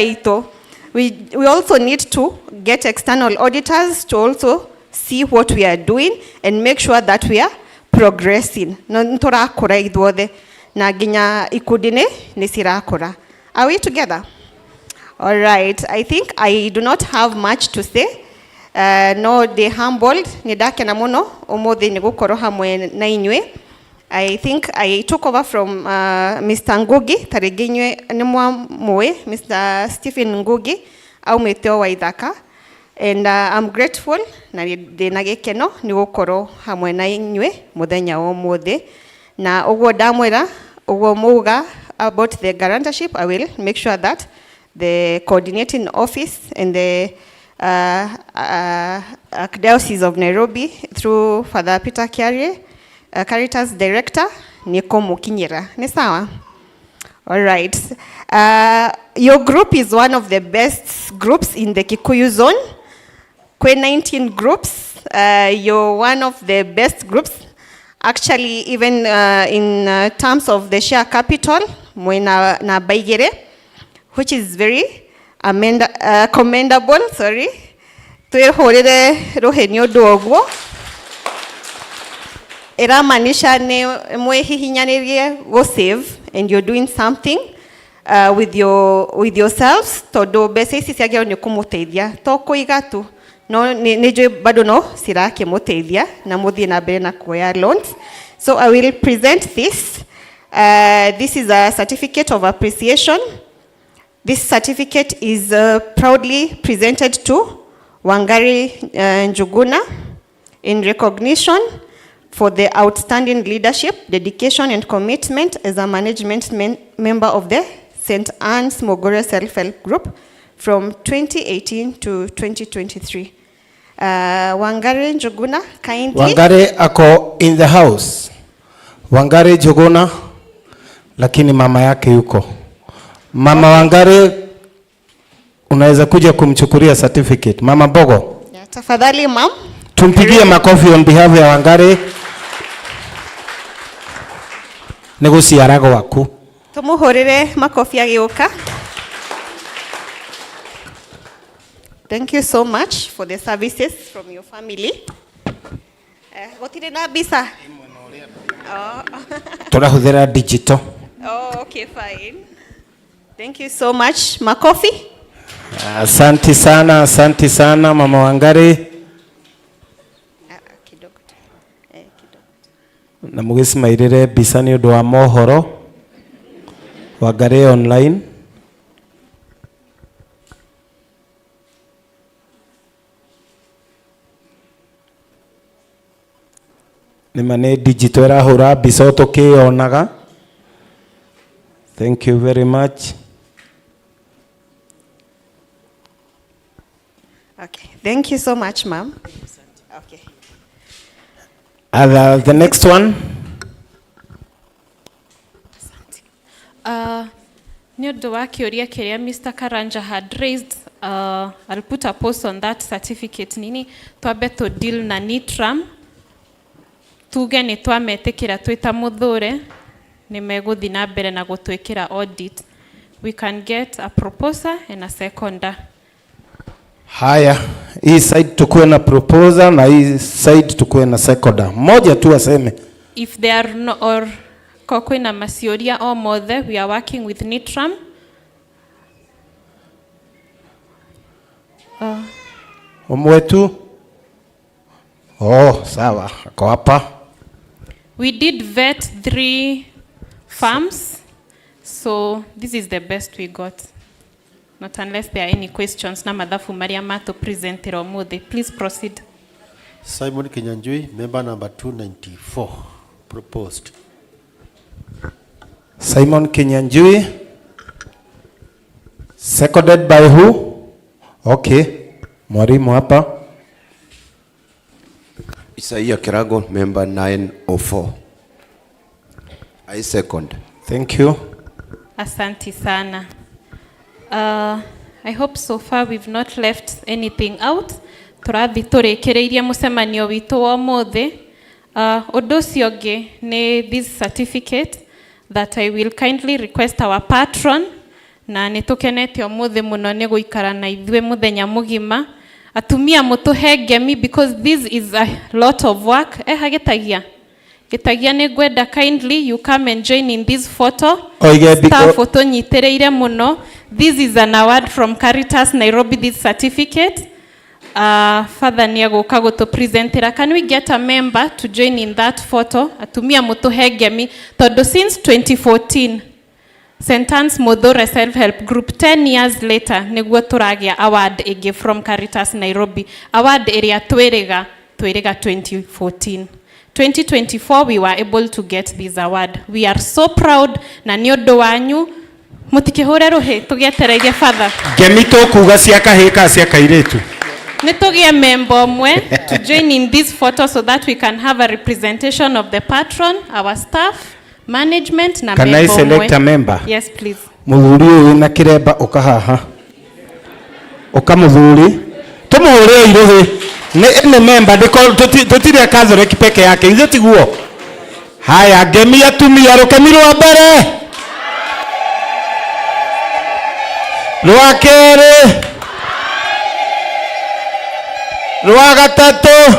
ito. We also need to get external auditors to also see what we are doing and make sure that we are progressing. No turakura ithuothe na nginya ikundi ni cirakura. Are we together? All right. I think I do not have much to say. No, they humbled. Ni ndakena muno umuthi ni gukorwo hamwe na inywe. I think I took over from Mr. Ngugi. Tarigi inywe ni mwe Mr. Stephen Ngugi au meteo wa Ithaka. And I'm grateful na ndina gikeno ni gukorwo hamwe na inywe muthenya wa umuthi. Na uguo ndamwira uguo muga about the guarantorship, I will make sure that the coordinating office and the Archdiocese of Nairobi through Father Peter Kiarie, Caritas Director, niko mukinyira. Ni sawa? All right. Your group is one of the best groups in the Kikuyu zone. Kwe 19 groups. You're one of the best groups. Actually, even in terms of the share capital, mwena na baigere, which is very commendable, sorry. Twehorere rohenyo dogo. Era manisha ne mwehihinyanirie go save, and you're doing something with yourselves. Todo bese sisi agero ni kumuteithia. To kuiga tu. No nejo bado no sirake muteithia na muthi na mbere na kuoya loans. So I will present this. This is a certificate of appreciation. This certificate is proudly presented to Wangari Njuguna in recognition for the outstanding leadership, dedication, and commitment as a management member of the St.Anne Smogore Self-Help Group from 2018 to 2023. Wangari Njuguna, kindly. Wangari ako in the house. Wangari Njuguna, lakini mama yake yuko. Mama Wangari, unaweza kuja kumchukulia certificate. Mama Bogo. Yeah, tafadhali ma'am. Tumpigie makofi on behalf ya Wangari. Negusiarago waku. Tumuhorere makofi agioka. Thank you so much for the services from your family. Gotire na bisa. Turahudhira digital. Oh, okay, fine. Thank you so much. Makofi. Asante sana Mama Wangari. Na mugisimairire bisa ni undu wa mohoro Wangari online. Ni mane digital rahura bisa tukionaga. Thank you very much. Okay, thank you so much, ma'am. Okay. The next one. Ni undu wa kiuria kiria Mr. Karanja had raised, I'll put a post on that certificate nini twabe to deal na Nitram. Tuge ni twametekira twita Muthure ni meguthi na mbere na gutwikira audit. We can get a proposer and a seconder. Haya, hii side tukue na proposer na hii side tukue na seconder. Moja tu aseme. If there are no or kokwe na masioria o mothe, we are working with Nitram. Omwetu. Oh, sawa. Ako hapa. We did vet 3 farms, so this is the best we got. Not unless there are any questions. Na madhafu Mariama to present it omothe. Please proceed. Simon Kinyanjui, member number 294, proposed. Simon Kinyanjui. Seconded by who? Okay. Mwalimu hapa. Isaiah Kirago, member 904. I second. Thank you. Asante sana. I hope so far we've not left anything out. Turathi turekereirie mucemanio witu wa mothe. Undu ucio ungi ni this certificate that I will kindly request our patron na nitukenete omothe muno ni guikara na ithwe muthenya mugima. Atumia mutuhe ngemi because this is a lot of work. Hagetagia Gitagia ne gwenda kindly you come and join in this photo. Oige Star photo nyitereire muno. This is an award from Caritas Nairobi, this certificate. Father niagoka goto presentera. Can we get a member to join in that photo? Atumia mutuhegemi. Todo since 2014. St.Anne's Muthure self-help group 10 years later niguo turagia award ege from Caritas Nairobi. Award area twerega 2014. 2024 we were able to get this award. We are so proud na niondo wanyu mutikihore rohe tugetereire Father. Gemito kuga cia kahika cia kairetu. Nitugie member mwe to join in this photo so that we can have a representation of the patron, our staff, management na member mwe. Can I select a member? Yes, please. Muthuri uyu na kiremba ukahaha. Muthuri. Tumuhure irohe. Ne member tutire Catholic peke yake. Hizo tiguo. Haya gemia tumia rokemirwa mbere. Rwa kere. Rwa gatatu.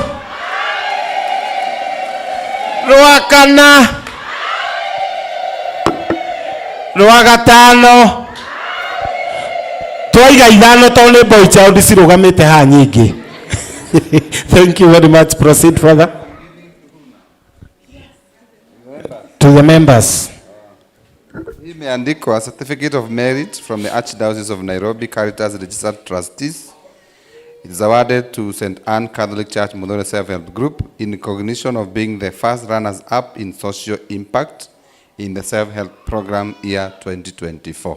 Rwa kana. Rwa gatano. Twaiga ithano tone boy child cirugamite ha nyingi. Thank you very much. Proceed further. To the members. Imeandikwa certificate of merit from the Archdiocese of Nairobi Caritas Registered Trustees. It is awarded to St.Anne Catholic Church Muthure Self-Help Group in recognition of being the first runners-up in social impact in the self-help program year 2024.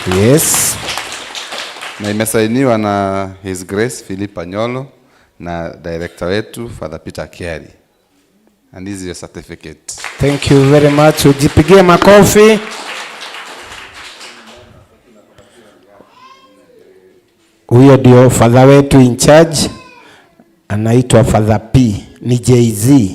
Yes. Na imesainiwa na His Grace Philip Anyolo na director wetu Father Peter Kiari. And this is your certificate. Thank you very much. Ujipigie makofi. Huyo ndio father wetu in charge. Anaitwa Father P. Ni Jay-Z.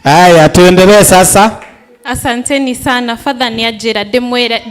Haya, tuendelee sasa. Asanteni sana. Father ni ajira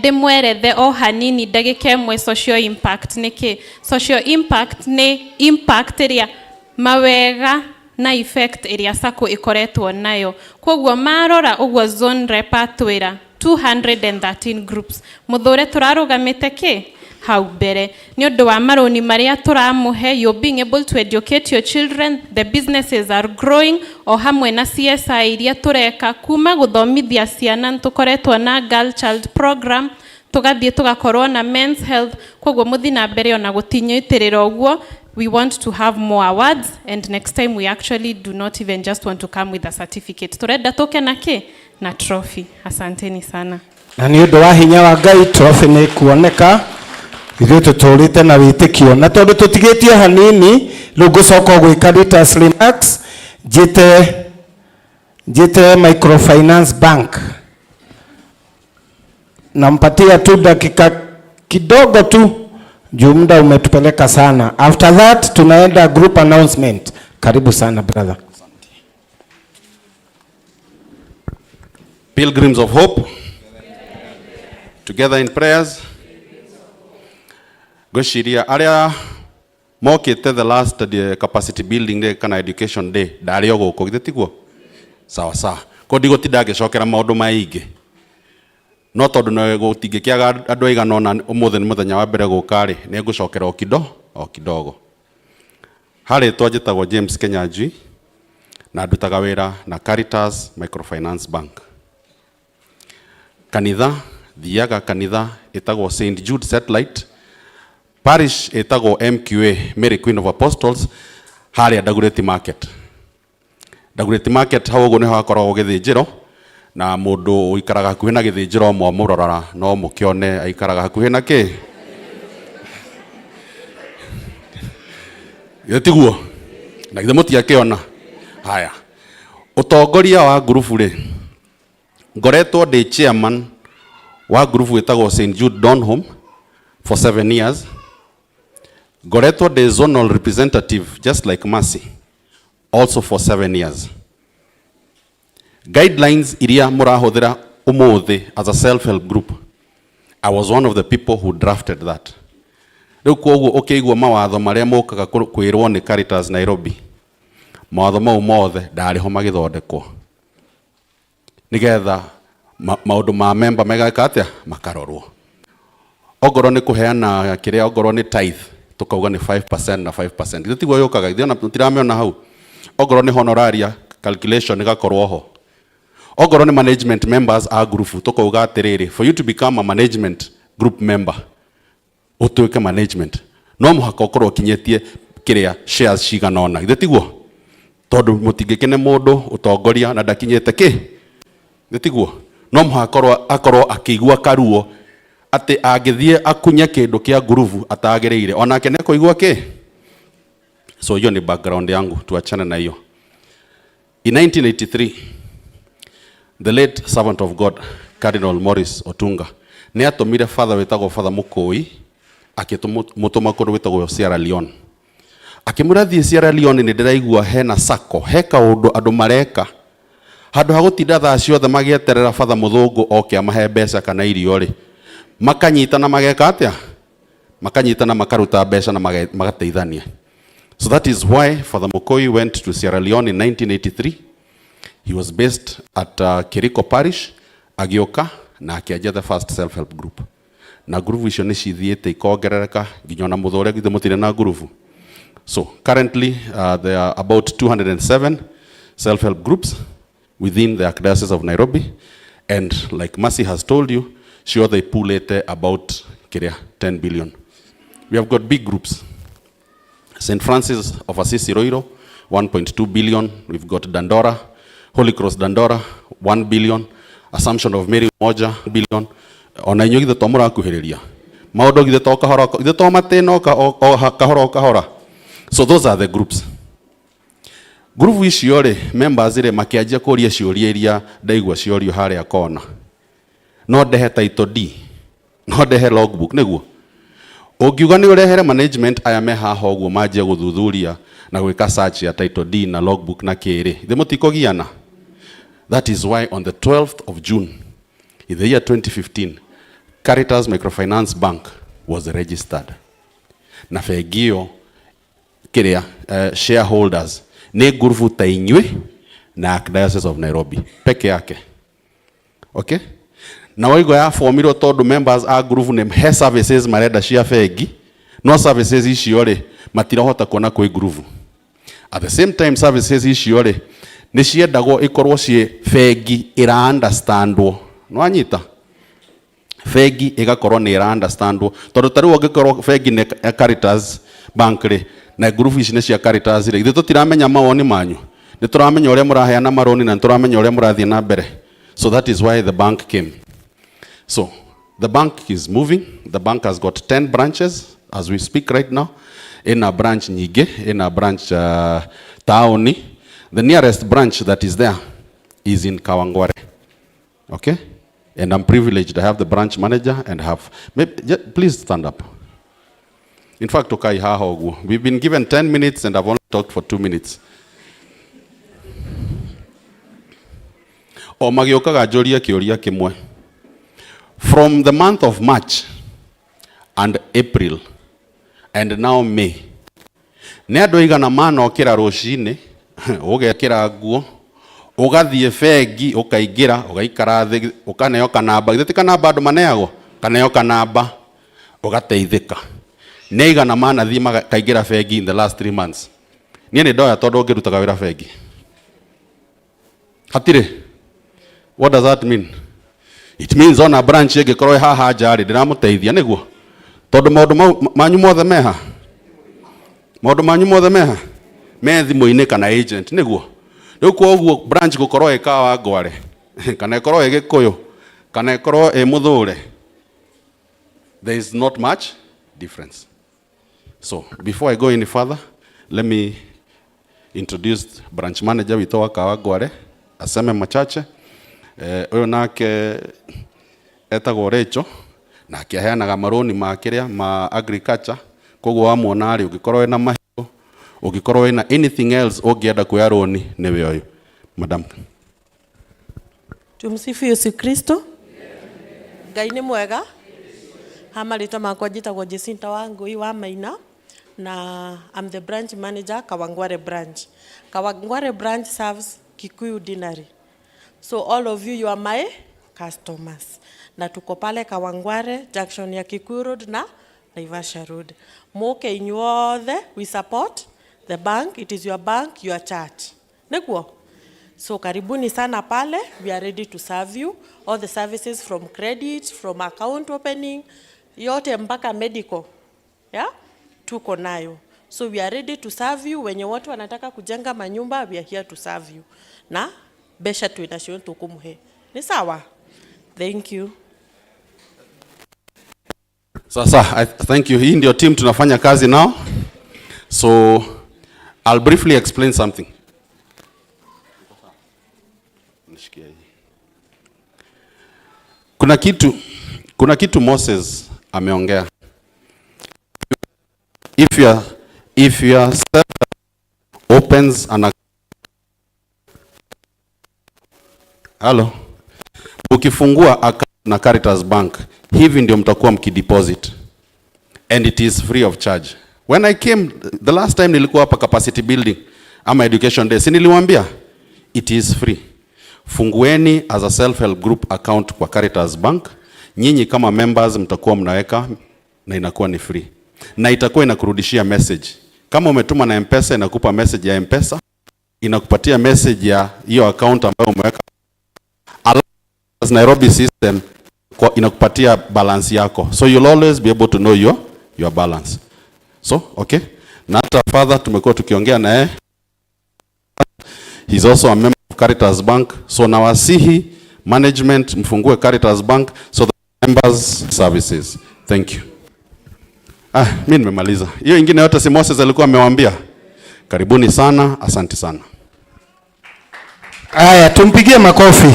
demwerethe o hanini ndagika imwe social impact niki. Social impact ni impact iria mawega na effect iria sako ikoretwo nayo. Koguo marora ugwo zone repatwira 213 groups. Muthure turarugamite ki hau mbere ni undu wa maroni maria turamuhe. You're being able to educate your children, the businesses are growing, o hamwe na CSI iria tureka kuma guthomithia ciana. Tukoretwo na girl child program, tugathie tugakorwo na men's health. Koguo muthi na mbere ona gutinyitirira ugwo. We want to have more awards, and next time we actually do not even just want to come with a certificate. Turenda toke na ki na trophy. Asanteni sana. Na ni undu wa hinya wa Ngai trophy ni kuoneka. Ithuĩ tũtũrĩte na wĩtĩkio na tondũ tũtigĩtie hanini rĩu ngũcoka gwĩ Caritas Remarks njĩte Microfinance Bank. Nampatia tu dakika kidogo tu juu muda umetupeleka sana. After that tunaenda group announcement. Karibu sana brother. Pilgrims of Hope, together in prayers. Goshiria aria mokite the last capacity building day kana education day ndari oguko gitiguo sawa sawa ko ndigotinda ngicokera maundu maingi no tondu no gutingikiaga andu aigana ona umuthe ni muthenya wa mbere gukari ni ngucokera o kidogo hari twajitagwo James Kenyanjui na ndutaga wira na Caritas Microfinance Bank. Kanitha thiaga kanitha itagwo St. Jude Satellite. Parish etago MQA, Mary Queen of Apostles, haria Dagoretti Market. Dagoretti Market hawo ne hakoragwo githĩnjĩro na mũndũ ũikaraga hakuhĩ na githĩnjĩro mũrorara no mũkĩone aikaraga hakuhĩ na kĩ. Yetiguo. Na githe mũtiakĩona. Haya. Ũtongoria wa grupu rĩ. Ngoretwo ndĩ chairman wa grupu ĩtagwo St. Jude Donholm for 7 years. Goreto the zonal representative, just like Mercy, also for 7 years. Guidelines iria murahodera umuthi as a self-help group. I was one of the people who drafted that. Riu koguo ukiigua mawatho maria mokaga kwirwo ni Caritas Nairobi. mawatho mau mothe ndariho magithondekwo nigetha maundu ma member megaka atia makarorwo ogoro ni kuheana kiria ogoro ni tithe tukauga ni 5% na 5% ithe tigwo yukaga ithe ona tirameona hau ogoro ni honoraria calculation igakorwo ho ogoro ni management members a group tukauga atiriri for you to become a management group member utuike management no muhaka ukorwo kinyetie kiria shares ciganona ithe tigwo tondu mutingikene mundu utongoria na ndakinyete ki ithe tigwo no muhaka akorwo akigua karuo ati agithie akunya kindu kia nguruvu atagereire onake ne kuigua ki so hiyo ni background yangu tuachane na hiyo. In 1983 the late servant of God Cardinal Morris Otunga ne atomire father wetagwo Father Mukoi akimutuma kundu wetagwo Sierra Leone akimurathie Sierra Leone ni ndiraigua hena sako heka undu andu mareka handu ha gutinda thaa ciothe magieterera Father Muthungu oke amahe mbeca kana irio ri makanyitana mageka atia makanyitana makaruta mbeca na magateithania. So that is why Father Mukoi went to Sierra Leone in 1983. He was based at Kiriko Parish agioka na akianjia the first self-help group na group icio ni cithiite ikongerereka nginya na Muthure githe mutire na group. So currently there are about 207 self-help groups within the Archdiocese of Nairobi, and like Mercy has told you, sure they pull it about 10 billion. We have got big groups. St. Francis of Assisi Roiro, 1.2 billion. We've got Dandora, Holy Cross Dandora, 1 billion. Assumption of Mary moja billion. Ona inyo githe tomura kuhiriria. Maundu githe to kahora, githe to mateno kahora. So those are the groups. Group icio ri members ri makianjia kuria ciuria iria ndaigua ciorio haria kona. No ndehe title D, no ndehe logbook niguo ungiuga ni urehere management aya me haha uguo manjie guthuthuria na gwika search ya title D na logbook na kiri ithe mutikogiana. That is why on the 12th of June in the year 2015 Caritas Microfinance Bank was registered na fegio kiria shareholders ni nguruvu ta inywe na Archdiocese of Nairobi peke yake. Okay, na waigo ya formiro tondu members a group ne he services marenda cia fegi no services icio ri matirahota kuona kwi group. At the same time services icio ri ni ciendagwo ikorwo cie fegi ira understandwo no anyita fegi igakorwo ni ira understandwo tondu tari ungikorwo fegi ne Caritas Bank ri na group ici ne cia Caritas ri ithe tutiramenya mawoni manyu ni turamenya uria muraheana maroni na turamenya uria murathie na mbere. So that is why the bank came. So the bank is moving. The bank has got 10 branches as we speak right now. In a branch Nyige, in a branch Taoni. The nearest branch that is there is in Kawangware. Okay? And I'm privileged to have the branch manager and have, please stand up. In fact, Tokai Hahogu, we've been given 10 minutes and I've only talked for 2 minutes. O magiokaga joria kioria kimwe. From the month of March and April and now May, ne andu igana manokira rucini ugekira nguo ugathie fegi ukaigira ugaikara thi ukaneo kanamba ithe kanamba andu maneagwo kaneo kanamba ugateithika ne igana manathie makaigira fegi in the last 3 months. Nie ni ndoya tondu ngirutaga wira fegi hatire. What does that mean? It means on a branch egikorwo haha njari ndiramuteithia niguo tondu maundu manyu mothe meha maundu manyu mothe meha me thimu-ini kana agent niguo riu kwa uguo branch gukorwo ikawa ngware kana ikorwo igikuyu kana ikorwo Muthure, there is not much difference. So before I go any further, let me introduce branch manager witå wa Kawangware aseme machache. Uyu nake etagwo Rachel na akiheanaga maroni ma kiria ma agriculture koguo amwona ari ugikorwo ina mahiũ ugikorwo ina anything else ungienda kuya roni niwe uyu madam. Tumsifu Yesu Kristo. Ngai ni mwega. Hamarita makwa njitagwo Jesinta Wangui wa Maina na I'm the branch manager Kawangware branch. Kawangware branch serves Kikuyu Dinari. So all of you are my customers. Na tuko pale Kawangware, junction ya Kikuyu Road na Naivasha Road. Moke inyuothe, we support the bank. It is your bank, your church. Nekuo? So karibuni sana pale. We are ready to serve you. All the services from credit, from account opening, yote mpaka medical. Yeah? Tuko nayo. So we are ready to serve you. Wenye watu wanataka kujenga manyumba, we are here to serve you. Na besha tuinashioni tukumuhe. Ni sawa? Thank you. Sasa, thank you. Hii ndio team tunafanya kazi now. So, I'll briefly explain something. Kuna kitu Moses ameongea. If your self opens an ukifungua account na Caritas Bank, hivi ndio mtakuwa mkideposit, and it is free of charge. When I came the last time nilikuwa hapa capacity building ama education day, si niliwaambia it is free. Fungueni as a self help group account kwa Caritas Bank, nyinyi kama members mtakuwa mnaweka na inakuwa ni free, na itakuwa inakurudishia message. Kama umetuma na M-Pesa inakupa message ya M-Pesa, inakupatia message ya hiyo account ambayo umeweka. As Nairobi system inakupatia balance yako, so you'll always be able to know your balance. So okay, na hata father tumekuwa tukiongea naye, he's also a member of Caritas Bank, so nawasihi management mfungue Caritas Bank so the members services. Thank you. Mimi nimemaliza. Hiyo ingine yote si Moses alikuwa amewaambia. Karibuni sana, asante sana. Aya, tumpigie makofi.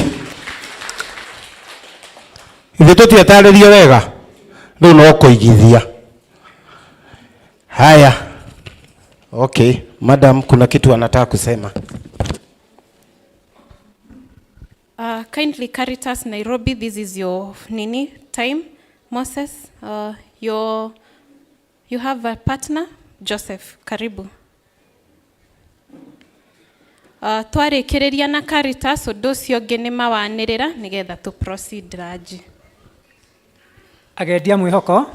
Ithe tutiatarĩrio wega. Rĩu no kũigithia. Haya. Okay, madam kuna kitu anataka kusema. Kindly Caritas Nairobi, this is your time. Moses, you have a partner, Joseph. Karibu. Twarĩkĩrĩria na Caritas ũndũ ũcio ũngĩ nĩ mawanĩrĩra nĩgetha tu proceed Raji. Agendia mwĩhoko.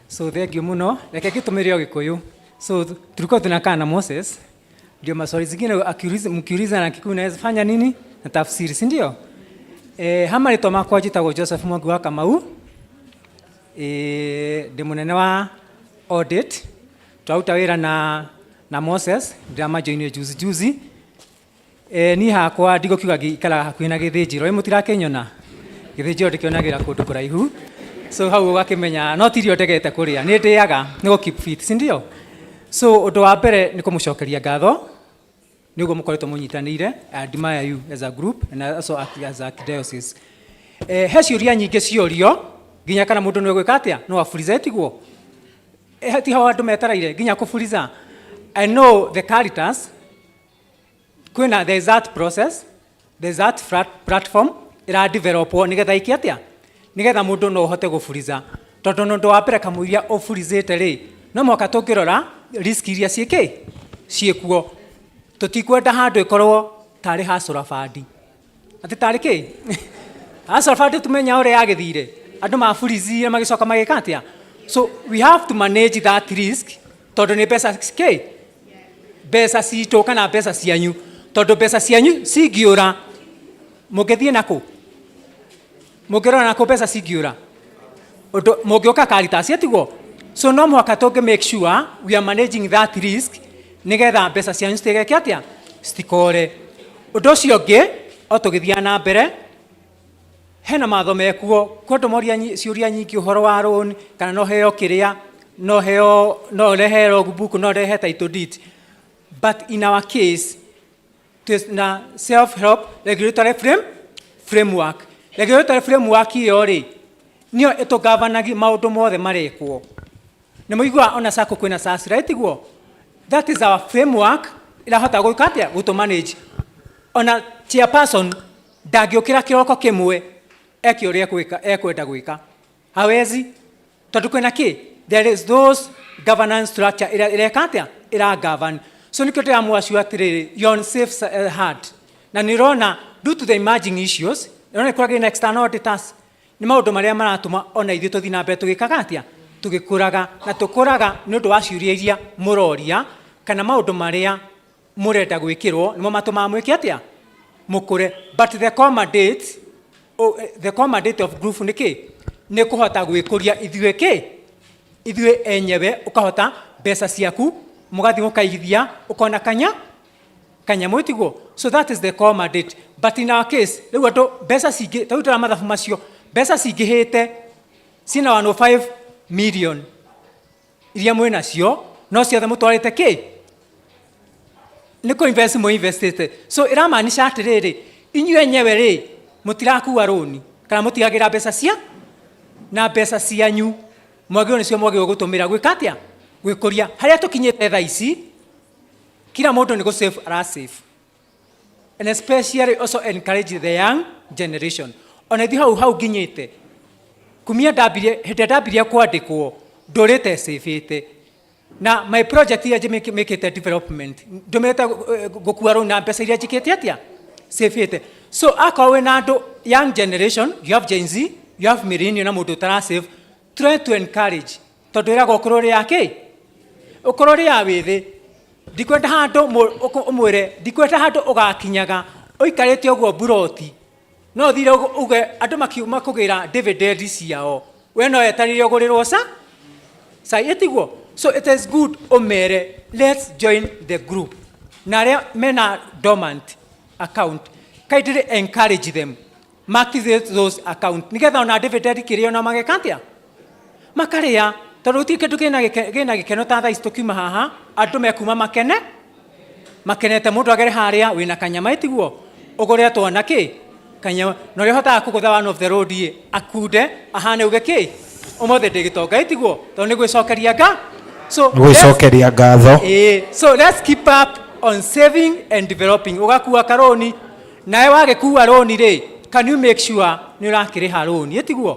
So thank you muno. Reke gĩtũmĩre o Gĩkũyũ. So tulikuwa tunakaa na Moses. Ndio maswali zingine mkiuliza na Kikuyu naweza fanya nini? Na tafsiri, si ndio? Hama rĩtwa makwa njĩtagwo Joseph Mwangi wa Kamau. Ndĩ mũnene wa audit. Twaruta wĩra na Moses, ndĩrama join juzi. Ni hakwa ndigũkiuga ngĩikara hakuhĩ na gĩthĩnjĩro. Mũtirakenyona. Gĩthĩnjĩro ndĩkĩonagĩra kũndũ kũraihu. So hau ũgakĩmenya no tirio ndegete kũrĩa. Nĩ ndĩaga nĩ keep fit, si ndio? So ũndũ wa mbere nĩ kũmũcokeria ngatho. Nĩ ũguo mũkoretwo mũnyitanĩire. I admire you as a group and also as a diocese. He ciũria nyingĩ ciorio nginya kana mũndũ nĩ gwĩka atĩa no aburize tiguo. Ti hawa andũ metaraire nginya kũburiza. I know the Caritas kwĩna there is that process, there is that platform ira developwo nigetha iki atia nigetha mundu no hote gufuriza tondu nundu wa mbere kamuiria ufurizite ri no mwaka tukirora risk iria ciekuo tutikwenda handu ikorwo tari hasura fadi ati tari ki hasura fadi tumenya ore yagithire andu mafurizire magicoka magika atia. So we have to manage that risk tondu ni pesa ki pesa cito kana pesa cianyu tondu pesa cianyu cingiura mugithie nako mugirona nako pesa cingiura mugioka Caritas atiguo. So no mwaka tungi make sure we are managing that risk nigetha pesa cianyu citigeke atia citikore. Undu ucio ungi o tugithia na mbere hena matho mekuo kwandu moria ciuria nyingi uhoro wa loan kana no heo kiria no rehe logbook no rehe title deed. But in our case, na self-help regulatory framework. Regulatory framework yori niyo eto governagi maundu mothe marekwo. Ni muigua ona sako kwina SARS right iguo. That is our framework ila hota gukatia guto manage. Ona chairperson ndagiukira kiroko kimwe ekioria gwika ekwenda gwika. Hawezi tondu kwina ki there is those governance structure ireka atia ira govern. So nikyo ndĩramwacu atĩrĩrĩ, you're on safe heart. Na nĩrona due to the emerging issues, nĩrona kũragĩ na external auditors, nĩ maũndũ marĩa maratũma ona ithuĩ tũthiĩ na mbere tũgĩkaga atĩa, tũgĩkũraga na tũkũraga nĩ ũndũ wa ciũria iria mũroria kana maũndũ marĩa mũrenda gwĩkĩrwo nĩmo matũmaga mwĩke atĩa mũkũre. But the common date of group nĩ kĩ? Nĩ kũhota gwĩkũria ithuĩ enyewe, ũkahota mbeca ciaku mũgathiĩ mũkaigithia ũkona kanyamũ ĩtigwo. So that is the common date. But in our case rĩu andũ mbeca cingĩ tũrutĩra mathabu macio, mbeca cingĩhĩte cina 105 million iria mwĩ nacio no ciothe mũtwarĩte kĩ? Nĩ kũ-invest mũinvestĩte. So ĩramaanisha atĩrĩrĩ, inyuĩ enyewe rĩ mũtirakua rũni kana mũtigagĩra mbeca na mbeca cianyu mwagĩrĩirwo nĩcio mwagĩrĩirwo gũtũmĩra gwĩka atĩa? Gwĩkũria. Harĩa tũkinyĩte thaa ici kila mũndũ nĩ gũ-save ara-save, and especially also encourage the young generation. Ona ithuĩ hau nginyĩte kumia hĩndĩ ndambirie kwandĩkwo ndũrĩte savĩte na my project iria njĩmĩkĩte development ndũmĩte gũkua rũni na mbeca iria njĩkĩte atĩa savĩte. So akorwo wĩna andũ young generation, you have Gen Z, you have millennial na mũndũ ũtara-save, try to encourage, tondũ ĩragwo ũkũrũ rĩa kĩ? Ũkũrũ rĩa wĩthĩ. Ndikwenda handũ ũmwĩre, ndikwenda handũ ũgakinyaga ũikarĩte ũguo buroti no thire uge andũ makiuma kũgĩra dividend ciao, we no etanire ũgũrĩrwo sa ĩtigwo. So it is good ũmere, let's join the group. Na arĩa mena dormant account, kaidire encourage them, activate those account nigetha ona dividend kĩrĩo na mageka atĩa makarĩa. Tondũ ti kĩndũ kĩna gĩkeno ta thaa ici tũkiuma haha andũ mekuma makenete mũndũ agere harĩa wĩna kanyama ĩtigwo ũgũretwo na kĩ kanyama na ũrĩa ũhotaga kũgũtha one of the road akunde ahane uge kĩ ũmothe ndĩgĩtonga ĩtigwo tondũ nĩ gwĩcokeria ngatho. So let's keep up on saving and developing. Ũgakua karoni nawe wagĩkua roni rĩ, can you make sure nĩ ũrakĩrĩha roni ĩtigwo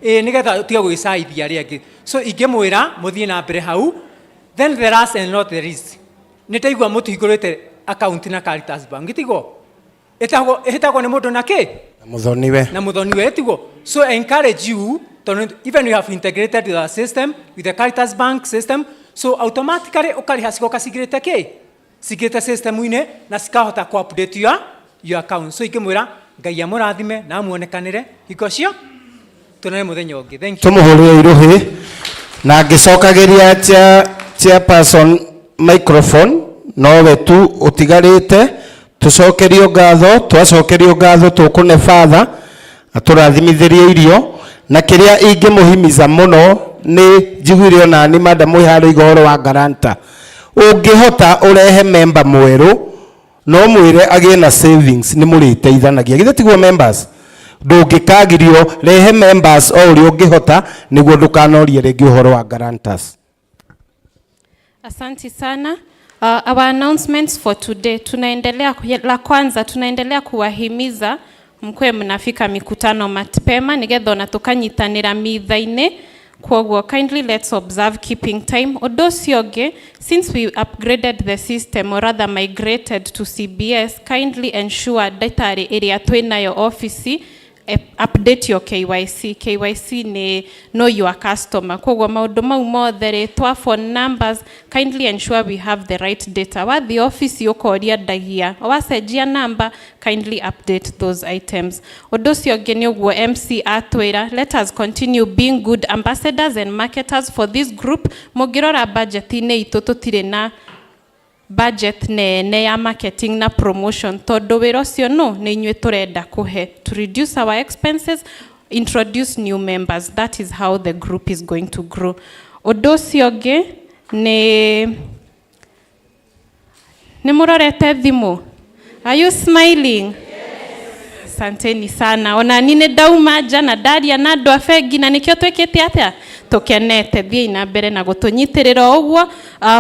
nigetha ũtige gwĩcaithia arĩa angĩ. So ingĩmwĩra mũthiĩ na mbere hau. Then the last and not the least, nĩ ndaigua mũtihingũrĩte account na Caritas Bank ĩtigwo ĩtagwo nĩ mũndũ na kĩ? Na mũthoniwe ĩtigwo. So I encourage you, even you have integrated the system with the Caritas Bank system, so automatically ũkarĩha cigoka cigĩrĩte kĩ? Cigĩrĩte system-inĩ na cikahota ku-update your account. So ingĩmwĩra Ngai amũrathime na muonekanĩre hingo cio tunene mũthenya ũngĩ. Thank you. Tũmũhũrĩre iruhĩ na ngĩcokagĩria chairperson microphone nowe tu ũtigarĩte. Tũcokerio ngatho, twacokerio ngatho tũkũne father atũrathimithĩrie irio na kĩrĩa ingĩmũhimiza mũno nĩ njiguire ona nĩ madam ũharĩ igoro wa garanta. Ũngĩhota ũrehe member mwerũ no mwĩre agĩe na savings nĩ mũrĩteithanagia githĩ tiguo members? Ndũngĩkagirio rehe members o ũrĩa ũngĩhota nĩguo ndũkanorie rĩngĩ ũhoro wa guarantors. Asante sana. Our announcements for today, la kwanza tunaendelea kuwahimiza mkwe mnafika mikutano mapema nigetha ona tukanyitanira mitha-inĩ. Kwoguo kindly let's observe keeping time. Ũndũ ũcio ũngĩ, since we upgraded the system or rather migrated to CBS, kindly ensure data ĩrĩa twĩnayo office update your KYC. KYC ni know your customer. Kwoguo maũndũ mau mothe rĩtwa, phone numbers, kindly ensure we have the right data. Wa the office ũkoria ndagia, wacenjia number, kindly update those items. Ũndũ ũcio ũngĩ nĩ ũguo MC atwĩra, let us continue being good ambassadors and marketers for this group. Mũngĩrora budget-inĩ itũ tũtirĩ na budget nene ya marketing na promotion, tondũ wĩra ũcio nĩ inyuĩ tũrenda kũhe to reduce our expenses, introduce new members. That is how the group is going to grow. Ũndũ ũcio ũngĩ nĩ mũrorete thimũ. Are you smiling? Yes. Asanteni sana. Ona nini ndauma nja na ndaria na andũ a bengi na nĩkĩo twĩkĩte atĩa tukenete thiĩ na mbere na gũtũnyitĩrĩra ũguo.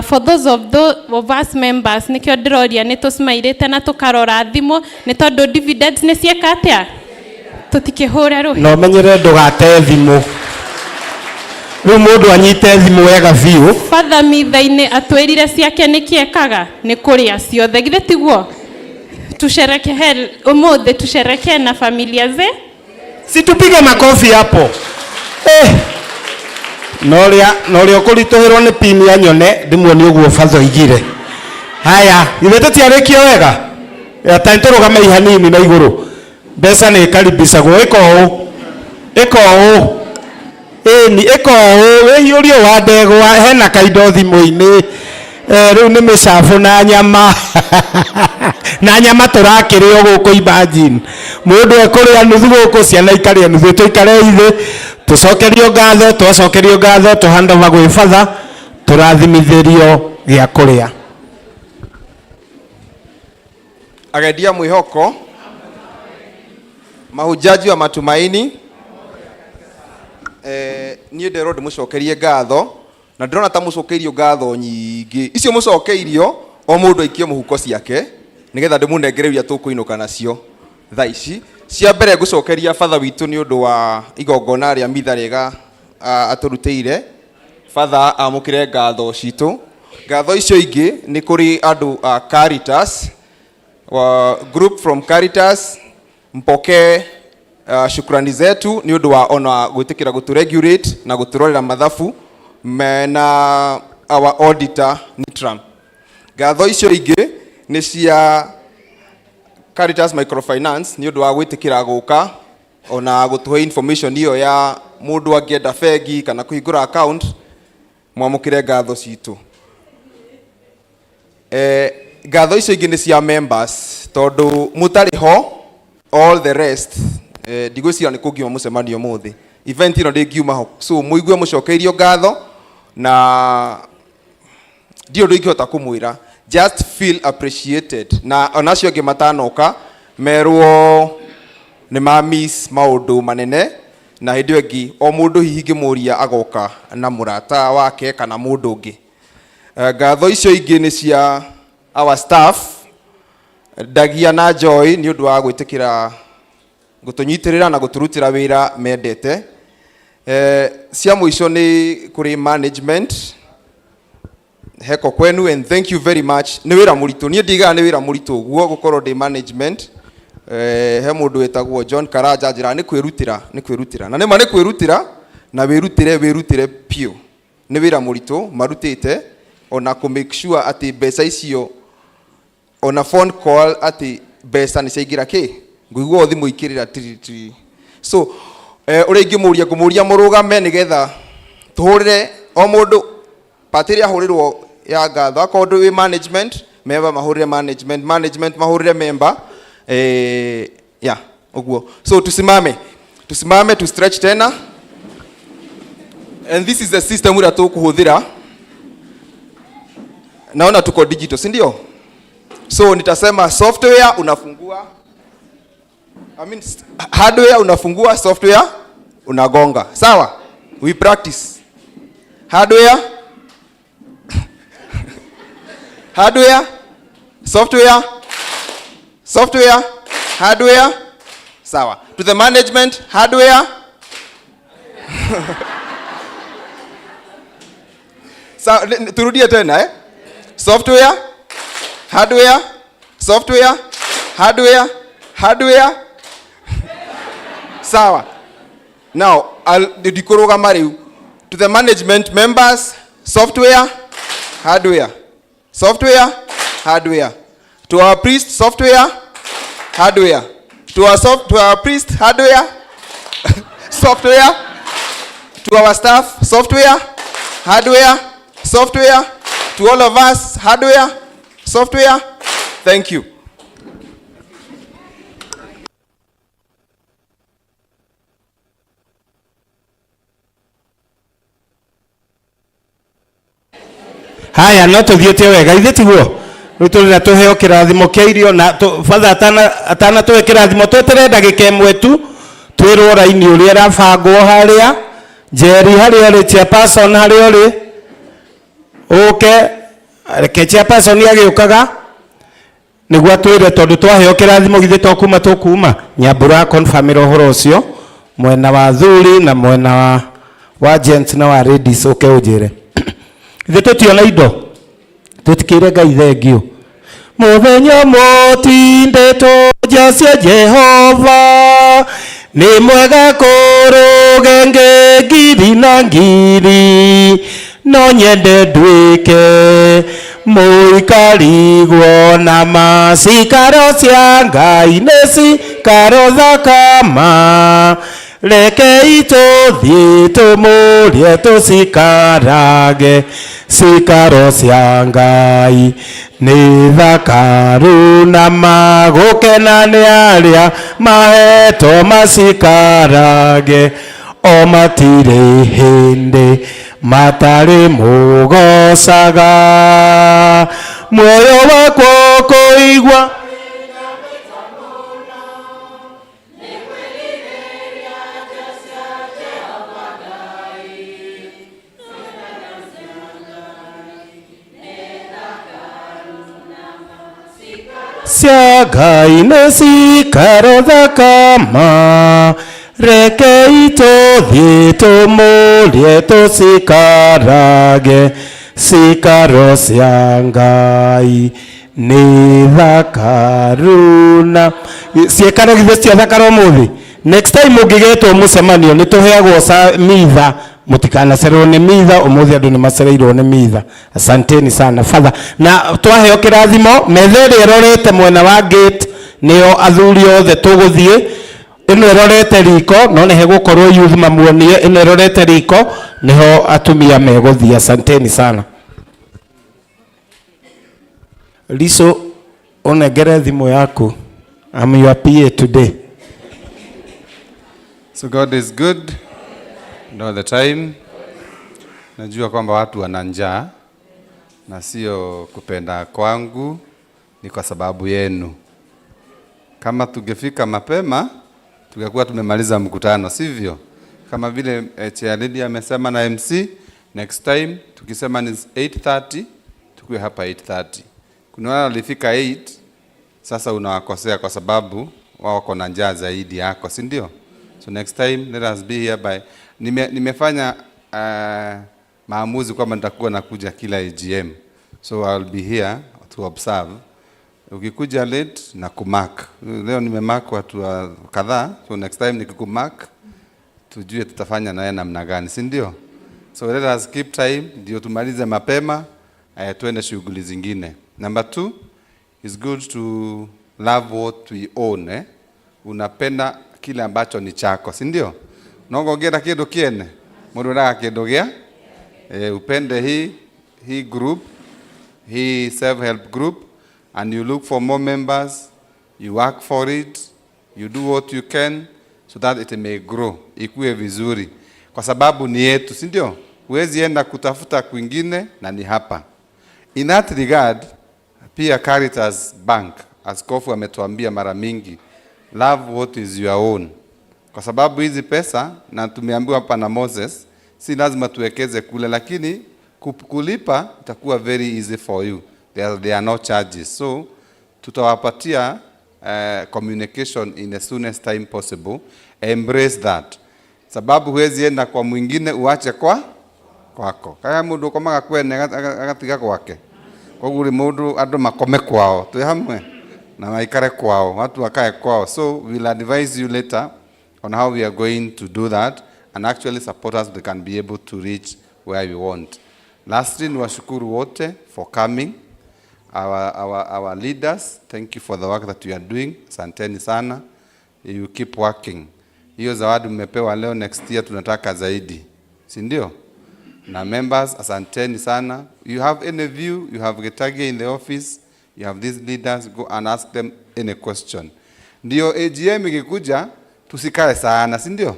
For those of us members nĩkĩo ndĩroria nĩ tũsmailĩte na tũkarora thimũ nĩ tondũ dividends nĩ cieka atĩa tũtikĩhũre rũhĩ. No menyere ndũgate thimũ. Rĩu mũndũ anyite thimũ wega biũ. Father mitha-inĩ atwĩrire ciake nĩkĩekaga nĩ kũrĩa ciothe githĩ tiguo? Tusherekee umuthi, tusherekee na familia ze. Situpige makofi hapo. Noria ũkũritũhĩrwo nĩ pini ya nyone ndĩmuonie ũguo Father igire. Haya, ithe tũtiarĩkio wega. Atani tũrũgame ihanini na igũrũ. Mbeca nĩ karibicagwo ĩko ũũ. Ĩko ũũ wĩiyũrio wa ndegwa hena kaindo thimũ-inĩ. Rĩu nĩ mĩcabu na nyama. Na nyama tũrakĩrĩo gũkũ imagine. Mũndũ ekũrĩa nuthu gũkũ ciana ikarĩa nuthu tũikare ithe. Tũcokerio ngatho tũhandova gwĩ Father tũrathimithĩrio gĩa kũrĩa. Agedia mwĩhoko, mahujaji wa matumaini, niĩ nderwo ndĩmũcokerie ngatho na ndĩrona ta mũcokeirio ngatho nyingĩ. Icio mũcokeirio o mũndũ aikie mũhuko ciake nĩgetha ndĩmũnengereria tũkũinũka nacio thaa ici. Cia mbere ngũcokeria Father witũ nĩ ũndũ wa igongona rĩa mitha rĩega atũrutĩire. Father amũkĩre ngatho citũ. Ngatho icio ingĩ nĩ kũrĩ andũ a Caritas, group from Caritas, mpoke shukrani zetu ni ũndũ wa ona gwĩtĩkĩra gũtũregulate na gũtũrorera mathabu na our auditor Nitram. Ngatho icio ingĩ nĩ cia Caritas Microfinance ni ũndũ wa gwĩtĩkĩra gũka ona gũtũhe information iyo ya mũndũ angĩenda bengi kana kũhingũra account, mwamũkĩre ngatho citũ. Ngatho icio ingĩ nĩ cia members tondũ mũtarĩ ho all the rest ndigwĩciria nĩ kũngiuma mũcemanio mũthĩ. Event ĩno ndĩngiuma ho, so mũigue mũcokeirio ngatho na ndio ũndũ ingĩhota kũmwĩra. Just feel appreciated. Na onacio angĩ matanoka merwo nĩ miss maũndũ manene na hĩndĩ ĩngĩ o mũndũ hihi ngĩmũria agoka na mũrata wake kana mũndũ ũngĩ. Ngatho icio ingĩ nĩ cia our staff, Dagia na Joy ni ũndũ wa gwĩtĩkĩra gũtũnyitĩrĩra na gũtũrutĩra wĩra mendete. Cia mũico nĩ kũrĩ management, heko kwenu and thank you very much. Nĩ wĩra mũritũ, niĩ ndigaga nĩ wĩra mũritũ ũguo gũkorwo ndĩ management. He mũndũ wĩtagwo John Karanja njĩra nĩ kwĩrutĩra na nĩma nĩ kwĩrutĩra na wĩrutĩre piũ. Nĩ wĩra mũritũ marutĩte ona kũ make sure atĩ mbeca icio ona phone call ati mbeca nĩ ciaingĩra ngũigua thimũ ikĩrĩra tiri. So ũrĩa ingĩmũria mũrũgame nĩgetha tũhũrĩre o mũndũ pati ĩrĩa ahũrĩrwo ya ngatho. Akorwo ndũĩ management, member mahũrĩre management mahũrĩre member. Ũguo. So tusimame to stretch tena, and this is the system ĩrĩa tũkũhũthĩra. Naona tuko digital, si ndio? So nitasema software unafungua, hardware unafungua, software unagonga. Sawa? We practice. Hardware, software, hardware. Sawa. To the management, hardware. Sawa, turudie tena Software, hardware, hardware. Sawa. Now, dikoroga mariu. To the management members, software, hardware. To our priest, software, hardware. To our priest, hardware, software. To our staff, software, hardware. To all of us, hardware, software. Thank you. Haya, no tũthiĩte wega ithe tiguo. Rĩu tũrĩ tũheo kĩrathimo kĩa irio na Father atana tũhe kĩrathimo twetere ndagĩka ĩmwe tu twĩrwo raini ũrĩa ĩrabangwo harĩa. Jerry harĩa ũrĩ, chairperson harĩa ũrĩ. Reke chairperson agĩũkaga nĩguo twĩre tondũ twaheo kĩrathimo githĩ tũkuma Nyambura confirmĩra ũhoro ũcio mwena wa Thuri na mwena wa gents na wa ladies oke ujire ithe tutiona indo tutikire Ngai thengio muthenya motinde tujacia Jehova ni mwega kuruge ngiri na ngiri no nyende ndwike muikarigwo na masikaro cia Ngai nĩ cikaro thakama reke ituthie tumurie tucikarage cikaro cia Ngai nĩ thakaru na magukena nĩ arĩa mahetwo macikarage o matirĩ hĩndĩ matarĩ mugocaga muoyo wakwa kũigua cia Ngai nĩ cikaro thakama reke itũthiĩ tũmũrie tũcikarage cikaro cia Ngai nĩ thakaru na ciĩkaro githĩ cia thakara ũmũthĩ. Next time ũngĩgetwo mũcemanio nĩ tũheagwo mitha mutikanacererwo nĩ mitha ũmũthĩ andũ nĩ macereirwo nĩ mitha. Asanteni sana father. Na twaheo kĩrathimo metha ĩrĩa ĩrorete mwena wa gate nĩo athuri othe tũgũthiĩ. Ĩno ĩrorete riko no nĩ hegũkorwo youth mamuonie, ĩno ĩrorete riko nĩho atumia megũthiĩ. Asanteni sana. Liso onegere thimo yako. I'm your PA today. So God is good all the time. Najua kwamba watu wana njaa na sio kupenda kwangu, ni kwa sababu yenu. Kama tungefika mapema tungekuwa tumemaliza mkutano, sivyo? Kama vile Chairlady amesema na MC, next time tukisema ni 8:30 tukue hapa 8:30. Kuna wale walifika 8, sasa unawakosea kwa sababu wao wako na njaa zaidi yako, si ndio? So next time let us be here by nimefanya maamuzi kwamba nitakuwa nakuja kila AGM. So I'll be here to observe. Ukikuja late na kumark. Leo nimemark watu kadhaa, so next time nikikumark tujue tutafanya naye namna gani, si ndio? So let us keep time ndio tumalize mapema, tuende shughuli zingine. Number 2, it's good to love what we own. Unapenda kile ambacho ni chako, si ndio? Nongongera kindu kiene mundu ndaga kindu gia upende hii group, hii self help group, and you look for more members, you work for it, you do what you can so that it may grow, ikue vizuri, kwa sababu ni yetu, si ndio? Huwezi enda kutafuta kwingine na ni hapa. In that regard, pia Caritas Bank, askofu ametuambia mara mingi, love what is your own. Kwa sababu hizi pesa, na tumeambiwa hapa na Moses, si lazima tuwekeze kule, lakini kulipa itakuwa very easy for you. There are no charges. So tutawapatia communication in as soon as time possible. Embrace that. Sababu huwezi enda kwa mwingine uache kwako. Kaya mundu komaga kwene agatiga kwake. Koguo mundu andu makome kwao. Twi hamwe na maikare kwao. Watu wakae kwao. So we'll advise you later on how we are going to do that and actually support us, they can be able to reach where we want. Lastly, niwashukuru wote for coming. Our leaders, thank you for the work that you are doing. Asanteni sana. You keep working. Hiyo zawadi mmepewa leo, next year tunataka zaidi, si ndio? Na members, asanteni sana. You have any view, you have Getagia in the office, you have these leaders, go and ask them any question. Ndio AGM ikikuja tusikae sana, si ndio?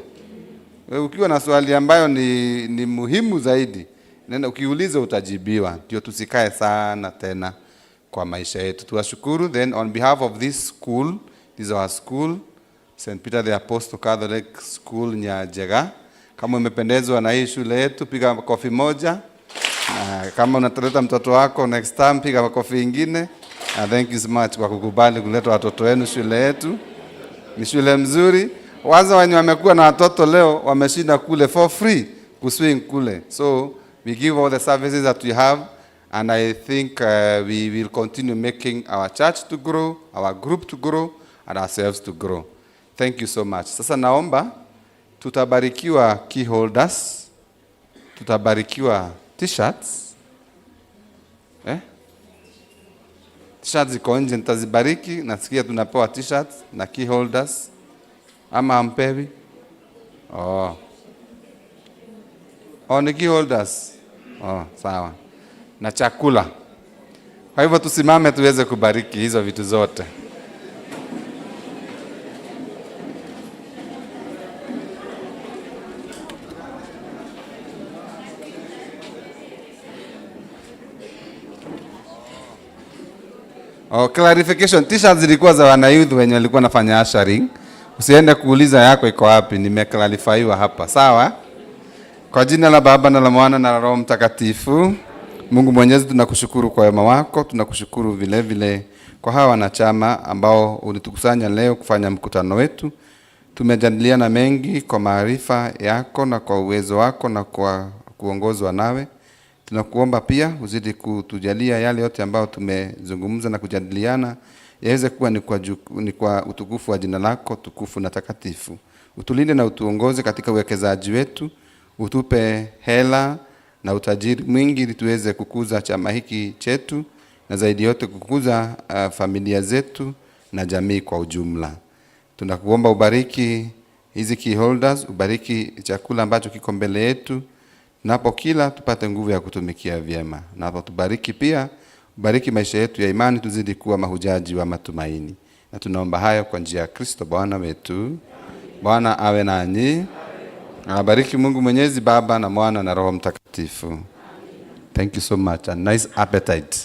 Ukiwa na swali ambayo ni muhimu zaidi, nenda ukiuliza utajibiwa. Ndio tusikae sana tena kwa maisha yetu. Tuwashukuru. Then on behalf of this school, this is our school, St. Peter the Apostle Catholic School Nyajega. Kama umependezwa na hii shule yetu, piga kofi moja. Na kama unataleta mtoto wako next time, piga kofi ingine. Thank you so much kwa kukubali kuleta watoto wenu shule yetu. Ni shule mzuri. Waza wenye wamekuwa na watoto leo wameshinda kule for free kuswing kule. So we give all the services that we have, and I think we will continue making our church to grow, our group to grow, and ourselves to grow. Thank you so much. Sasa naomba tutabarikiwa key holders, tutabarikiwa t-shirts. T-shirts ziko nje, nitazibariki. Nasikia tunapewa t-shirts na key holders. Ama hampewi? Ni key holders. Sawa. Na chakula. Kwa hivyo tusimame tuweze kubariki hizo vitu zote. Clarification, t-shirts zilikuwa za wanayouth wenye walikuwa nafanya ushering. Usiende kuuliza yako iko wapi, nimeclarifyiwa hapa. Sawa? Kwa jina la Baba na la Mwana na la Roho Mtakatifu. Mungu Mwenyezi, tunakushukuru kwa wema wako, tunakushukuru vile vile kwa hawa wanachama ambao ulitukusanya leo kufanya mkutano wetu. Tumejadiliana mengi kwa maarifa yako na kwa uwezo wako na kwa kuongozwa nawe. Tunakuomba pia uzidi kutujalia yale yote ambayo tumezungumza na kujadiliana yaweze kuwa ni kwa utukufu wa jina lako tukufu na takatifu. Utulinde na utuongoze katika uwekezaji wetu, utupe hela na utajiri mwingi ili tuweze kukuza chama hiki chetu na zaidi yote kukuza familia zetu na jamii kwa ujumla. Tunakuomba ubariki hizi key holders, ubariki chakula ambacho kiko mbele yetu. Napo kila tupate nguvu ya kutumikia vyema. Napo tubariki pia, ubariki maisha yetu ya imani, tuzidi kuwa mahujaji wa matumaini. Na tunaomba hayo kwa njia ya Kristo Bwana wetu. Bwana awe nanyi. Abariki Mungu Mwenyezi, Baba na Mwana na Roho Mtakatifu. Thank you so much and nice appetite.